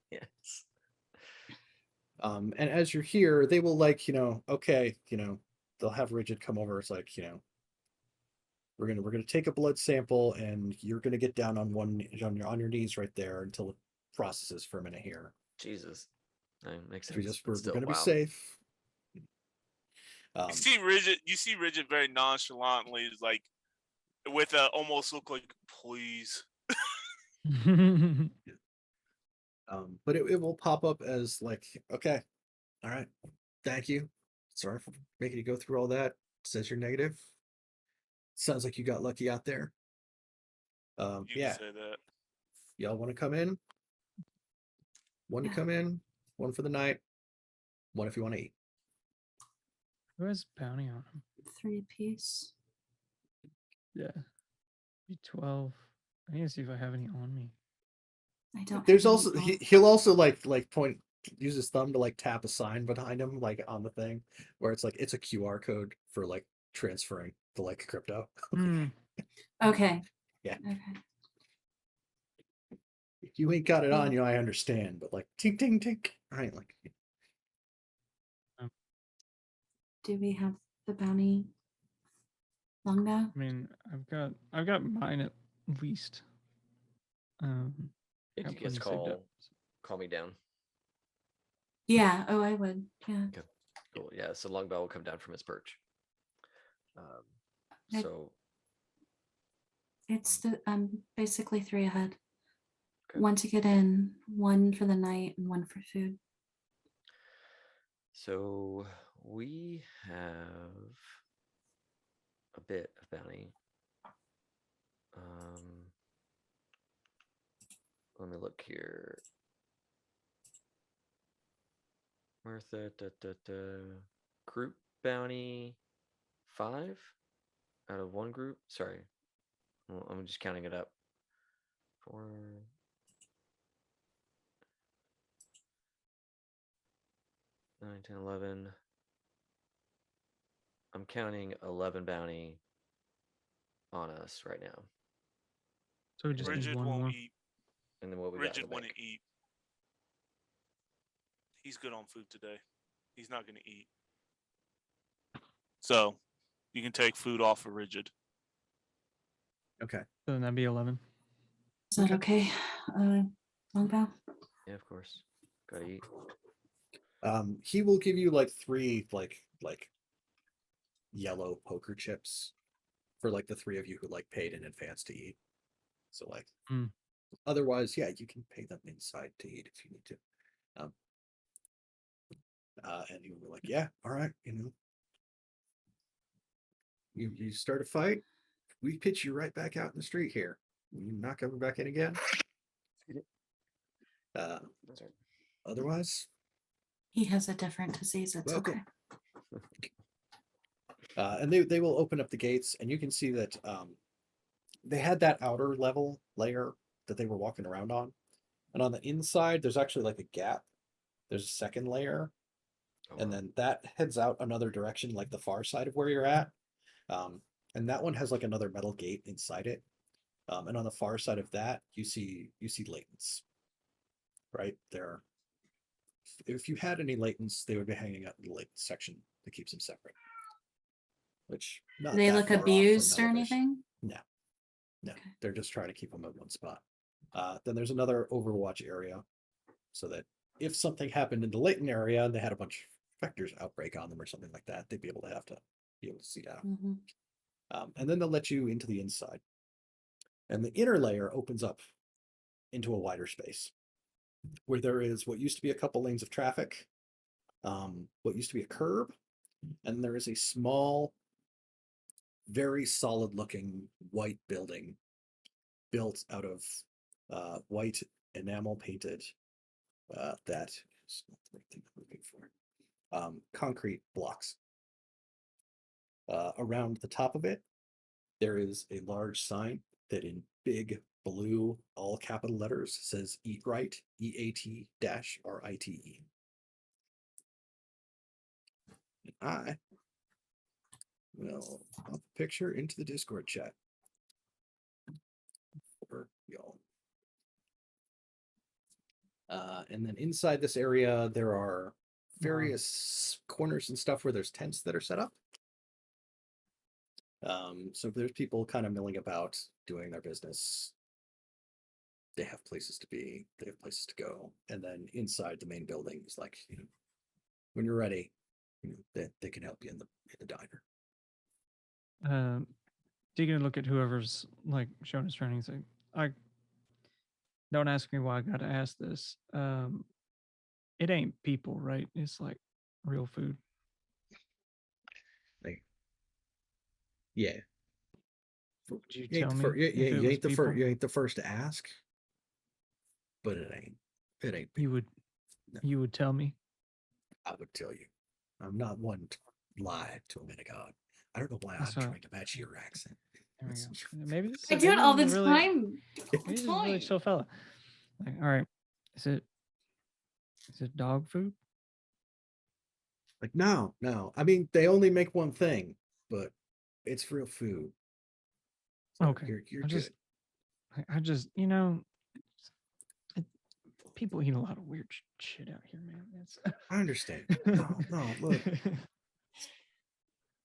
Yes. And as you're here, they will like, okay, they'll have Rigid come over. It's like, we're gonna take a blood sample and you're gonna get down on on your knees right there until it processes for a minute here. Jesus. Makes We sense. we're Still, gonna be wow. safe. You see Rigid very nonchalantly, like with a almost look like, please. But it will pop up as like, okay, all right, thank you. Sorry for making you go through all that. It says you're negative. Sounds like you got lucky out there. You Yeah, can say that. y'all want to come in? One to Yeah. come in, one for the night, one if you want to eat. Who has bounty on him? 3 apiece. Yeah. B12. I need to see if I have any on me. I don't. There's have any also on. he'll also like point, use his thumb to like tap a sign behind him like on the thing where it's like it's a QR code for like transferring the like crypto. Hmm. Okay. Yeah. Okay. If you ain't got it on you, I understand, but like tink tink tink. All right, like Do we have the bounty longbow? I mean, I've got mine at least. If got you guys plenty saved up. call me down. Yeah. Oh, I would. Yeah. Okay. Cool. Yeah. So Longbow will come down from his perch. I- So It's basically 3 ahead. Okay. 1 to get in, 1 for the night, and 1 for food. So we have a bit of bounty. Let me look here. Martha, group bounty 5 out of 1 group. Sorry, well, I'm just counting it up. 4, 9, 10, 11. I'm counting 11 bounty on us right now. So we just need Rigid one won't more. eat. And then what we got in Rigid the wouldn't bank. eat. He's good on food today. He's not going to eat. So you can take food off of Rigid. okay. So then that'd be 11. Is that okay? Longbow? Yeah, of course. Gotta eat. He will give you like 3 like yellow poker chips for like the 3 of you who like paid in advance to eat. So like otherwise, yeah, you can pay them inside to eat if you need to. And you were like, yeah, all right, you start a fight, we pitch you right back out in the street here. You're not coming back in again. Otherwise, He has a different disease. It's welcome. okay. And they will open up the gates, and you can see that they had that outer level layer that they were walking around on, and on the inside there's actually like a gap. There's a second layer, and then that heads out another direction, like the far side of where you're at. And that one has like another metal gate inside it. And on the far side of that, you see latents. Right there. If you had any latents, they would be hanging out in the latent section that keeps them separate. Which not Do they that look far off from abused or elevation. anything? No, Okay. they're just trying to keep them at one spot. Then there's another Overwatch area, so that if something happened in the latent area and they had a bunch of vectors outbreak on them or something like that, they'd be able to see down. Mm-hmm. And then they'll let you into the inside, and the inner layer opens up into a wider space where there is what used to be a couple lanes of traffic, what used to be a curb, and there is a small, very solid looking white building built out of white enamel painted that is not the right thing I'm looking for, concrete blocks. Around the top of it, there is a large sign that in big blue, all capital letters says "Eat Right," EAT-RITE. And I will pop a picture into the Discord chat for y'all. And then inside this area, there are various corners and stuff where there's tents that are set up. So there's people kind of milling about, doing their business. They have places to be, they have places to go. And then inside the main building is like, when you're ready, they can help you in the diner. Taking a look at whoever's like showing us training, saying, I don't ask me why I gotta ask this. It ain't people, right? It's like real food. Yeah. Would you You ain't tell the me? first. if it was people? You ain't the first to ask. But it ain't. It ain't. You would. No. You would tell me. I would tell you. I'm not one to lie to a man of God. I don't know why That's I'm right. trying to match your accent. There we go. Maybe this. I do it all the really, time. Maybe this is a really chill fella. Like, all right, is it dog food? Like, no. I mean, they only make one thing, but it's real food. So Okay. You're I good. just, people eat a lot of weird shit out here, man. I understand. No, look.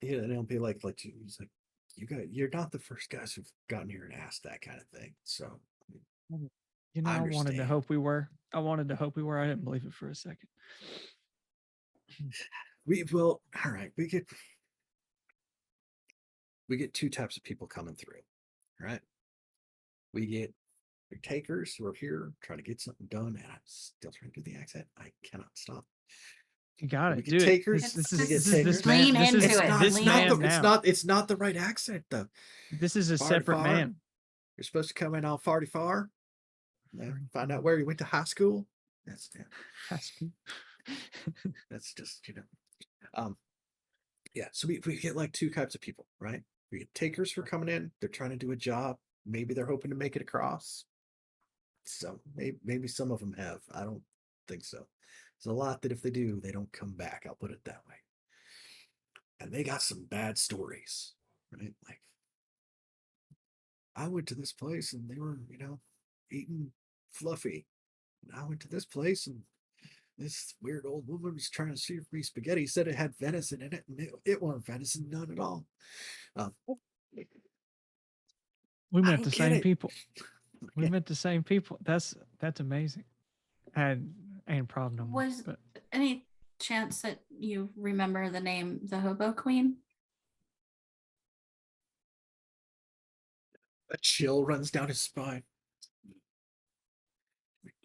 Yeah, and it'll be like he's like, you're not the first guys who've gotten here and asked that kind of thing. So I wanted to hope we were. I didn't believe it for a second. All right. We get two types of people coming through, right? We get the takers who are here trying to get something done, and I'm still trying to do the accent. I cannot stop. You got We it, get dude. takers. This we get is takers. this man. Lean This into is it. this Lean man into now. It's not the right accent though. This is a Farty separate far. man. You're supposed to come in all farty far. Find out where you went to high school. That's High school. That's just yeah. So we get like two types of people, right? We get takers who are coming in. They're trying to do a job. Maybe they're hoping to make it across. So maybe some of them have. I don't think so. There's a lot that if they do, they don't come back. I'll put it that way. And they got some bad stories, right? Like, I went to this place and they were, eating fluffy. And I went to this place and this weird old woman was trying to serve me spaghetti. Said it had venison in it, and it wasn't venison, none at all. We met the same it. people. We met the same people. That's amazing. And proud no more. Was any chance that you remember the name the Hobo Queen? A chill runs down his spine.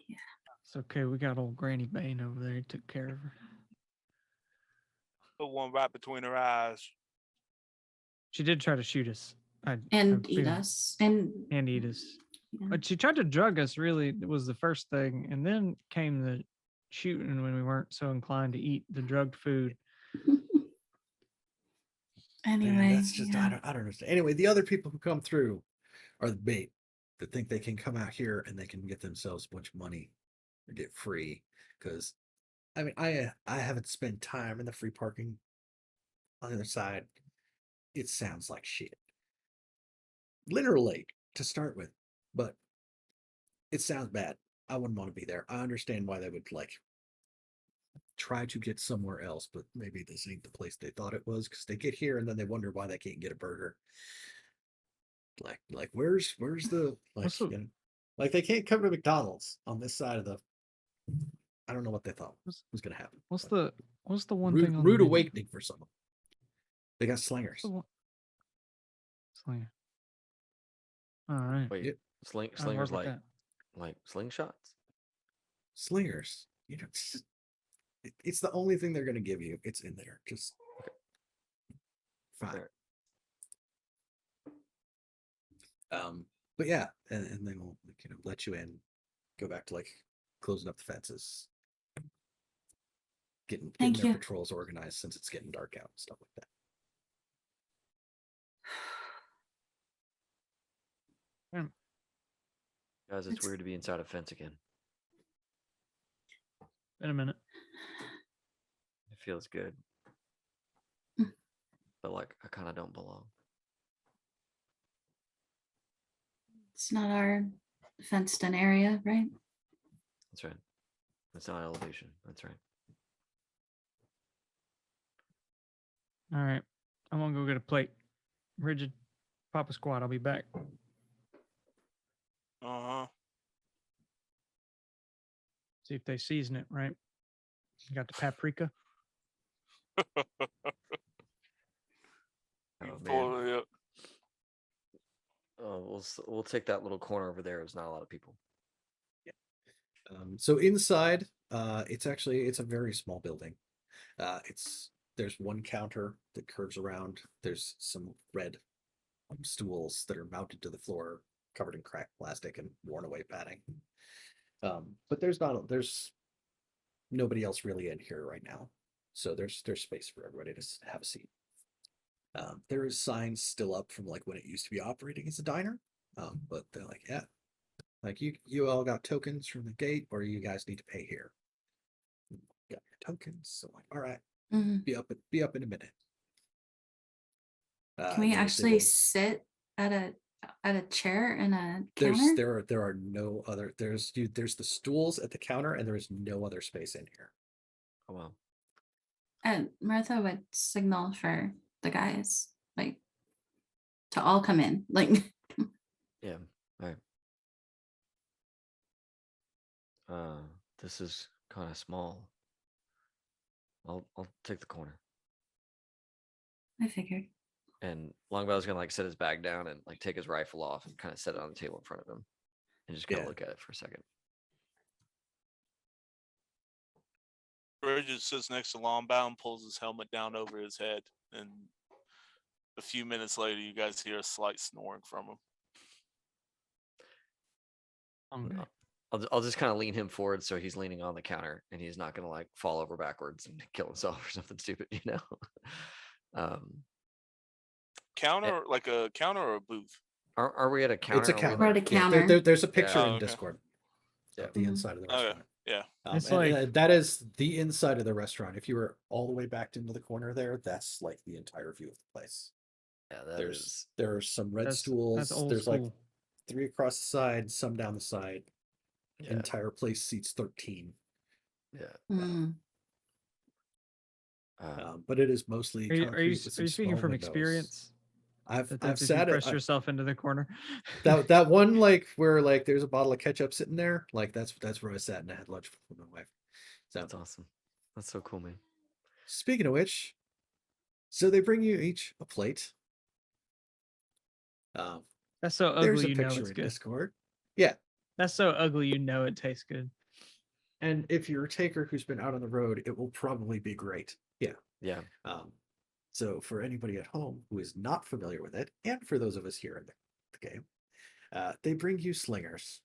Yeah. It's okay. We got old Granny Bane over there. He took care of her. Put one right between her eyes. She did try to shoot us. And eat us. And eat us. Yeah. But she tried to drug us, really, was the first thing. And then came the shooting when we weren't so inclined to eat the drugged food. Anyway. Man, that's just, I don't understand. Anyway, the other people who come through are the bait that think they can come out here and they can get themselves a bunch of money or get free. Because, I mean, I haven't spent time in the free parking on the other side. It sounds like shit. Literally, to start with. But it sounds bad. I wouldn't want to be there. I understand why they would try to get somewhere else, but maybe this ain't the place they thought it was, because they get here and then they wonder why they can't get a burger. Like where's the like they can't come to McDonald's on this side of the. I don't know what they thought was gonna happen. What's the one rude, thing on rude the awakening for some of them. They got slingers. Slinger. All right. Wait, Yep. Slingers like slingshots? Slingers. It's the only thing they're gonna give you. It's in there. Just fine. There. But yeah, and then we'll let you in, go back to closing up the fences, getting their patrols organized since it's getting dark out and stuff like that. Guys, it's weird to be inside a fence again. In a minute. It feels good. But like I kind of don't belong. It's not our fenced in area, right? That's right. That's not elevation. That's right. All right. I'm gonna go get a plate. Rigid, Papa Squad. I'll be back. Uh-huh. See if they season it right. You got the paprika. Oh man. Pull it up. Oh, we'll take that little corner over there. There's not a lot of people. So inside, it's a very small building. There's one counter that curves around. There's some red stools that are mounted to the floor, covered in cracked plastic and worn away padding. But there's nobody else really in here right now. So there's space for everybody to have a seat. There is signs still up from like when it used to be operating as a diner. But they're like, yeah, like you all got tokens from the gate, or you guys need to pay here. Got your tokens, so like, all right, be up in a minute. Can we actually sit at a chair and a counter? There are no other. There's the stools at the counter, and there is no other space in here. Oh wow. And Martha would signal for the guys, like, to all come in. Like, Yeah. All right. This is kind of small. I'll take the corner. I figured. And Longbell's gonna like set his bag down and like take his rifle off and kind of set it on the table in front of him, and just kind of look at it for a second. Bridget sits next to Longbow and pulls his helmet down over his head, and a few minutes later, you guys hear a slight snoring from him. Hungry. I'll just kind of lean him forward so he's leaning on the counter and he's not gonna like fall over backwards and kill himself or something stupid, you know. Counter, like a counter or a booth? Are we at a counter? It's a Are we, counter. We're at a like- counter. There's a picture Oh, in okay. Discord. Yeah. The inside of the restaurant. Yeah. It's And, like- that is the inside of the restaurant. If you were all the way backed into the corner there, that's like the entire view of the place. Yeah, There are some red That's stools. old There's like school. 3 across the side, some down the side. yeah, Entire place seats 13. yeah. Mm. But it is mostly Are you concrete with some speaking small from windows. experience? I've If you sat press at yourself into the corner. that one like where like there's a bottle of ketchup sitting there. Like that's where I sat and I had lunch with my wife. So That's awesome. That's so cool, man. speaking of which, so they bring you each a plate. That's so There's ugly, a you know picture it's in good. Discord. Yeah. That's so ugly, you know it tastes good. And if you're a taker who's been out on the road, it will probably be great. Yeah. Yeah. So for anybody at home who is not familiar with it, and for those of us here in the game, they bring you slingers.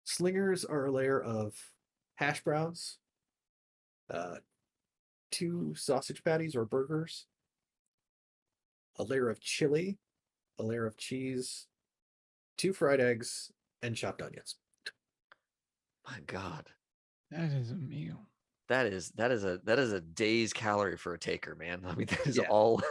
Slingers are a layer of hash browns, 2 sausage patties or burgers, a layer of chili, a layer of cheese, 2 fried eggs, and chopped onions. My God. That is a meal. That is a day's calorie for a taker, man. I mean, that is Yeah. all.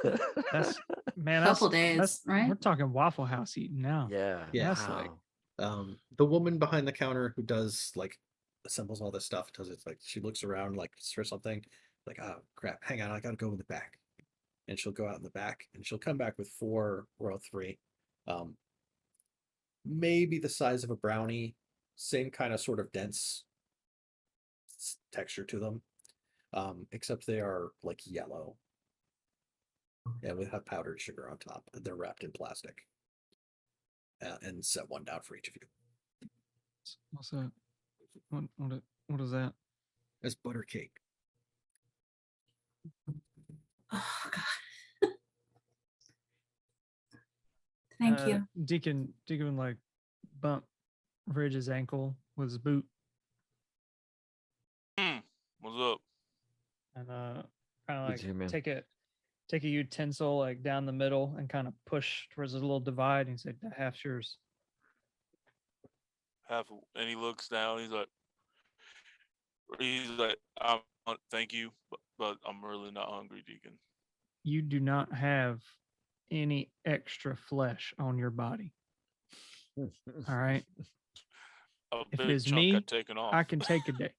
That's man. Couple that's, days, right? We're talking Waffle House eating now. Yeah. Yeah. That's like- Wow. The woman behind the counter who does like assembles all this stuff does it like she looks around like for something like, oh crap, hang on, I gotta go in the back, and she'll go out in the back and she'll come back with 4 or 3, maybe the size of a brownie, same kind of sort of dense texture to them, except they are like yellow and we have powdered sugar on top, and they're wrapped in plastic, and set one down for each of you. What's that? What is that? It's butter cake. Oh God. Thank you. Deacon like bump Ridge's ankle with his boot What's up? and kind Good to hear, man. of like take a utensil like down the middle and kind of push towards a little divide and say, "That half's yours." and he looks down. He's like, thank you, but I'm really not hungry, Deacon. You do not have any extra flesh on your body. All right. If it's me, taken off. I can take a day.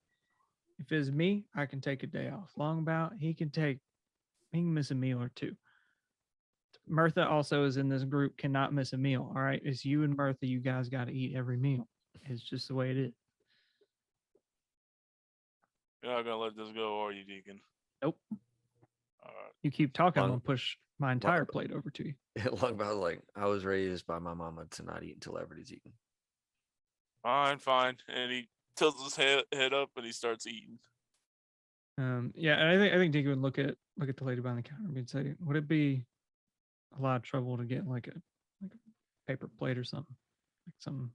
If it's me, I can take a day off. Longbow, he can miss a meal or two. Mirtha also is in this group, cannot miss a meal. All right. It's you and Mirtha. You guys got to eat every meal. It's just the way it is. You're not gonna let this go, are you, Deacon? Nope. All right. You keep talking, I'm gonna push my entire plate over to you. Longbow's like, I was raised by my mama to not eat until everybody's eaten. Fine. And he tilts his head up and he starts eating. Yeah, and I think Deacon would look at the lady behind the counter and say, would it be a lot of trouble to get like a paper plate or something? Like some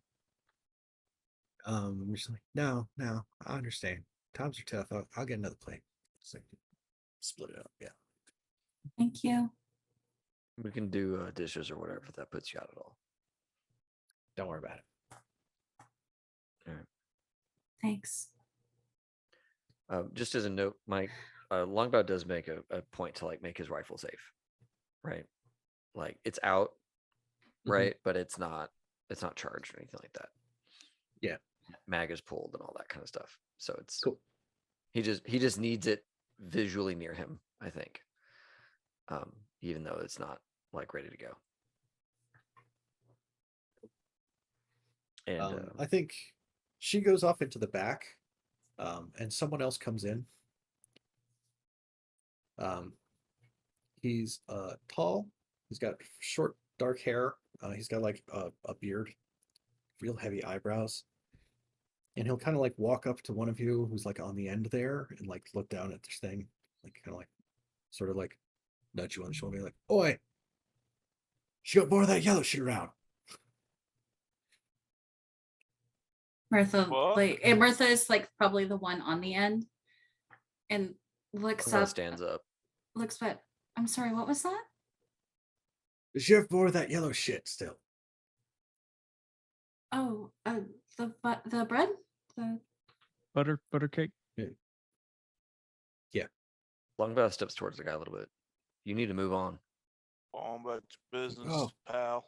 I'm just like, no, I understand. Times are tough. I'll get another plate. So split it up. Yeah. Thank you. We can do dishes or whatever if that puts you out at all. Don't worry about it. All right. Thanks. Just as a note, Mike, Longbow does make a point to like make his rifle safe, right? Like it's out, right? But it's not charged or anything like that. Yeah. Mag is pulled and all that kind of stuff. So it's cool. He just needs it visually near him, I think. Even though it's not like ready to go. And I think she goes off into the back, and someone else comes in. He's tall. He's got short, dark hair. He's got like a beard, real heavy eyebrows. And he'll kind of like walk up to one of you who's like on the end there and like look down at this thing, like kind of like sort of like nudge you on the shoulder, like, "Oi, she got more of that yellow shit around." Mirtha, What? and Mirtha is like probably the one on the end, and looks Longbow up, stands up. looks but I'm sorry, what was that? Does she have more of that yellow shit still? Oh, the bread, the butter cake. Yeah. Longbow steps towards the guy a little bit. You need to move on. On about your business, Oh. pal.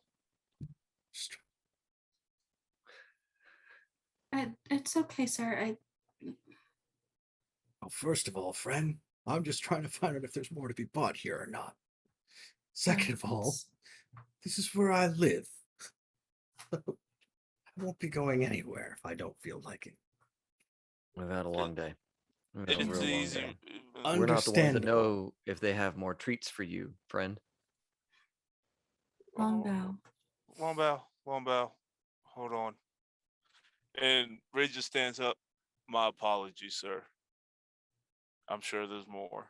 It's okay, sir. Well, first of all, friend, I'm just trying to find out if there's more to be bought here or not. Second of all, this is where I live. I won't be going anywhere if I don't feel like it. We've had a long day. We've had a It's real long easy. day. We're not the ones that Understandable. know if they have more treats for you, friend. Longbow. Longbow. Hold on. And Ray just stands up. My apologies, sir. I'm sure there's more.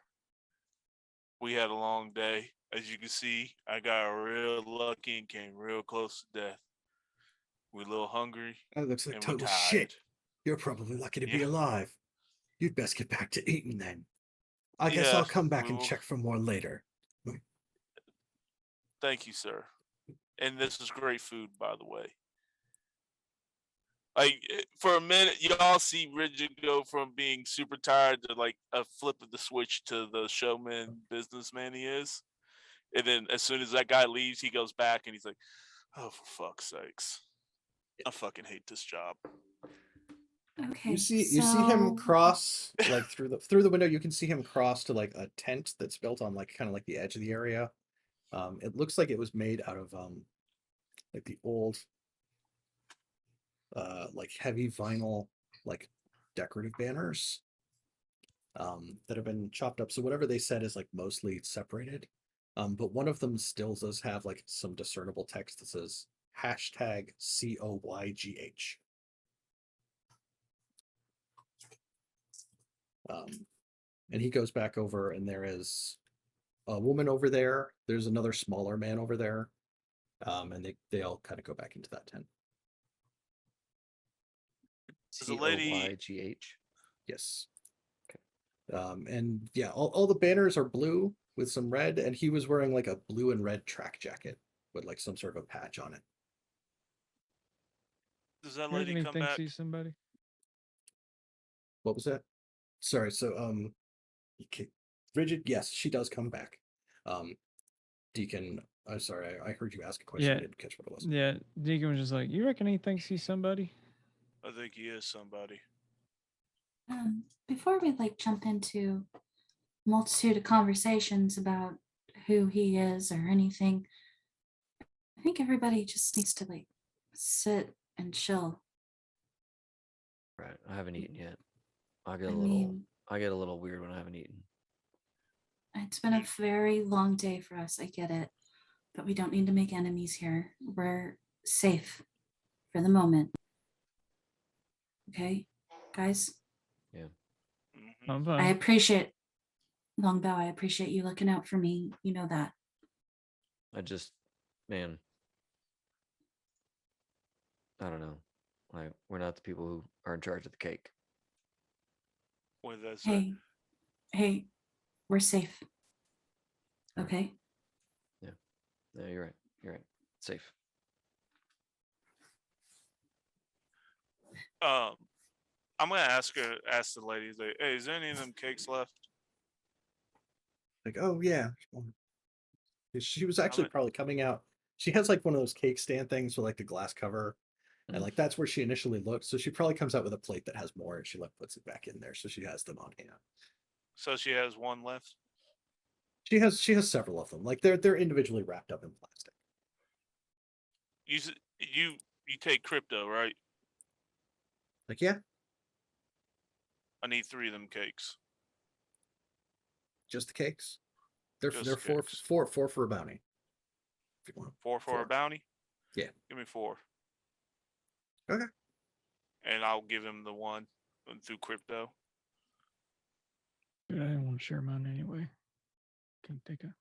We had a long day. As you can see, I got real lucky and came real close to death. We're a little hungry. That looks like and we're total tired. shit. You're probably lucky to be Yeah. alive. You'd best get back to eating then. I guess Yeah, I'll come back we and will. check for more later. Thank you, sir. And this is great food, by the way. Like for a minute, y'all see Rigid go from being super tired to like a flip of the switch to the showman businessman he is. And then as soon as that guy leaves, he goes back and he's like, "Oh, for fuck's sakes. I fucking hate this job." Okay. You see him so- cross like through the window. You can see him cross to like a tent that's built on like kind of like the edge of the area. It looks like it was made out of like the old like heavy vinyl like decorative banners that have been chopped up. So whatever they said is like mostly separated. But one of them still does have like some discernible text that says #COYGH. And he goes back over, and there is a woman over there. There's another smaller man over there. And they all kind of go back into that tent. There's a lady- COYGH. Yes. And yeah, all the banners are blue with some red, and he was wearing like a blue and red track jacket with like some sort of a patch on it. Does that You lady reckon he come thinks back? he's somebody? What was that? Sorry. So Rigid. Yes, she does come back. Deacon. I'm sorry. I heard you ask a question. Yeah. I didn't catch what it was. Yeah, Deacon was just like, you reckon he thinks he's somebody? I think he is somebody. Before we like jump into multitude of conversations about who he is or anything, I think everybody just needs to like sit and chill. Right. I haven't eaten yet. I get I a little. mean, I get a little weird when I haven't eaten. it's been a very long day for us. I get it, but we don't need to make enemies here. We're safe for the moment. Okay, guys. Mhm. I'm I fine. appreciate Longbow. I appreciate you looking out for me. You know that. I just, man, I don't know. Like, we're not the people who are in charge of the cake. What did that say? Hey, we're safe. Right. Okay. No, you're right. You're right. Safe. I'm gonna ask the ladies, like, hey, is there any of them cakes left? Like, oh yeah. She was actually gonna- probably coming out. She has like one of those cake stand things with like the glass cover. And Mhm. like that's where she initially looked. So she probably comes out with a plate that has more and she like puts it back in there. So she has them on hand. So she has one left. She has several of them. Like they're individually wrapped up in plastic. You take crypto, right? Like, yeah, I need 3 of them cakes. just the cakes. They're Just they're the four, cakes. four for a bounty. If you want. 4 for a bounty? Yeah. Give me 4. Okay. And I'll give him the one through crypto. Dude, I didn't want to share mine anyway. Can't take a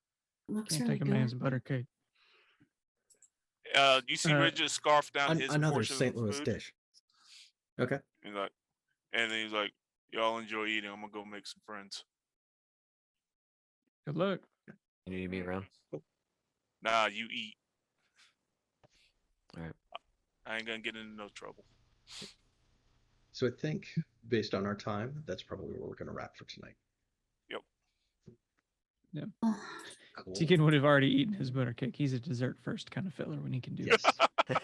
Looks can't really take a good. man's butter cake. You see Uh, Ridge's scarf down his Another portion St. of Louis food? dish. Okay. He's like, and then he's like, y'all enjoy eating. I'm gonna go make some friends. Good luck. You need me around? Nah, you eat. All right. I ain't gonna get into no trouble. So I think based on our time, that's probably where we're gonna wrap for tonight. Oh, Cool. Deacon would have already eaten his butter cake. He's a dessert first kind of filler when he can do Yes. that.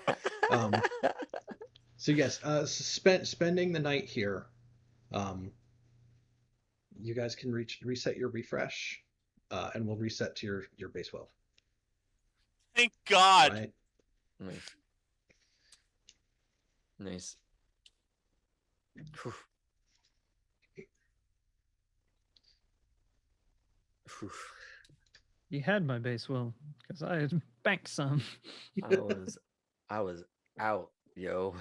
So yes, spending the night here. You guys can reset your refresh, and we'll reset to your base wealth. Thank God. Nice. Nice. Whew. Whew. You had my base well, because I had banked some. I was out, yo.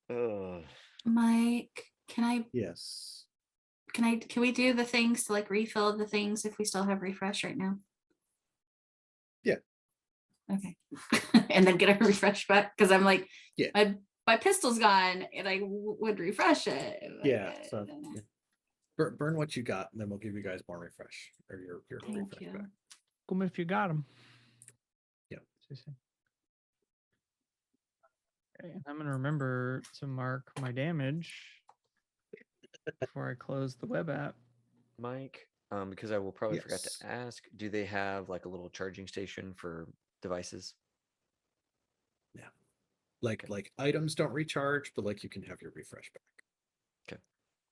Ugh. Mike, Yes. can we do the things to like refill the things if we still have refresh right now? Yeah. Okay. And then get a refresh back because I'm like, Yeah. my pistol's gone and I would refresh it. Yeah. So yeah. Burn what you got, and then we'll give you guys more refresh or your Thank refresh you. back. Come if you got them. Yeah. Okay, and I'm gonna remember to mark my damage before I close the web app. Mike, because I will probably forget Yes. to ask, do they have like a little charging station for devices? Yeah. Like items don't recharge, but like you can have your refresh back. Okay.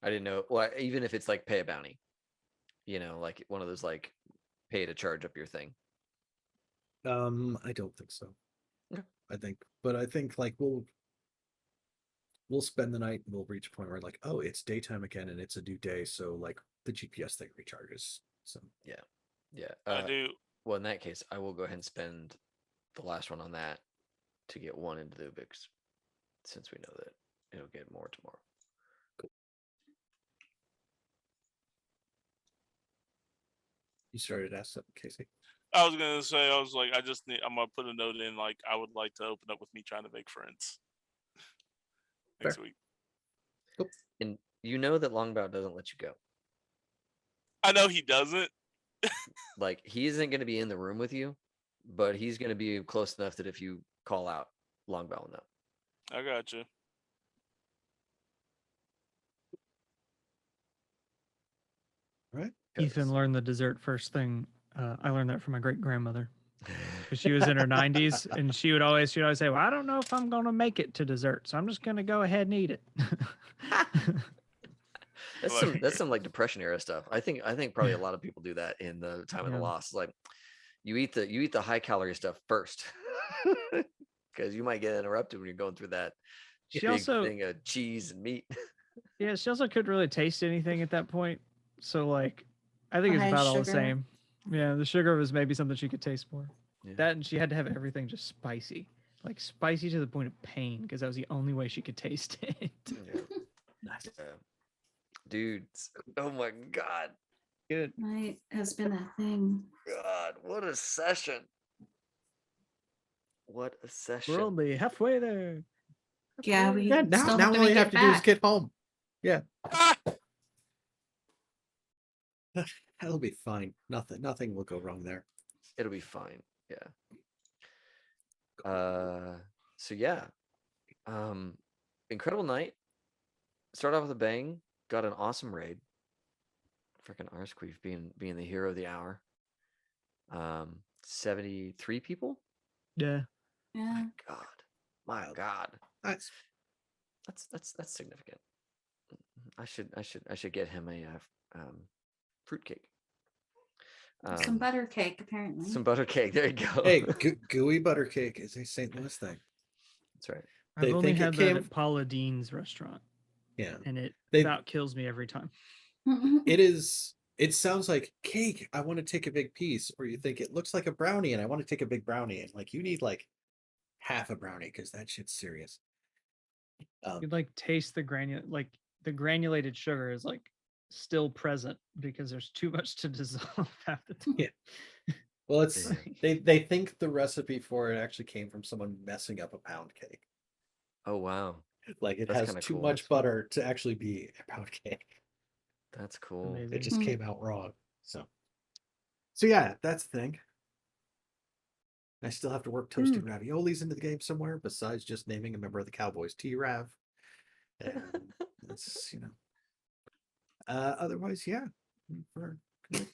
I didn't know. Well, even if it's like pay a bounty, like one of those like pay to charge up your thing. I don't think so. Okay. I think like we'll spend the night and we'll reach a point where like, oh, it's daytime again and it's a new day, so like the GPS thing recharges. So Yeah. I do. Well, in that case, I will go ahead and spend the last one on that to get one into the Ubix, since we know that it'll get more tomorrow. you started asking something, Casey. I was gonna say, I'm gonna put a note in, like, I would like to open up with me trying to make friends next Fair. week. And you know that Longbow doesn't let you go. I know he doesn't. Like, he isn't going to be in the room with you, but he's going to be close enough that if you call out, Longbow will know. I got you. Right. Ethan learned the dessert first thing. I learned that from my great grandmother. Because she was in her 90s, and she'd always say, "Well, I don't know if I'm gonna make it to dessert, so I'm just gonna go ahead and eat it." That's some like depression era stuff. I think probably a lot of people do that in the time of the loss. It's like you eat the high calorie stuff first, because you might get interrupted when you're going through that big thing of cheese and meat. Yeah, she also couldn't really taste anything at that point, so like I think it's about all the same. Yeah, the sugar was maybe something she could taste more. Yeah. That, and she had to have everything just spicy, like spicy to the point of pain, because that was the only way she could taste it. Yeah. Nice. Dudes, oh my god. Good. Night has been a thing. God, what a session. What a session. We're only halfway there. Yeah, we Yeah, now still now have to all you make have it to do is back. get home. Yeah. Ah! That'll be fine. Nothing will go wrong there. It'll be fine. Yeah. So yeah. Incredible night. Start off with a bang. Got an awesome raid. Freaking Arsqueef being the hero of the hour. 73 people. Yeah. Yeah. My God. That's That's significant. I should get him a fruitcake. Some butter cake, apparently. Some butter cake. There you go. hey, gooey butter cake is a St. Louis thing. That's right. They I've only think it had came- that at Paula Dean's restaurant, Yeah. and it They- about kills me every time. It sounds like cake. I want to take a big piece, or you think it looks like a brownie, and I want to take a big brownie, and like you need like half a brownie because that shit's serious. You'd like taste the granulated sugar is like still present because there's too much to dissolve half the time. Yeah. Well, it's Yeah. they think the recipe for it actually came from someone messing up a pound cake. Oh wow. Like it That's has kinda too cool. much butter to actually be a pound cake. That's cool. Amazing. It just Mm. came out wrong. So yeah, that's the thing. I still have to work toasting raviolis into the game somewhere besides just naming a member of the Cowboys T-Rav. And that's, otherwise, yeah. We're gonna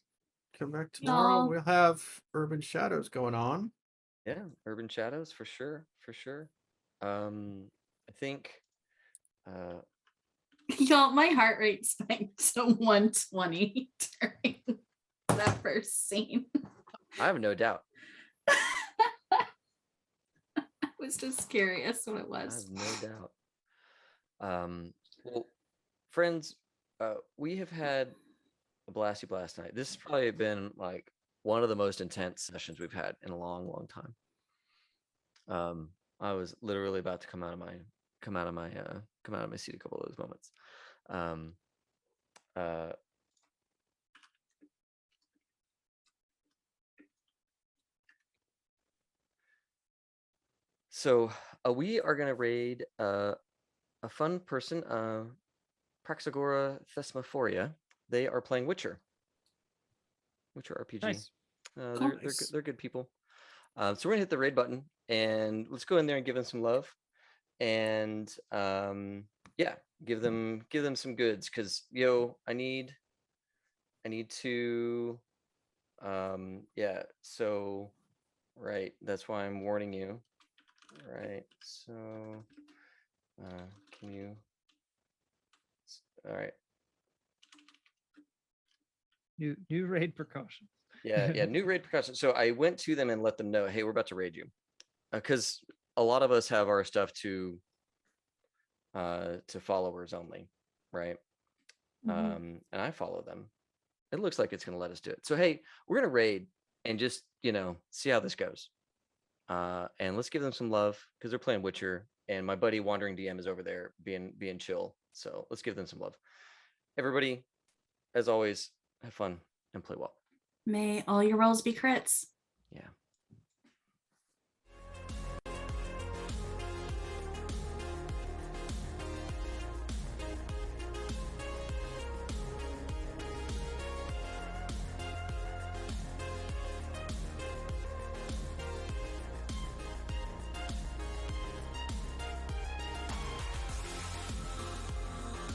come back tomorrow. Y'all- We'll have Urban Shadows going on. Yeah, Urban Shadows for sure. I think Y'all, my heart rate spiked to 120 during that first scene. I have no doubt. I was just curious what it I was. have no doubt. Well, friends, we have had a blasty blast night. This has probably been like one of the most intense sessions we've had in a long, long time. I was literally about to come out of my seat a couple of those moments. So we are gonna raid a fun person, Praxagora Thesmophoria. They are playing Witcher RPG. Nice. They're good people. So we're gonna hit the raid button and let's go in there and give them some love, and yeah, give them some goods, because I need to yeah. So right, that's why I'm warning you. Right, so can you? All right. New raid precaution. Yeah, new raid precaution. So I went to them and let them know, hey, we're about to raid you, because a lot of us have our stuff to followers only, right? And I follow them. It looks like it's going to let us do it. So hey, we're going to raid and just see how this goes. And let's give them some love because they're playing Witcher, and my buddy Wandering DM is over there being chill. So let's give them some love. Everybody, as always, have fun and play well. May all your rolls be crits.